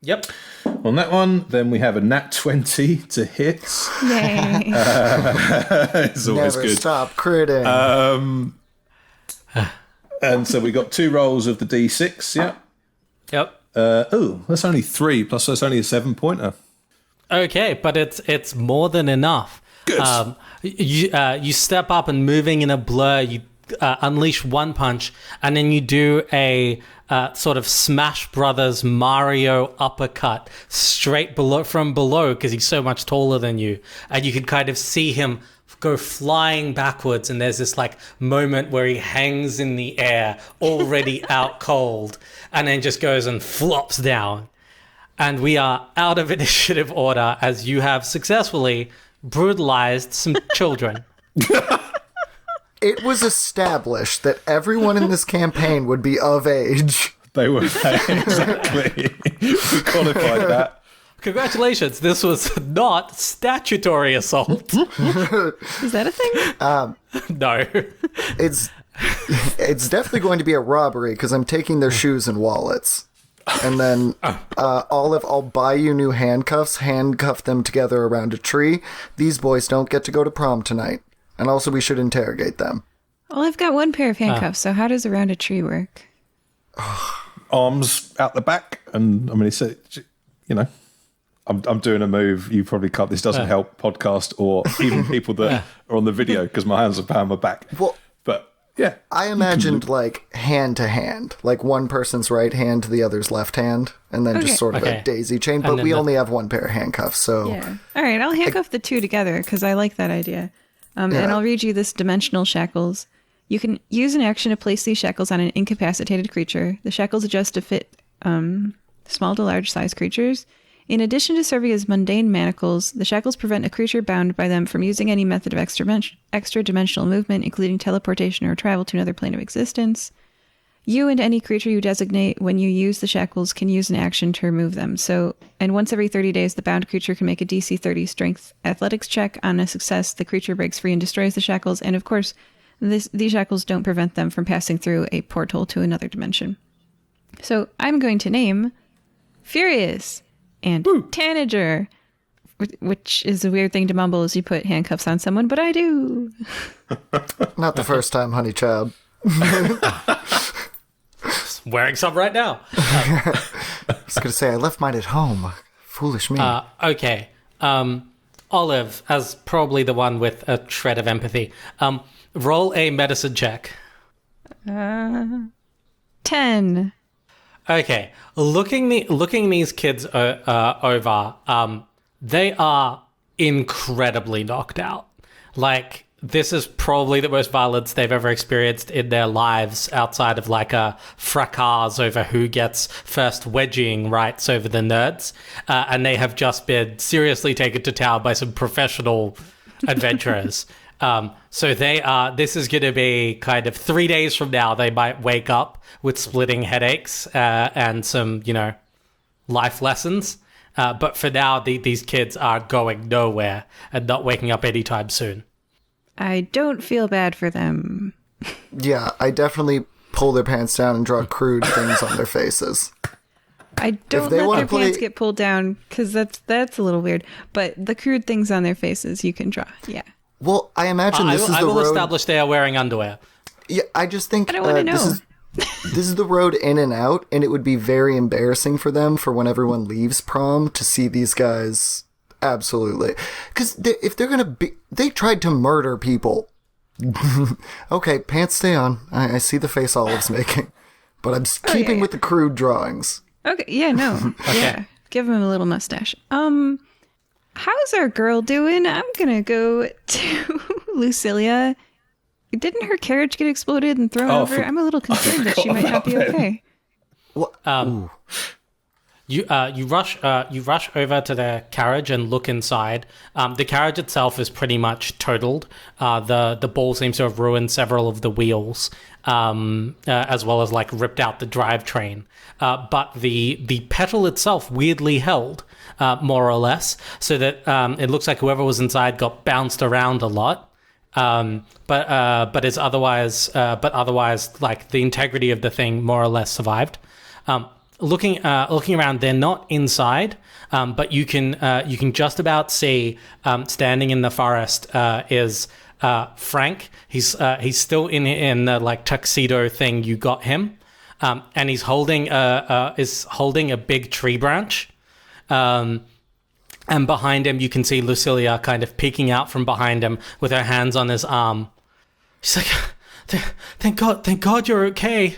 Speaker 1: Yep.
Speaker 3: on that one. Then we have a nat 20 to hit.
Speaker 4: Yay.
Speaker 3: It's always
Speaker 2: Never
Speaker 3: good.
Speaker 2: stop critting.
Speaker 3: And so we got 2 rolls of the d6. Yeah.
Speaker 1: Yep.
Speaker 3: That's only 3. Plus that's only a 7-pointer.
Speaker 1: Okay, but it's more than enough.
Speaker 3: Good.
Speaker 1: You step up and moving in a blur. You unleash one punch, and then you do a sort of Smash Brothers Mario uppercut straight from below because he's so much taller than you, and you can kind of see him go flying backwards. And there's this like moment where he hangs in the air, already out cold, and then just goes and flops down. And we are out of initiative order as you have successfully brutalized some children.
Speaker 2: It was established that everyone in this campaign would be of age.
Speaker 3: They were exactly. We qualified that.
Speaker 1: Congratulations, this was not statutory assault.
Speaker 4: Is that a thing?
Speaker 1: No.
Speaker 2: It's definitely going to be a robbery because I'm taking their shoes and wallets. And then I'll buy you new handcuffs, handcuff them together around a tree. These boys don't get to go to prom tonight. And also we should interrogate them.
Speaker 4: Well, I've got one pair of handcuffs, so how does around a tree work?
Speaker 3: Arms out the back, and I mean, it's I'm doing a move. You probably can't. This doesn't help podcast or even people that are on the video because my hands are behind my back.
Speaker 2: Well,
Speaker 3: but Yeah.
Speaker 2: I imagined like hand to hand, like one person's right hand to the other's left hand, and then just sort of a daisy chain. But we only have one pair of handcuffs, so
Speaker 4: Yeah. All right, I'll handcuff the two together because I like that idea. And I'll read you this dimensional shackles. You can use an action to place these shackles on an incapacitated creature. The shackles adjust to fit small to large size creatures. In addition to serving as mundane manacles, the shackles prevent a creature bound by them from using any method of extra-dimensional movement, including teleportation or travel to another plane of existence. You and any creature you designate when you use the shackles can use an action to remove them. And once every 30 days, the bound creature can make a DC 30 strength athletics check. On a success, the creature breaks free and destroys the shackles. And of course, these shackles don't prevent them from passing through a portal to another dimension. So I'm going to name Furious and Tanager, which is a weird thing to mumble as you put handcuffs on someone, but I do.
Speaker 2: Not the first time, honey child.
Speaker 1: Wearing some right now.
Speaker 2: I was going to say, I left mine at home. Foolish me.
Speaker 1: Okay. Olive, as probably the one with a shred of empathy, roll a medicine check.
Speaker 4: 10.
Speaker 1: Okay. Looking these kids over, they are incredibly knocked out. Like, this is probably the most violence they've ever experienced in their lives outside of like a fracas over who gets first wedging rights over the nerds. And they have just been seriously taken to town by some professional adventurers. So this is going to be kind of 3 days from now, they might wake up with splitting headaches and some, life lessons. But for now, these kids are going nowhere and not waking up anytime soon.
Speaker 4: I don't feel bad for them.
Speaker 2: Yeah, I definitely pull their pants down and draw crude things on their faces.
Speaker 4: I don't let their pants get pulled down because that's a little weird. But the crude things on their faces you can draw. Yeah.
Speaker 2: Well, I imagine this is the road. I will
Speaker 1: establish they are wearing underwear.
Speaker 2: Yeah, I just think
Speaker 4: I don't want to know.
Speaker 2: This is the road in and out, and it would be very embarrassing for them for when everyone leaves prom to see these guys. Absolutely. Because if they're going to be... They tried to murder people. Okay, pants stay on. I see the face Olive's making. But I'm keeping with the crude drawings.
Speaker 4: Okay, yeah, no. Okay. Yeah, give him a little mustache. How's our girl doing? I'm going to go to Lucilia. Didn't her carriage get exploded and thrown over? I'm a little concerned that she might not be okay.
Speaker 2: Well,
Speaker 1: You rush over to the carriage and look inside. The carriage itself is pretty much totaled. The ball seems to have ruined several of the wheels, as well as like ripped out the drivetrain. But the pedal itself weirdly held, more or less, so that it looks like whoever was inside got bounced around a lot. But otherwise, like the integrity of the thing more or less survived. Looking around, they're not inside, but you can just about see standing in the forest is Frank. He's still in the like tuxedo thing you got him, and he's holding a big tree branch, and behind him you can see Lucilia kind of peeking out from behind him with her hands on his arm. She's like, "Thank God you're okay."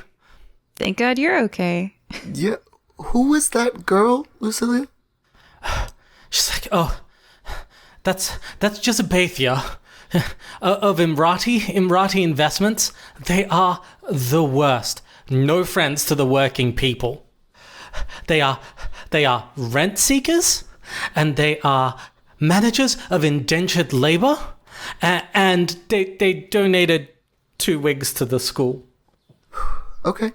Speaker 4: Thank God you're okay.
Speaker 2: Yeah, who was that girl, Lucilia?
Speaker 1: She's like, "Oh, that's Jezebethia of Imrati Investments. They are the worst. No friends to the working people. They are rent seekers, and they are managers of indentured labor, and they donated 2 wigs to the school."
Speaker 2: Okay.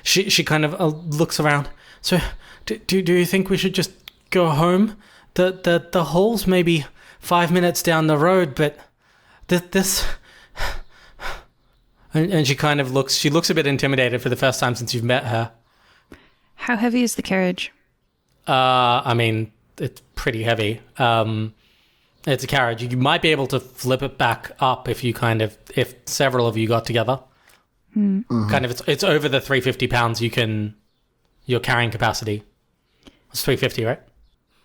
Speaker 1: She kind of looks around. So, do you think we should just go home? The hall's maybe 5 minutes down the road, but this. And she kind of looks. She looks a bit intimidated for the first time since you've met her.
Speaker 4: How heavy is the carriage?
Speaker 1: I mean, it's pretty heavy. It's a carriage. You might be able to flip it back up if several of you got together. Mm-hmm. Kind of, it's over the 350 pounds your carrying capacity. It's 350, right?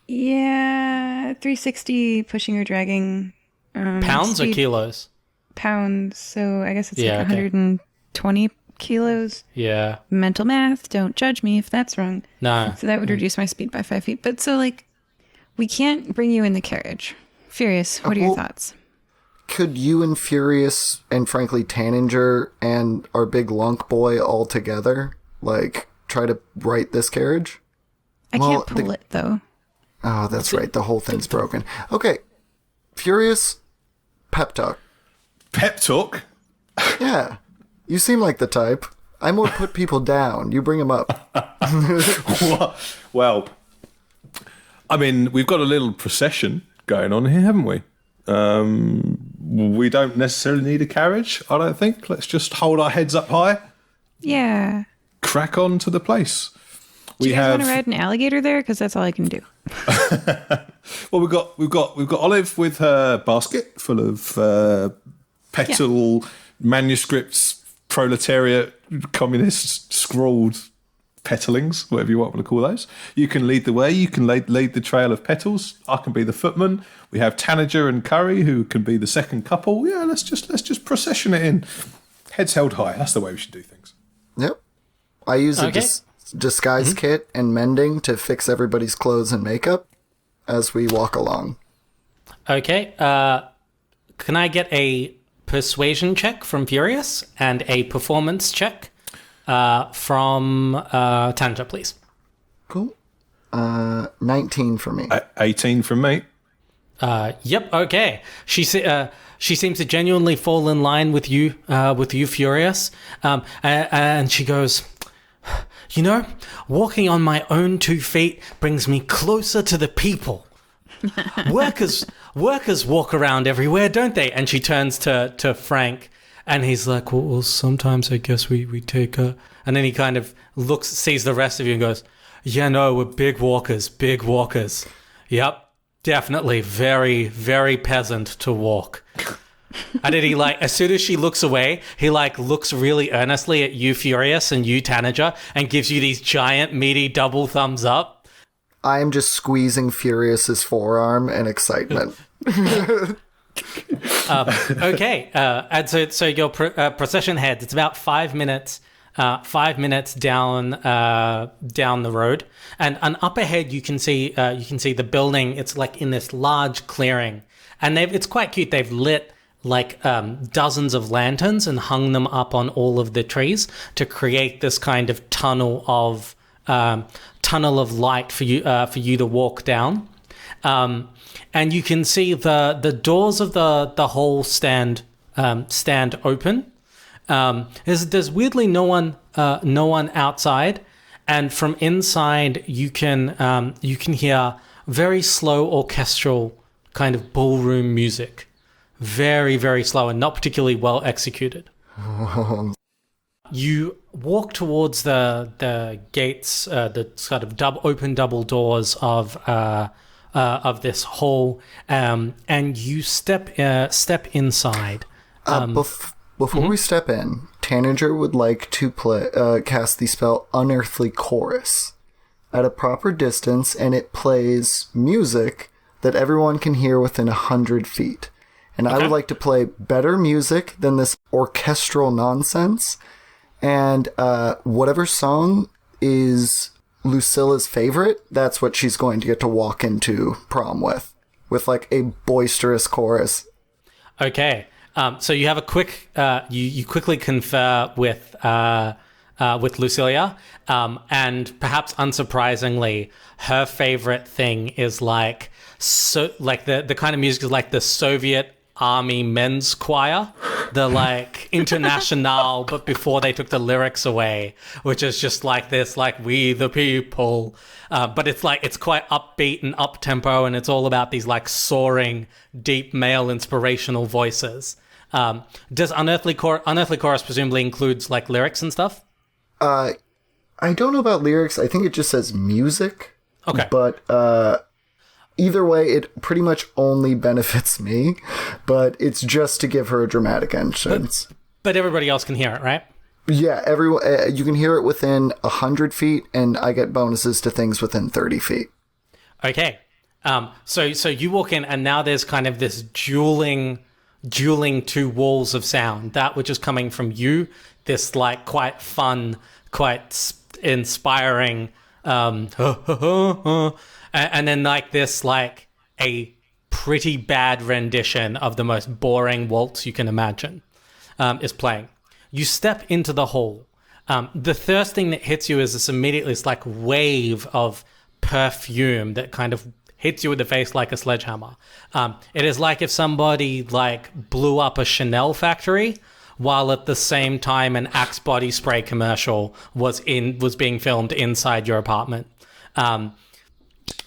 Speaker 4: Yeah, 360 pushing or dragging.
Speaker 1: Pounds or kilos?
Speaker 4: pounds, so I guess it's
Speaker 1: Yeah,
Speaker 4: like
Speaker 1: okay.
Speaker 4: 120 kilos.
Speaker 1: Yeah.
Speaker 4: Mental math, don't judge me if that's wrong.
Speaker 1: No.
Speaker 4: So that would reduce my speed by 5 feet. But so, like, we can't bring you in the carriage. Furious, what are your
Speaker 2: well-
Speaker 4: thoughts?
Speaker 2: Could you and Furious and frankly Tanager and our big lunk boy all together, like, try to right this carriage?
Speaker 4: I
Speaker 2: Well,
Speaker 4: can't pull it, though.
Speaker 2: Oh, that's right. The whole thing's broken. Okay. Furious, pep talk.
Speaker 3: Pep talk.
Speaker 2: Yeah. You seem like the type. I more put people down. You bring them up.
Speaker 3: Well, I mean, we've got a little procession going on here, haven't we? We don't necessarily need a carriage, I don't think. Let's just hold our heads up high,
Speaker 4: Yeah.
Speaker 3: crack on to the place.
Speaker 4: Do you guys want to ride an alligator there? Because that's all I can do.
Speaker 3: Well, we've got Olive with her basket full of petal manuscripts, proletariat, communist scrawled petalings, whatever you want to call those. You can lead the way. You can lead the trail of petals. I can be the footman. We have Tanager and Curry, who can be the second couple. Yeah, let's just procession it in. Heads held high. That's the way we should do things.
Speaker 2: Yep. I use a
Speaker 1: Okay.
Speaker 2: disguise kit and mending to fix everybody's clothes and makeup as we walk along.
Speaker 1: Okay. Can I get a persuasion check from Furious and a performance check from Tanager, please?
Speaker 2: Cool. 19 for me.
Speaker 3: 18 from me.
Speaker 1: Yep. Okay. She seems to genuinely fall in line with you, Furious. And she goes, you know, walking on my own 2 feet brings me closer to the people. Workers walk around everywhere, don't they? And she turns to Frank, and he's like, well, sometimes I guess we take a... And then he kind of sees the rest of you and goes, yeah, no, we're big walkers. Yep. Definitely very, very peasant to walk. And then he, like, as soon as she looks away, he, like, looks really earnestly at you, Furious, and you, Tanager, and gives you these giant, meaty double thumbs up.
Speaker 2: I am just squeezing Furious's forearm in excitement.
Speaker 1: Okay, and so your procession heads. It's about 5 minutes. 5 minutes down the road, and up ahead you can see the building. It's like in this large clearing, and it's quite cute. They've lit like dozens of lanterns and hung them up on all of the trees to create this kind of tunnel of light for you to walk down. And you can see the doors of the whole stand open. There's weirdly no one outside, and from inside you can hear very slow orchestral kind of ballroom music, very, very slow and not particularly well executed. You walk towards the gates, the sort of open double doors of this hall, and you step inside.
Speaker 2: Before we step in, Tanager would like to cast the spell Unearthly Chorus at a proper distance, and it plays music that everyone can hear within 100 feet. And I would like to play better music than this orchestral nonsense. And whatever song is Lucilla's favorite, that's what she's going to get to walk into prom with like a boisterous chorus.
Speaker 1: Okay. So you have a quick, you quickly confer with Lucilia, and perhaps unsurprisingly, her favorite thing is like the kind of music is like the Soviet Army men's choir, the like International, but before they took the lyrics away, which is just like this, like we the people, but it's quite upbeat and up tempo, and it's all about these like soaring, deep male inspirational voices. Does Unearthly Chorus presumably includes like lyrics and stuff?
Speaker 2: I don't know about lyrics. I think it just says music.
Speaker 1: Okay.
Speaker 2: But either way, it pretty much only benefits me. But it's just to give her a dramatic entrance.
Speaker 1: But everybody else can hear it, right?
Speaker 2: Yeah, everyone. You can hear it within 100 feet, and I get bonuses to things within 30 feet.
Speaker 1: Okay. So you walk in, and now there's kind of this dueling dueling two walls of sound. That which is coming from you, this like quite fun, quite inspiring, and then like this like a pretty bad rendition of the most boring waltz you can imagine is playing. You step into the hall. The first thing that hits you is this like wave of perfume that kind of hits you in the face like a sledgehammer. It is like if somebody like blew up a Chanel factory while at the same time an Axe body spray commercial was being filmed inside your apartment.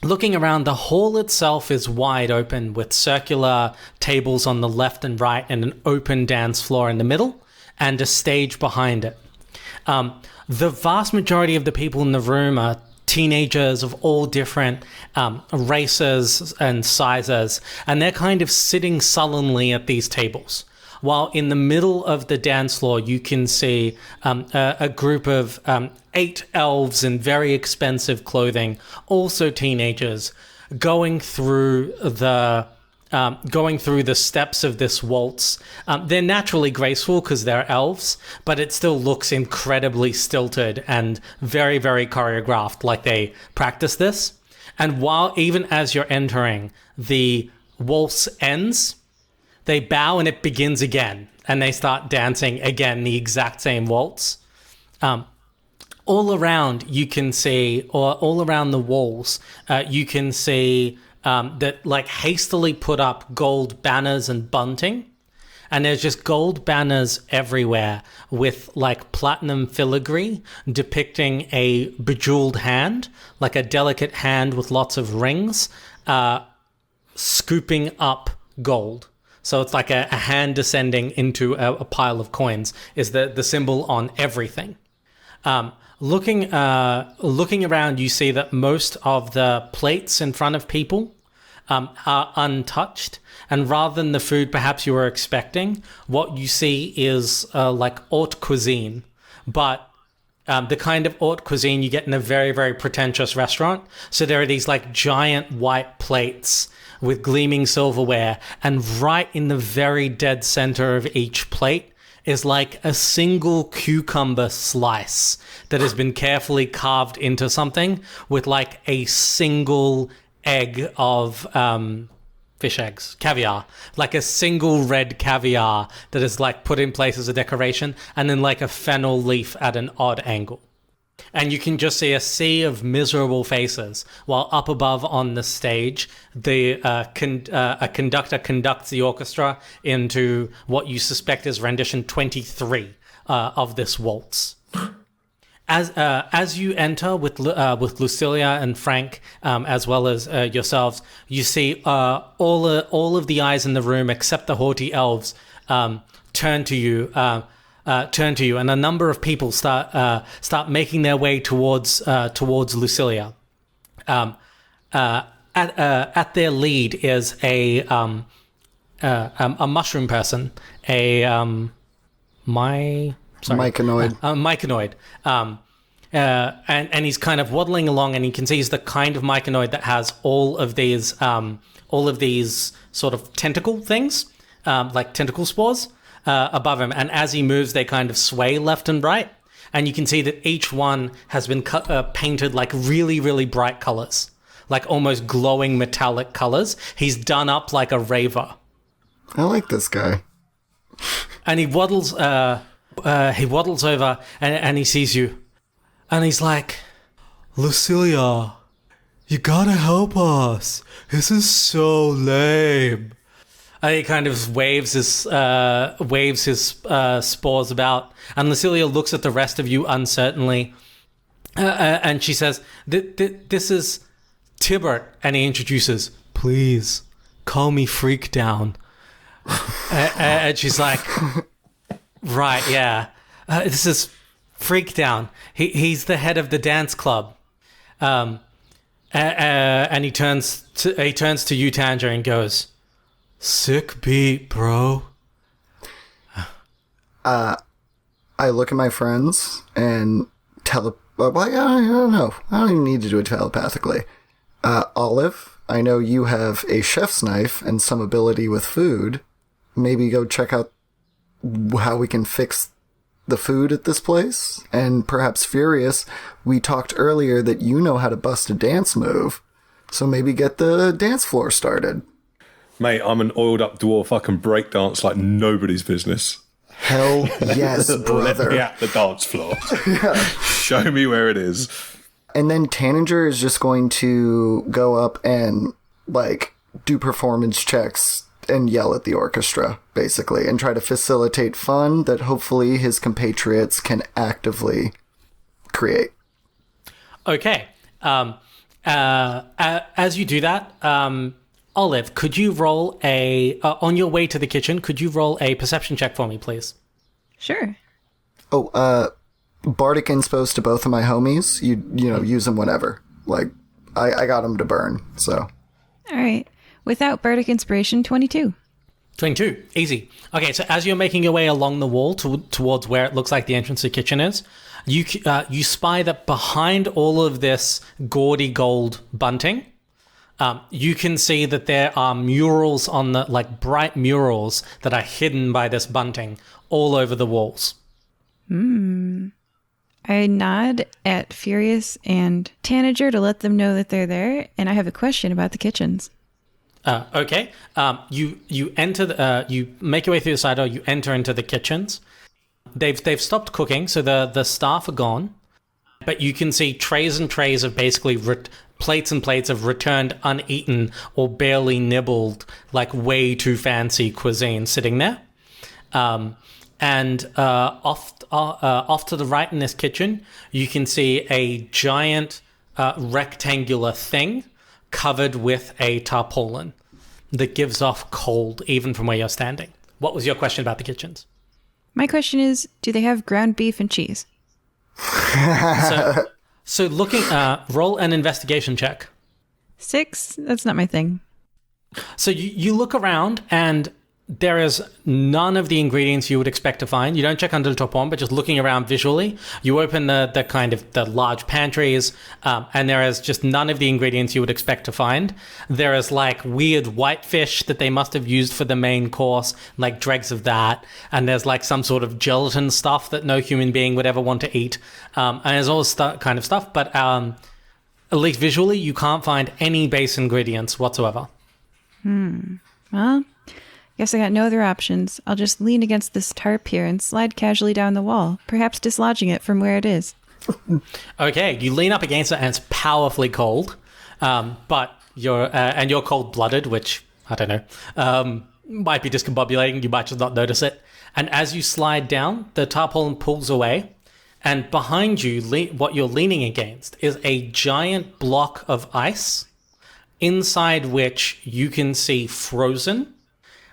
Speaker 1: Looking around, the hall itself is wide open with circular tables on the left and right and an open dance floor in the middle and a stage behind it. The vast majority of the people in the room are teenagers of all different races and sizes, and they're kind of sitting sullenly at these tables. While in the middle of the dance floor, you can see a group of 8 elves in very expensive clothing, also teenagers, going through the steps of this waltz. They're naturally graceful because they're elves, but it still looks incredibly stilted and very, very choreographed, like they practice this. And even as you're entering, the waltz ends, they bow and it begins again, and they start dancing again, the exact same waltz. All around, you can see, or all around the walls, you can see that like hastily put up gold banners and bunting, and there's just gold banners everywhere with like platinum filigree depicting a bejeweled hand, like a delicate hand with lots of rings, scooping up gold. So it's like a hand descending into a pile of coins is the symbol on everything. Looking around, you see that most of the plates in front of people are untouched. And rather than the food perhaps you were expecting, what you see is like haute cuisine. But the kind of haute cuisine you get in a very, very pretentious restaurant. So there are these like giant white plates with gleaming silverware, and right in the very dead center of each plate is like a single cucumber slice that has been carefully carved into something with like a single egg of fish eggs, caviar, like a single red caviar that is like put in place as a decoration, and then like a fennel leaf at an odd angle. And you can just see a sea of miserable faces, while up above on the stage, a conductor conducts the orchestra into what you suspect is rendition 23 of this waltz. As you enter with Lucilia and Frank, as well as yourselves, you see all of the eyes in the room except the haughty elves turn to you, and a number of people start making their way towards Lucilia. At their lead is a mushroom person,
Speaker 2: Myconoid.
Speaker 1: Myconoid. And he's kind of waddling along, and you can see he's the kind of myconoid that has all of these sort of tentacle things, like tentacle spores, above him. And as he moves, they kind of sway left and right. And you can see that each one has been painted like really, really bright colors, like almost glowing metallic colors. He's done up like a raver.
Speaker 2: I like this guy.
Speaker 1: And he waddles over and he sees you. And he's like, Lucilia, you gotta help us. This is so lame. And he kind of waves his spores about. And Lucilia looks at the rest of you uncertainly. And she says, this is Tibert. And he introduces, please, call me Freak Down. And she's like, right, yeah. This is Freak Down. He's the head of the dance club. And he turns to you, Tanager, and goes, sick beat, bro.
Speaker 2: I look at my friends and I don't know. I don't even need to do it telepathically. Olive, I know you have a chef's knife and some ability with food. maybe go check out how we can fix the food at this place. And perhaps Furious, we talked earlier that you know how to bust a dance move. So maybe get the dance floor started.
Speaker 3: Mate, I'm an oiled up dwarf. I can break dance like nobody's business.
Speaker 2: Hell yes, brother.
Speaker 3: Let me at the dance floor. Show me where it is.
Speaker 2: And then Tanager is just going to go up and, like, do performance checks and yell at the orchestra, basically, and try to facilitate fun that hopefully his compatriots can actively create.
Speaker 1: Okay. As you do that, Olive, could you roll on your way to the kitchen, could you roll a perception check for me, please?
Speaker 4: Sure.
Speaker 2: Oh, Bardic Inspo's to both of my homies. You know, use them whenever. Like, I got them to burn, so.
Speaker 4: All right. Without Bardic Inspiration, 22.
Speaker 1: 22. Easy. Okay, so as you're making your way along the wall towards where it looks like the entrance to the kitchen is, you spy that behind all of this gaudy gold bunting, you can see that there are murals on the, like, bright murals that are hidden by this bunting all over the walls.
Speaker 4: I nod at Furious and Tanager to let them know that they're there, and I have a question about the kitchens.
Speaker 1: Okay. You enter you make your way through the side door, you enter into the kitchens. They've stopped cooking, so the staff are gone. But you can see trays and trays of basically plates and plates of returned uneaten or barely nibbled, like way too fancy cuisine sitting there. And off to the right in this kitchen, you can see a giant rectangular thing covered with a tarpaulin that gives off cold even from where you're standing. What was your question about the kitchens?
Speaker 4: My question is, do they have ground beef and cheese?
Speaker 1: So looking, roll an investigation check.
Speaker 4: 6? That's not my thing.
Speaker 1: So you look around and there is none of the ingredients you would expect to find. You don't check under the top one, but just looking around visually, you open the kind of the large pantries, and there is just none of the ingredients you would expect to find. There is like weird whitefish that they must have used for the main course, like dregs of that. And there's like some sort of gelatin stuff that no human being would ever want to eat. And there's all this kind of stuff, but at least visually, you can't find any base ingredients whatsoever.
Speaker 4: Well, guess I got no other options. I'll just lean against this tarp here and slide casually down the wall, perhaps dislodging it from where it is.
Speaker 1: Okay, you lean up against it and it's powerfully cold, but you're cold-blooded, which, I don't know, might be discombobulating. You might just not notice it. And as you slide down, the tarpaulin pulls away, and behind you, what you're leaning against is a giant block of ice, inside which you can see frozen,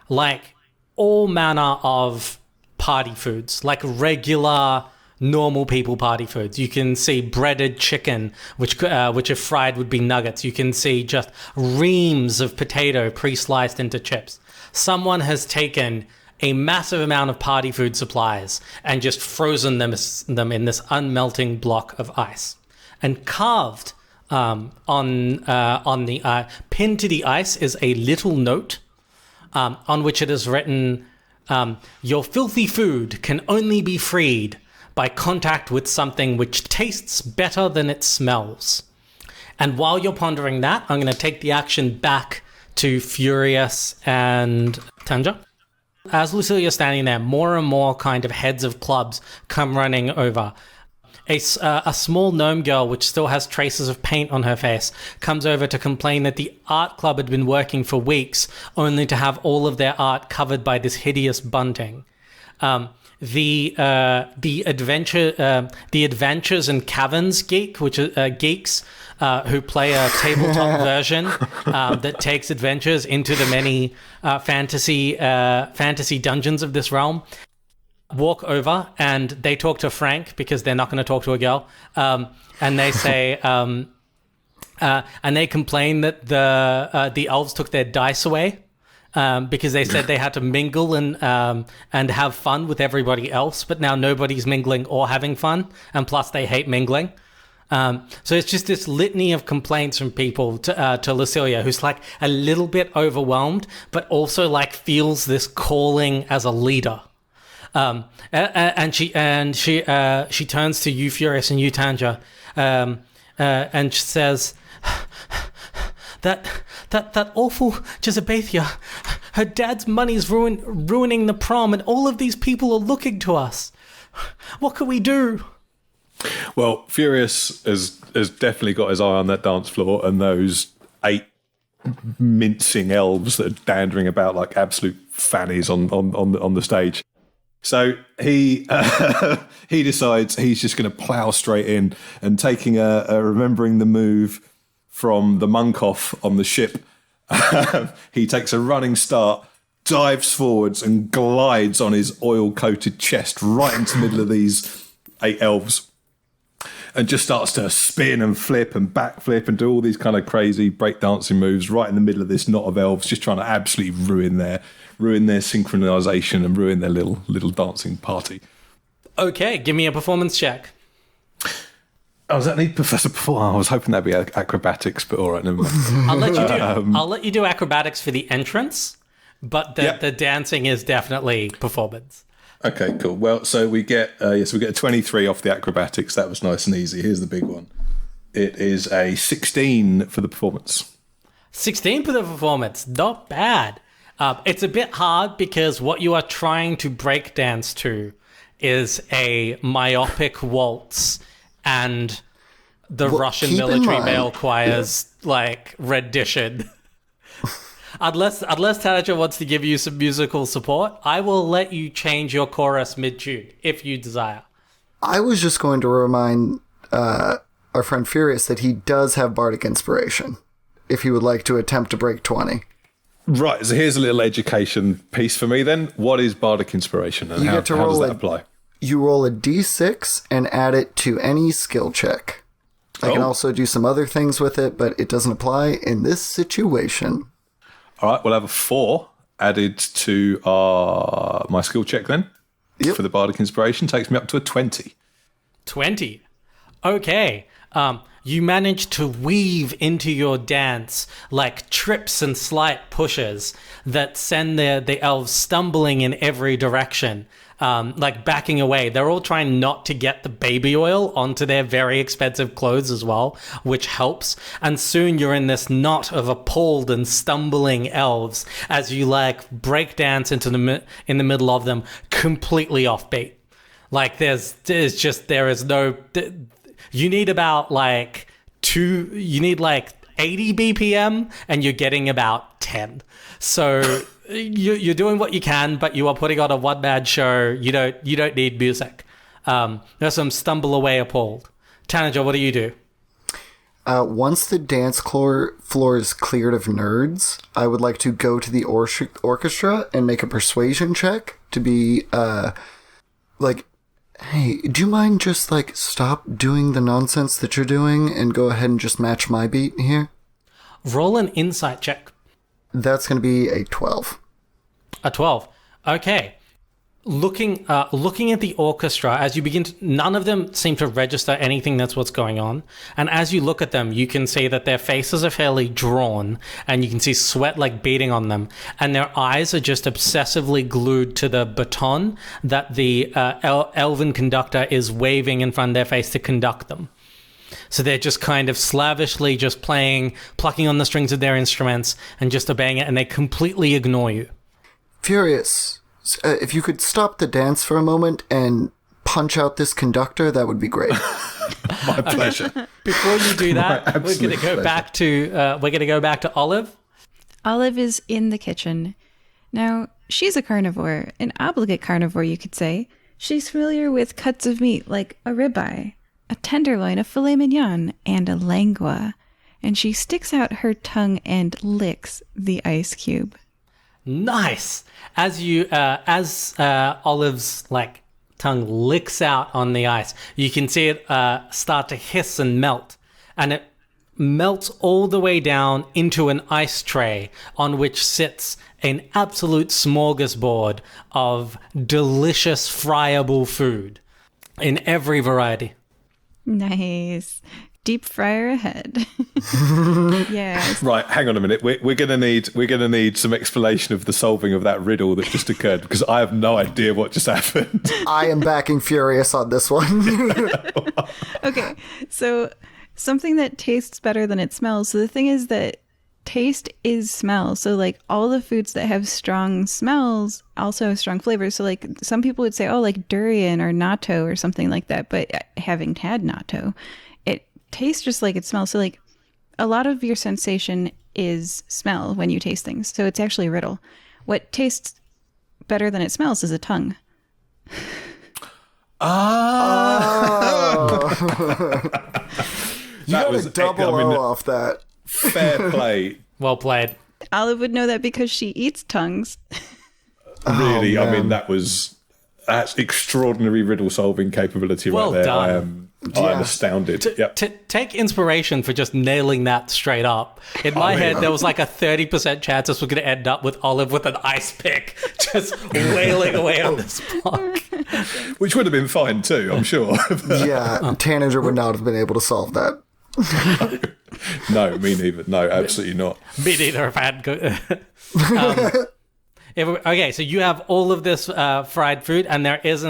Speaker 1: like all manner of party foods, like regular, normal people party foods. You can see breaded chicken, which if fried would be nuggets. You can see just reams of potato pre-sliced into chips. Someone has taken a massive amount of party food supplies and just frozen them in this unmelting block of ice. And carved on the pinned to the ice is a little note on which it is written, your filthy food can only be freed by contact with something which tastes better than it smells. And while you're pondering that, I'm going to take the action back to Furious and Tanager. As Lucielle is standing there, more and more kind of heads of clubs come running over. A small gnome girl, which still has traces of paint on her face, comes over to complain that the art club had been working for weeks, only to have all of their art covered by this hideous bunting. The Adventures and Caverns geek, which are geeks who play a tabletop version that takes adventures into the many fantasy dungeons of this realm, walk over and they talk to Frank because they're not going to talk to a girl, and they say and they complain that the elves took their dice away because they said they had to mingle and have fun with everybody else, but now nobody's mingling or having fun, and plus they hate mingling. So it's just this litany of complaints from people to Lucilia, who's like a little bit overwhelmed, but also like feels this calling as a leader. And she turns to you, Furious, and you, Tanager, and she says, that awful Jezebethia, her dad's money's ruining the prom, and all of these people are looking to us. What can we do?
Speaker 3: Well, Furious has definitely got his eye on that dance floor and those 8 mincing elves that are dandering about like absolute fannies on the stage. So he decides he's just going to plough straight in, and taking a remembering the move from the monk off on the ship, he takes a running start, dives forwards and glides on his oil-coated chest right into the middle of these 8 elves, and just starts to spin and flip and backflip and do all these kind of crazy breakdancing moves right in the middle of this knot of elves, just trying to absolutely ruin their synchronization and ruin their little dancing party.
Speaker 1: Okay, give me a performance check.
Speaker 3: Oh, does that need Professor Performance? I was hoping that'd be acrobatics, but all right, never mind.
Speaker 1: I'll let you do acrobatics for the entrance, but the dancing is definitely performance.
Speaker 3: Okay, cool. Well, so we get a 23 off the acrobatics. That was nice and easy. Here's the big one. It is a 16 for the performance.
Speaker 1: 16 for the performance, not bad. It's a bit hard because what you are trying to break dance to is a myopic waltz and the Russian military male choir's like rendition. Unless Tanager wants to give you some musical support, I will let you change your chorus mid-tune if you desire.
Speaker 2: I was just going to remind our friend Furious that he does have bardic inspiration if he would like to attempt to break 20.
Speaker 3: Right, so here's a little education piece for me then. What is bardic inspiration, and how does that apply?
Speaker 2: You roll a d6 and add it to any skill check. I can also do some other things with it, but it doesn't apply in this situation.
Speaker 3: All right, we'll have a 4 added to my skill check then. Yep. For the bardic inspiration. Takes me up to a 20.
Speaker 1: 20. Okay. You manage to weave into your dance like trips and slight pushes that send the elves stumbling in every direction, like backing away. They're all trying not to get the baby oil onto their very expensive clothes as well, which helps. And soon you're in this knot of appalled and stumbling elves as you like break dance in the middle of them, completely offbeat. Like there is no. You need about like 80 BPM and you're getting about 10. So you're doing what you can, but you are putting on a one-man show. You don't need music. There's some stumble away appalled. Tanager, what do you do?
Speaker 2: Once the dance floor is cleared of nerds, I would like to go to the orchestra and make a persuasion check to be hey, do you mind just, stop doing the nonsense that you're doing and go ahead and just match my beat here?
Speaker 1: Roll an insight check.
Speaker 2: That's going to be a 12.
Speaker 1: A 12. Okay. Looking at the orchestra, as you begin to, none of them seem to register anything that's what's going on. And as you look at them, you can see that their faces are fairly drawn and you can see sweat beading on them. And their eyes are just obsessively glued to the baton that the elven conductor is waving in front of their face to conduct them. So they're just kind of slavishly just plucking on the strings of their instruments and just obeying it, and they completely ignore you.
Speaker 2: Furious. If you could stop the dance for a moment and punch out this conductor, that would be great.
Speaker 3: My pleasure.
Speaker 1: Before you do that, we're going to go back to Olive.
Speaker 4: Olive is in the kitchen. Now, she's a carnivore, an obligate carnivore, you could say. She's familiar with cuts of meat like a ribeye, a tenderloin, a filet mignon, and a lengua. And she sticks out her tongue and licks the ice cube.
Speaker 1: Nice. As Olive's tongue licks out on the ice, you can see it start to hiss and melt, and it melts all the way down into an ice tray on which sits an absolute smorgasbord of delicious friable food in every variety.
Speaker 4: Nice. Deep fryer ahead. Yes.
Speaker 3: Right, hang on a minute. We're gonna need some explanation of the solving of that riddle that just occurred, because I have no idea what just happened.
Speaker 2: I am backing Furious on this one.
Speaker 4: Okay, so something that tastes better than it smells. So the thing is that taste is smell. So like all the foods that have strong smells also have strong flavors. So like some people would say, oh, like durian or natto or something like that. But having had natto, it tastes just like it smells. So like a lot of your sensation is smell when you taste things. So it's actually a riddle. What tastes better than it smells is a tongue.
Speaker 2: You got a double O off that.
Speaker 3: Fair play.
Speaker 1: Well played.
Speaker 4: Olive would know that because she eats tongues.
Speaker 3: Really, I mean,
Speaker 2: man.
Speaker 3: that's extraordinary riddle solving capability
Speaker 1: Well
Speaker 3: right there.
Speaker 1: done.
Speaker 3: I am astounded. Yep.
Speaker 1: Take inspiration for just nailing that straight up. In my head, there was like a 30% chance this was going to end up with Olive with an ice pick, just wailing away on this block.
Speaker 3: Which would have been fine too, I'm sure.
Speaker 2: Yeah, Tanager would not have been able to solve that.
Speaker 3: No, me neither. No, absolutely not.
Speaker 1: Me neither. If I had okay, so you have all of this fried food, and there is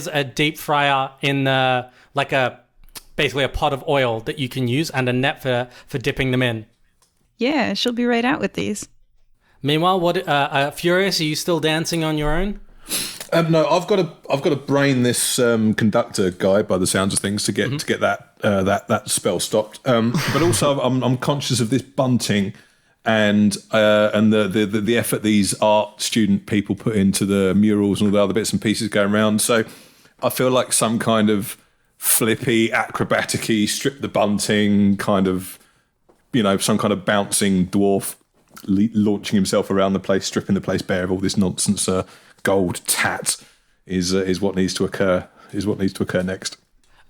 Speaker 1: a deep fryer in basically a pot of oil that you can use, and a net for dipping them in.
Speaker 4: Yeah, she'll be right out with these.
Speaker 1: Meanwhile, what Furious? Are you still dancing on your own?
Speaker 3: No, I've got to brain this conductor guy by the sounds of things to get that spell stopped. But also, I'm conscious of this bunting and the effort these art student people put into the murals and all the other bits and pieces going around. So I feel like some kind of flippy, acrobatic-y, strip the bunting kind of, some kind of bouncing dwarf launching himself around the place, stripping the place bare of all this nonsense. Gold tat is what needs to occur. Is what needs to occur next.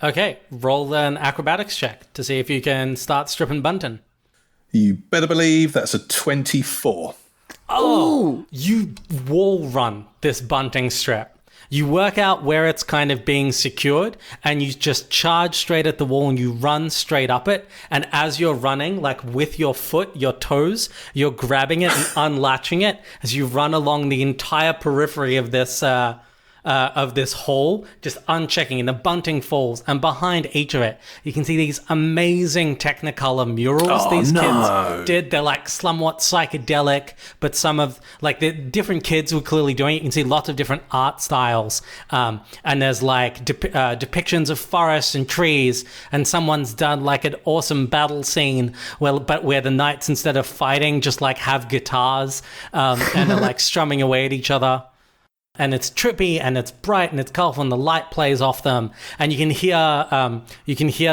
Speaker 1: Okay, roll an acrobatics check to see if you can start stripping bunting.
Speaker 3: You better believe that's a 24.
Speaker 1: Oh, you wall run this bunting strip. You work out where it's kind of being secured, and you just charge straight at the wall and you run straight up it. And as you're running, like with your foot, your toes, you're grabbing it and unlatching it as you run along the entire periphery of this hole, just unchecking, and the bunting falls. And behind each of it, you can see these amazing Technicolor murals these kids did. They're like somewhat psychedelic, but some of like the different kids were clearly doing it. You can see lots of different art styles. And there's like depictions of forests and trees, and someone's done like an awesome battle scene where the knights, instead of fighting, just like have guitars and are like strumming away at each other. And it's trippy and it's bright and it's colorful and the light plays off them, and you can hear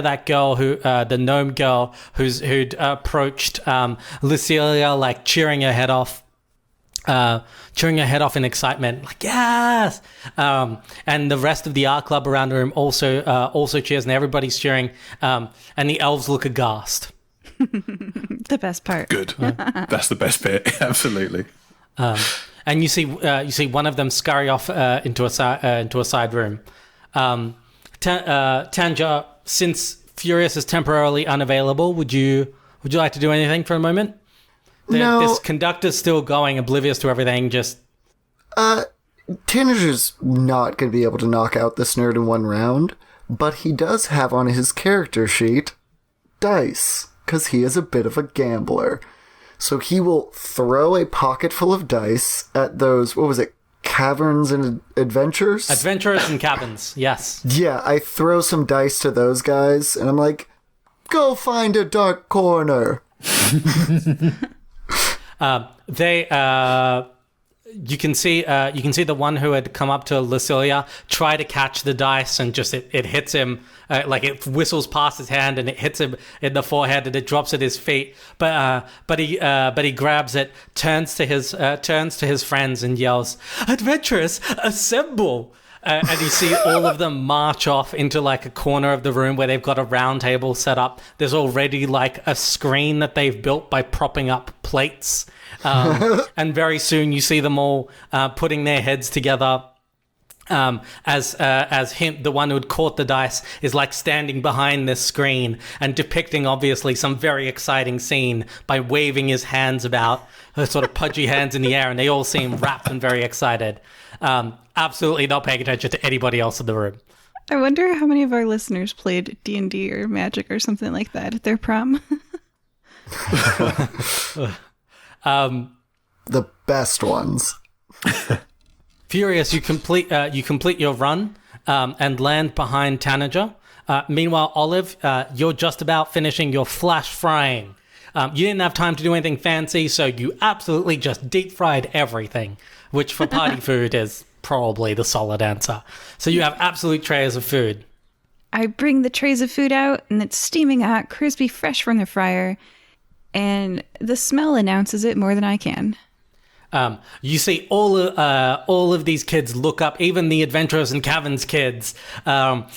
Speaker 1: that girl who the gnome girl who'd approached Lucielle, like cheering her head off in excitement, like yes. And the rest of the art club around the room also cheers, and everybody's cheering. And the elves look aghast.
Speaker 4: The best part.
Speaker 3: Good. That's the best bit. Absolutely.
Speaker 1: And you see one of them scurry off into a side room. Tanager, since Furious is temporarily unavailable, would you like to do anything for a moment?
Speaker 2: No.
Speaker 1: This conductor's still going, oblivious to everything. Just
Speaker 2: Tanager's not going to be able to knock out this nerd in one round, but he does have on his character sheet dice, because he is a bit of a gambler. So he will throw a pocket full of dice at those, what was it, caverns and adventures?
Speaker 1: Adventurers and cabins, yes.
Speaker 2: Yeah, I throw some dice to those guys, and I'm like, go find a dark corner.
Speaker 1: You can see the one who had come up to Lucilia try to catch the dice, and just it hits him, like it whistles past his hand and it hits him in the forehead and it drops at his feet. But he grabs it, turns to his friends and yells, "Adventurers, assemble!" And you see all of them march off into like a corner of the room where they've got a round table set up. There's already like a screen that they've built by propping up plates. And very soon you see them all putting their heads together as him, the one who had caught the dice, is like standing behind this screen and depicting obviously some very exciting scene by waving his hands about, her sort of pudgy hands in the air, and they all seem rapt and very excited. Absolutely not paying attention to anybody else in the room.
Speaker 4: I wonder how many of our listeners played D&D or Magic or something like that at their prom.
Speaker 2: The best ones.
Speaker 1: Furious, you complete your run and land behind Tanager. Meanwhile, Olive, you're just about finishing your flash frying. You didn't have time to do anything fancy, so you absolutely just deep fried everything, which for party food is probably the solid answer. So you have absolute trays of food.
Speaker 4: I bring the trays of food out, and it's steaming hot, crispy, fresh from the fryer, and the smell announces it more than I can.
Speaker 1: You see all of these kids look up. Even the Adventurers and Caverns kids are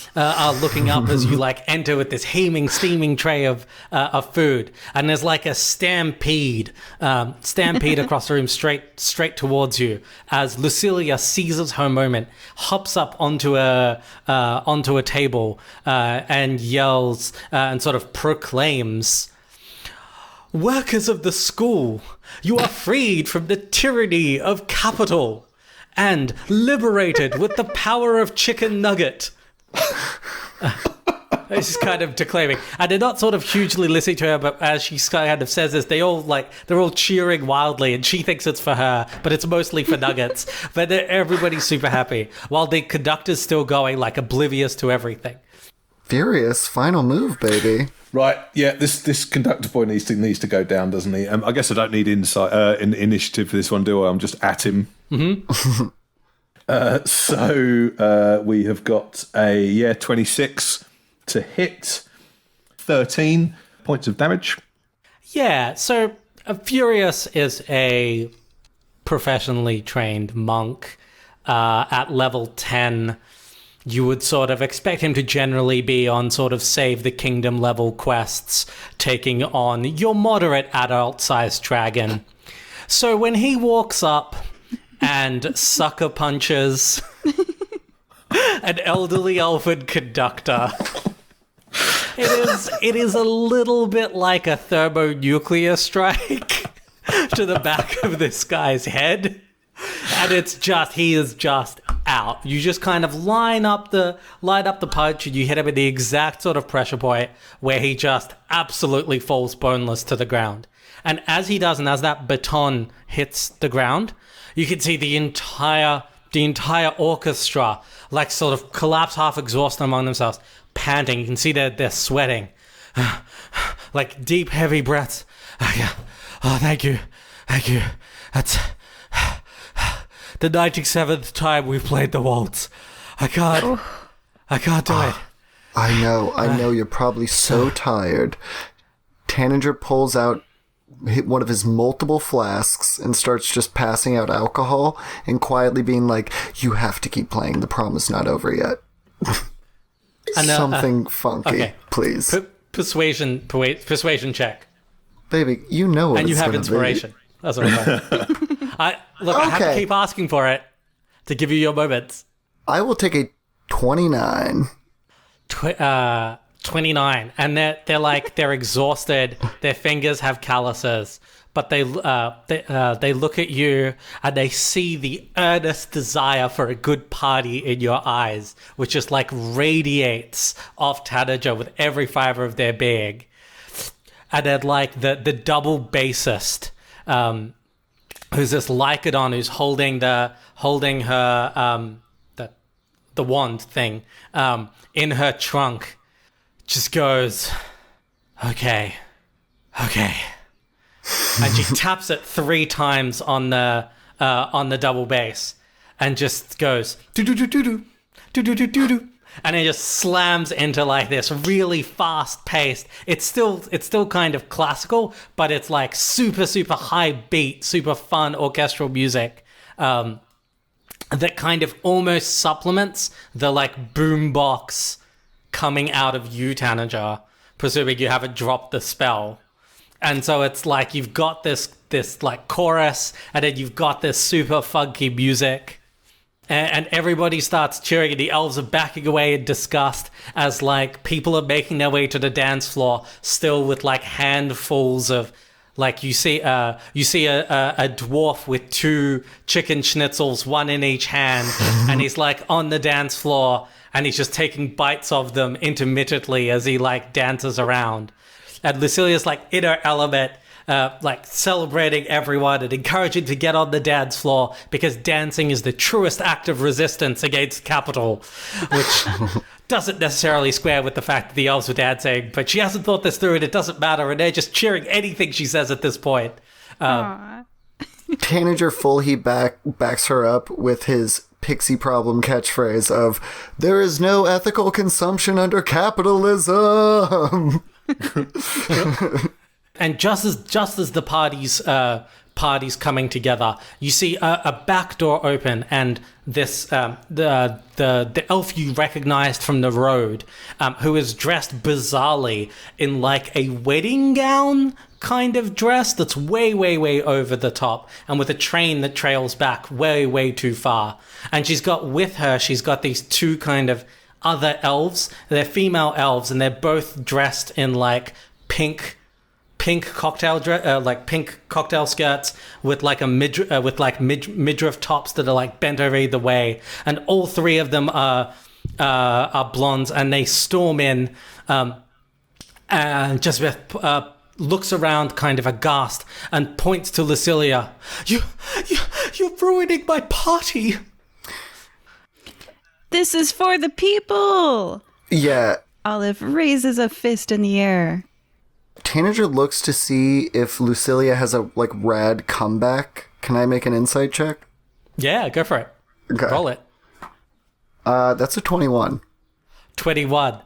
Speaker 1: looking up as you like enter with this heaving, steaming tray of food, and there's like a stampede across the room, straight towards you. As Lucilia seizes her moment, hops up onto a table and yells and sort of proclaims, "Workers of the school, you are freed from the tyranny of capital and liberated with the power of chicken nugget." She's kind of declaiming, and they're not sort of hugely listening to her, but as she kind of says this, they're all cheering wildly, and she thinks it's for her, but it's mostly for nuggets. But everybody's super happy, while the conductor's still going, like oblivious to everything.
Speaker 2: Furious, final move, baby.
Speaker 3: Right, yeah, this conductor boy needs to go down, doesn't he? I guess I don't need initiative for this one, do I? I'm just at him. Mm-hmm. So we have got a 26 to hit, 13 points of damage.
Speaker 1: Yeah, so Furious is a professionally trained monk at level 10. You would sort of expect him to generally be on sort of save the kingdom level quests, taking on your moderate adult-sized dragon. So when he walks up and sucker punches an elderly elfin conductor, it is a little bit like a thermonuclear strike to the back of this guy's head. And he is just out. You just kind of line up the punch, and you hit him at the exact sort of pressure point where he just absolutely falls boneless to the ground. And as he does, and as that baton hits the ground, you can see the entire orchestra like sort of collapse, half exhausted among themselves, panting. You can see they're sweating, like deep, heavy breaths. Oh, thank you. That's the 97th time we've played the waltz. I can't do it.
Speaker 2: I know you're probably so tired. Tanager pulls out one of his multiple flasks and starts just passing out alcohol and quietly being like, "You have to keep playing. The prom is not over yet." Something funky, okay. Please.
Speaker 1: Persuasion check.
Speaker 2: Baby, you know what.
Speaker 1: And you have inspiration. Be. That's what I'm saying. I have to keep asking for it to give you your moments.
Speaker 2: I will take a 29.
Speaker 1: 29, and they're exhausted. Their fingers have calluses, but they look at you and they see the earnest desire for a good party in your eyes, which just like radiates off Tanager with every fiber of their being. And then like the double bassist, who's this Lycodon who's holding her the wand thing in her trunk, just goes, okay, and she taps it 3 times on the double bass, and just goes do do do do do do do do do do, and it just slams into like this really fast paced. It's still kind of classical, but it's like super super high beat, super fun orchestral music. That kind of almost supplements the like boombox coming out of you, Tanager, presuming you haven't dropped the spell. And so it's like you've got this like chorus, and then you've got this super funky music. And everybody starts cheering, and the elves are backing away in disgust as, like, people are making their way to the dance floor, still with, like, handfuls of, like, you see a dwarf with 2 chicken schnitzels, 1 in each hand, and he's, like, on the dance floor, and he's just taking bites of them intermittently as he, like, dances around. And Lucilia's, like, in her element, like celebrating everyone and encouraging to get on the dance floor because dancing is the truest act of resistance against capital, which doesn't necessarily square with the fact that the elves were dancing, but she hasn't thought this through and it doesn't matter, and they're just cheering anything she says at this point.
Speaker 2: Tanager full heat backs her up with his pixie problem catchphrase of, "There is no ethical consumption under capitalism."
Speaker 1: And just as the parties coming together, you see a back door open, and this the elf you recognized from the road, who is dressed bizarrely in like a wedding gown kind of dress that's way over the top, and with a train that trails back way too far. And she's got these 2 kind of other elves. They're female elves, and they're both dressed in like pink cocktail pink cocktail skirts with like midriff tops that are like bent over either way, and all 3 of them are blondes, and they storm in, and just looks around kind of aghast and points to Lucilia. You're ruining my party.
Speaker 4: This is for the people.
Speaker 2: Yeah.
Speaker 4: Olive raises a fist in the air.
Speaker 2: Tanager looks to see if Lucilia has a, like, rad comeback. Can I make an insight check?
Speaker 1: Yeah, go for it.
Speaker 2: Okay.
Speaker 1: Roll it.
Speaker 2: That's a 21.
Speaker 1: 21.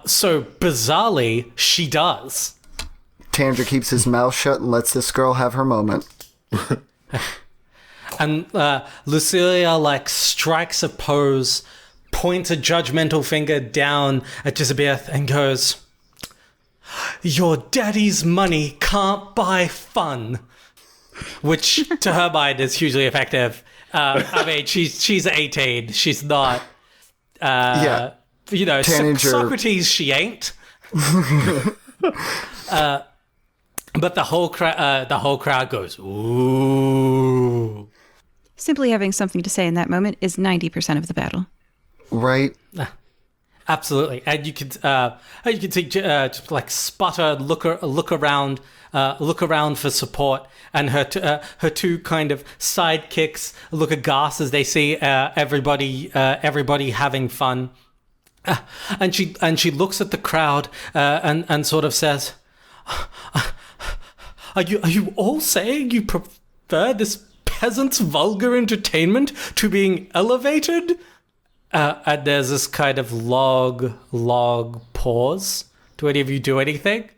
Speaker 1: So, bizarrely, she does.
Speaker 2: Tanager keeps his mouth shut and lets this girl have her moment.
Speaker 1: And Lucilia, like, strikes a pose, points a judgmental finger down at Elizabeth, and goes, "Your daddy's money can't buy fun," which to her mind is hugely effective. I mean, she's 18. She's not,
Speaker 2: Tanager.
Speaker 1: Socrates. She ain't. But the whole crowd goes, "Ooh!"
Speaker 4: Simply having something to say in that moment is 90% of the battle.
Speaker 2: Right?
Speaker 1: Absolutely, and you can see just like sputter, look around for support, and her 2 kind of sidekicks look aghast as they see everybody having fun, and she looks at the crowd and sort of says, "Are you all saying you prefer this peasant's vulgar entertainment to being elevated?" And there's this kind of log pause. Do any of you do anything?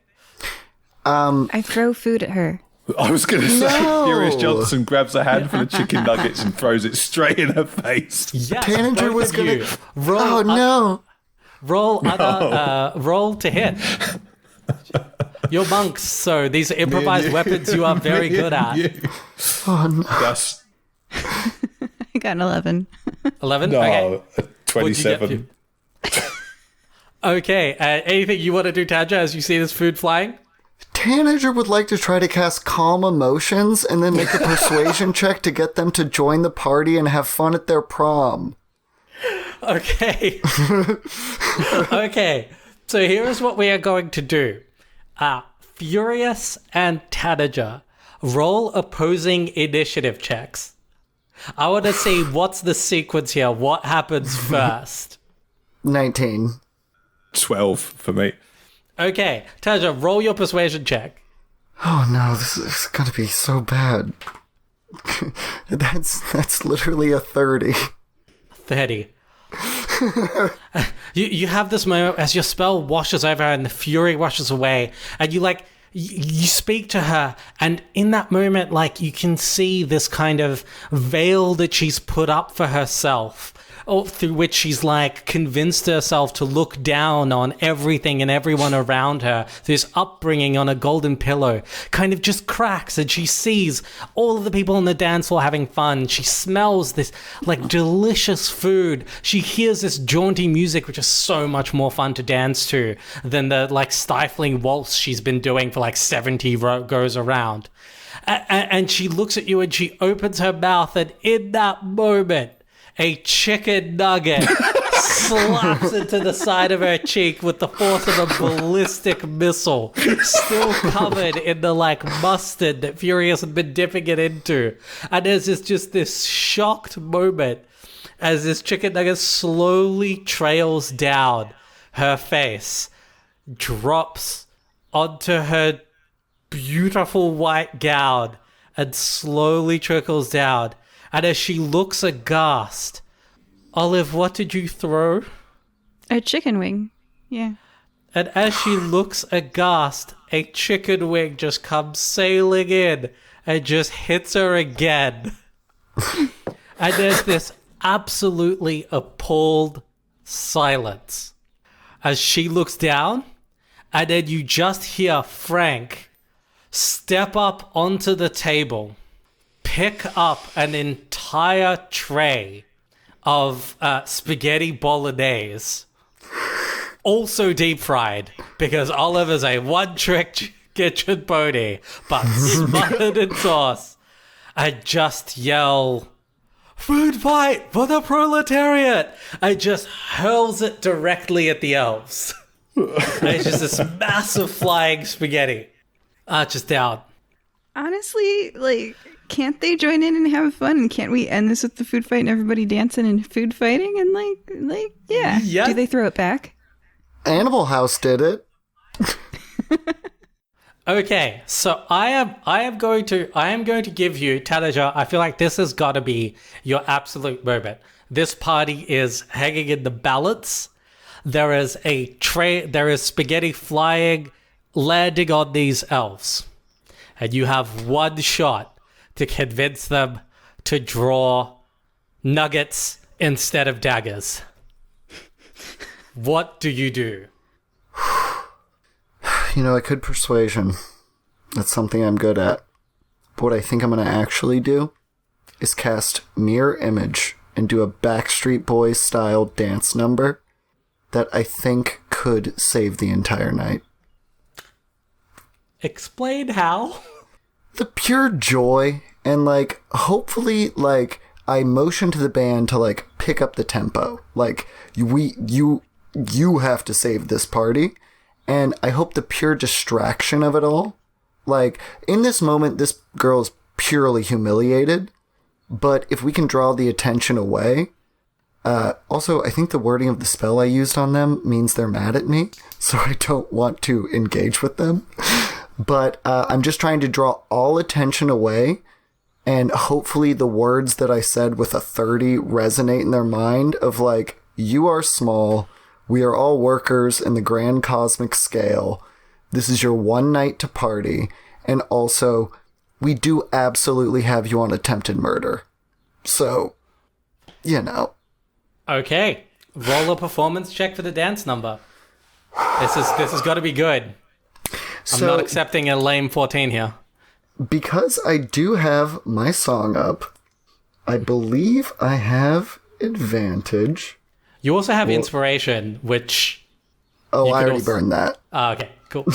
Speaker 4: I throw food at her.
Speaker 3: I was going to say,
Speaker 2: No.
Speaker 3: Furious Johnson grabs a handful of chicken nuggets and throws it straight in her face.
Speaker 1: Yes,
Speaker 2: Tanager
Speaker 1: both
Speaker 2: was
Speaker 1: of
Speaker 2: gonna.
Speaker 1: you. Roll.
Speaker 2: Oh no!
Speaker 1: Roll to hit. You're monks, so these improvised weapons you are very good at.
Speaker 2: Oh no!
Speaker 3: That's
Speaker 4: I got an 11.
Speaker 1: 11?
Speaker 3: no,
Speaker 1: Okay.
Speaker 3: 27.
Speaker 1: Okay, anything you want to do, Tanager, as you see this food flying?
Speaker 2: Tanager would like to try to cast Calm Emotions and then make a persuasion check to get them to join the party and have fun at their prom.
Speaker 1: Okay. Okay, so here's what we are going to do. Furious and Tanager, roll opposing initiative checks. I want to see what's the sequence here. What happens first?
Speaker 2: 19.
Speaker 3: 12 for me.
Speaker 1: Okay, Tanager, roll your persuasion check.
Speaker 2: Oh no, this is gonna be so bad. That's literally a 30.
Speaker 1: 30. You have this moment as your spell washes over and the fury rushes away, and you speak to her, and in that moment, like, you can see this kind of veil that she's put up for herself
Speaker 5: through which she's like convinced herself to look down on everything and everyone around her, this upbringing on a golden pillow, kind of just cracks, and she sees all of the people on the dance floor having fun. She smells this like delicious food. She hears this jaunty music, which is so much more fun to dance to than the like stifling waltz she's been doing for like 70 goes around. And she looks at you and she opens her mouth, and in that moment, a chicken nugget slaps into the side of her cheek with the force of a ballistic missile, still covered in the like mustard that Furious had been dipping it into. And there's just this shocked moment as this chicken nugget slowly trails down her face, drops onto her beautiful white gown, and slowly trickles down. And as she looks aghast, Olive, what did you throw?
Speaker 4: A chicken wing. Yeah.
Speaker 5: And as she looks aghast, a chicken wing just comes sailing in and just hits her again. And there's this absolutely appalled silence as she looks down, and then you just hear Frank step up onto the table, pick up an entire tray of spaghetti bolognese, also deep fried, because Olive is a one-trick kitchen pony, but smothered in sauce, and just yell, "Food fight for the proletariat!" and just hurls it directly at the elves. And it's just this massive flying spaghetti. Just down.
Speaker 4: Honestly, like, can't they join in and have fun? And can't we end this with the food fight and everybody dancing and food fighting? And yeah. Do they throw it back?
Speaker 2: Animal House did it.
Speaker 5: Okay, so I am going to give you, Tanager, I feel like this has got to be your absolute moment. This party is hanging in the balance. There is spaghetti flying, landing on these elves, and you have one shot to convince them to draw nuggets instead of daggers. What do you do?
Speaker 2: You know, I could persuasion. That's something I'm good at. But what I think I'm going to actually do is cast Mirror Image and do a Backstreet Boys style dance number that I think could save the entire night.
Speaker 5: Explain how.
Speaker 2: The pure joy, and like hopefully like I motion to the band to like pick up the tempo. Like you have to save this party, and I hope the pure distraction of it all. Like in this moment, this girl is purely humiliated, but if we can draw the attention away. Also, I think the wording of the spell I used on them means they're mad at me, so I don't want to engage with them. But I'm just trying to draw all attention away, and hopefully the words that I said with a 30 resonate in their mind of like, you are small, we are all workers in the grand cosmic scale, this is your one night to party, and also, we do absolutely have you on attempted murder. So, you know.
Speaker 5: Okay, roll a performance check for the dance number. This has got to be good. I'm not accepting a lame 14 here.
Speaker 2: Because I do have my song up, I believe I have advantage.
Speaker 5: You also have inspiration, which...
Speaker 2: Oh, I already burned that.
Speaker 5: Okay, cool.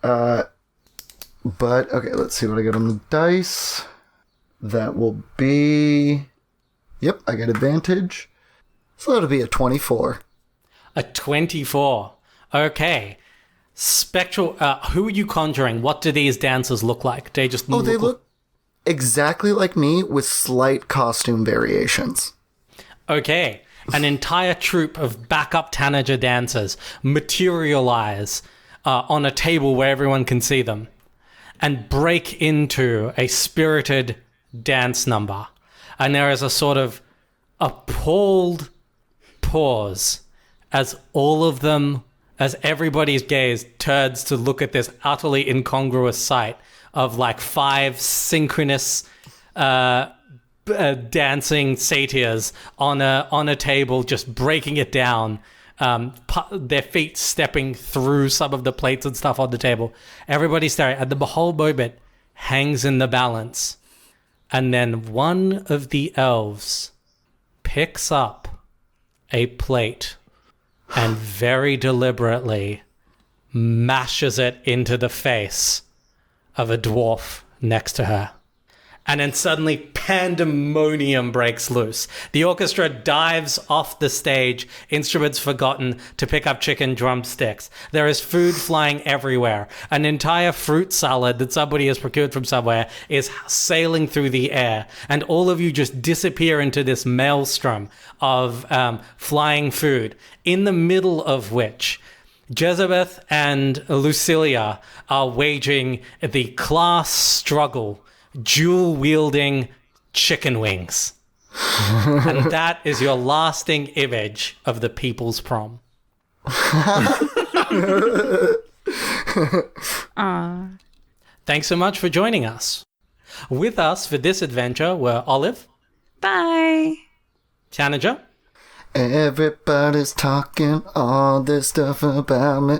Speaker 2: But, okay, let's see what I got on the dice. That will be... Yep, I got advantage. So that'll be a 24.
Speaker 5: A 24. Okay. Spectral, who are you conjuring? What do these dancers look like? They just
Speaker 2: they look exactly like me with slight costume variations.
Speaker 5: Okay. An entire troupe of backup Tanager dancers materialize on a table where everyone can see them and break into a spirited dance number. And there is a sort of appalled pause as all of them, as everybody's gaze turns to look at this utterly incongruous sight of like 5 synchronous dancing satyrs on a table, just breaking it down. Their feet stepping through some of the plates and stuff on the table. Everybody staring, and the whole moment hangs in the balance. And then one of the elves picks up a plate and very deliberately mashes it into the face of a dwarf next to her. And then suddenly pandemonium breaks loose. The orchestra dives off the stage, instruments forgotten, to pick up chicken drumsticks. There is food flying everywhere. An entire fruit salad that somebody has procured from somewhere is sailing through the air. And all of you just disappear into this maelstrom of flying food, in the middle of which Jezebeth and Lucilia are waging the class struggle, dual-wielding chicken wings. And that is your lasting image of the people's prom. Thanks so much for joining us. With us for this adventure were Olive.
Speaker 4: Bye.
Speaker 5: Tanager.
Speaker 2: Everybody's talking all this stuff about me.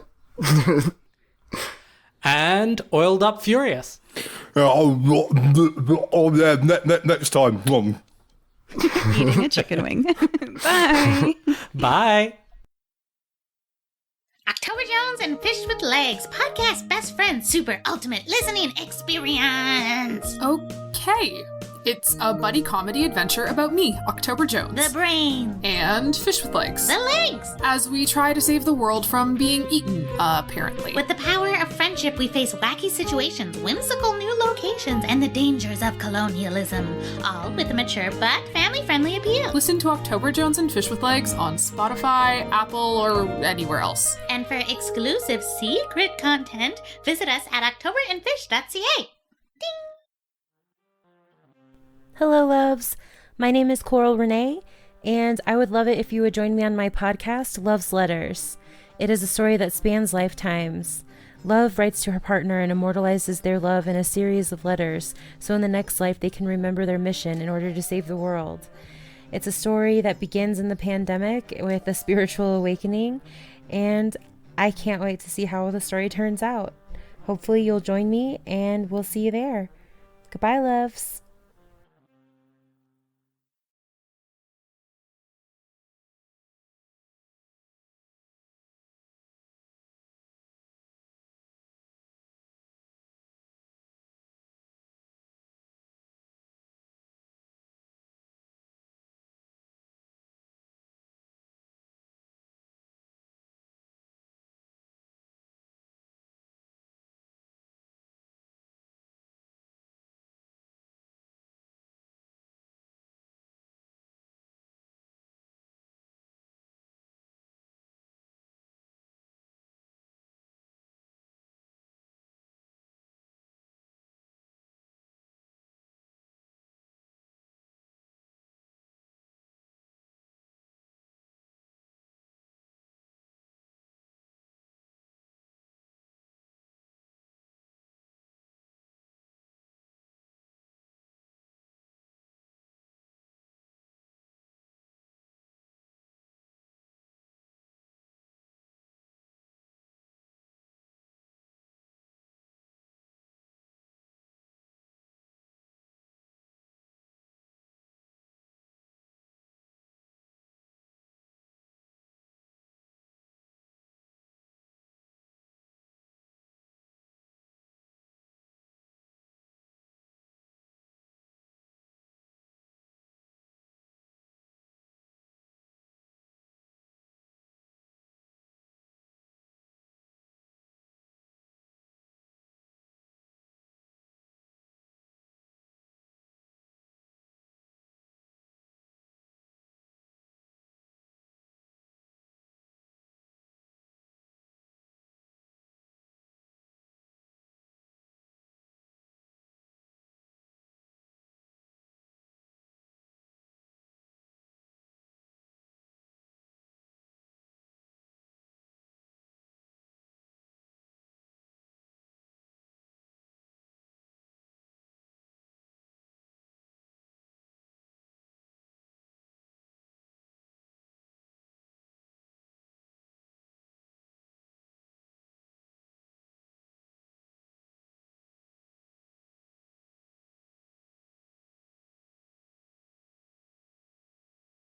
Speaker 5: And Oiled Up Furious.
Speaker 3: Yeah, next time.
Speaker 4: Eating a chicken wing. Bye.
Speaker 5: Bye.
Speaker 6: October Jones and Fish with Legs, podcast best friend, super ultimate listening experience.
Speaker 7: Okay. It's a buddy comedy adventure about me, October Jones.
Speaker 6: The brain.
Speaker 7: And Fish with Legs.
Speaker 6: The legs.
Speaker 7: As we try to save the world from being eaten, apparently.
Speaker 6: With the power of friendship, we face wacky situations, whimsical new locations, and the dangers of colonialism. All with a mature but family-friendly appeal.
Speaker 7: Listen to October Jones and Fish with Legs on Spotify, Apple, or anywhere else.
Speaker 6: And for exclusive secret content, visit us at octoberandfish.ca.
Speaker 8: Hello, loves. My name is Coral Renee, and I would love it if you would join me on my podcast, Love's Letters. It is a story that spans lifetimes. Love writes to her partner and immortalizes their love in a series of letters, so in the next life they can remember their mission in order to save the world. It's a story that begins in the pandemic with a spiritual awakening, and I can't wait to see how the story turns out. Hopefully you'll join me, and we'll see you there. Goodbye, loves.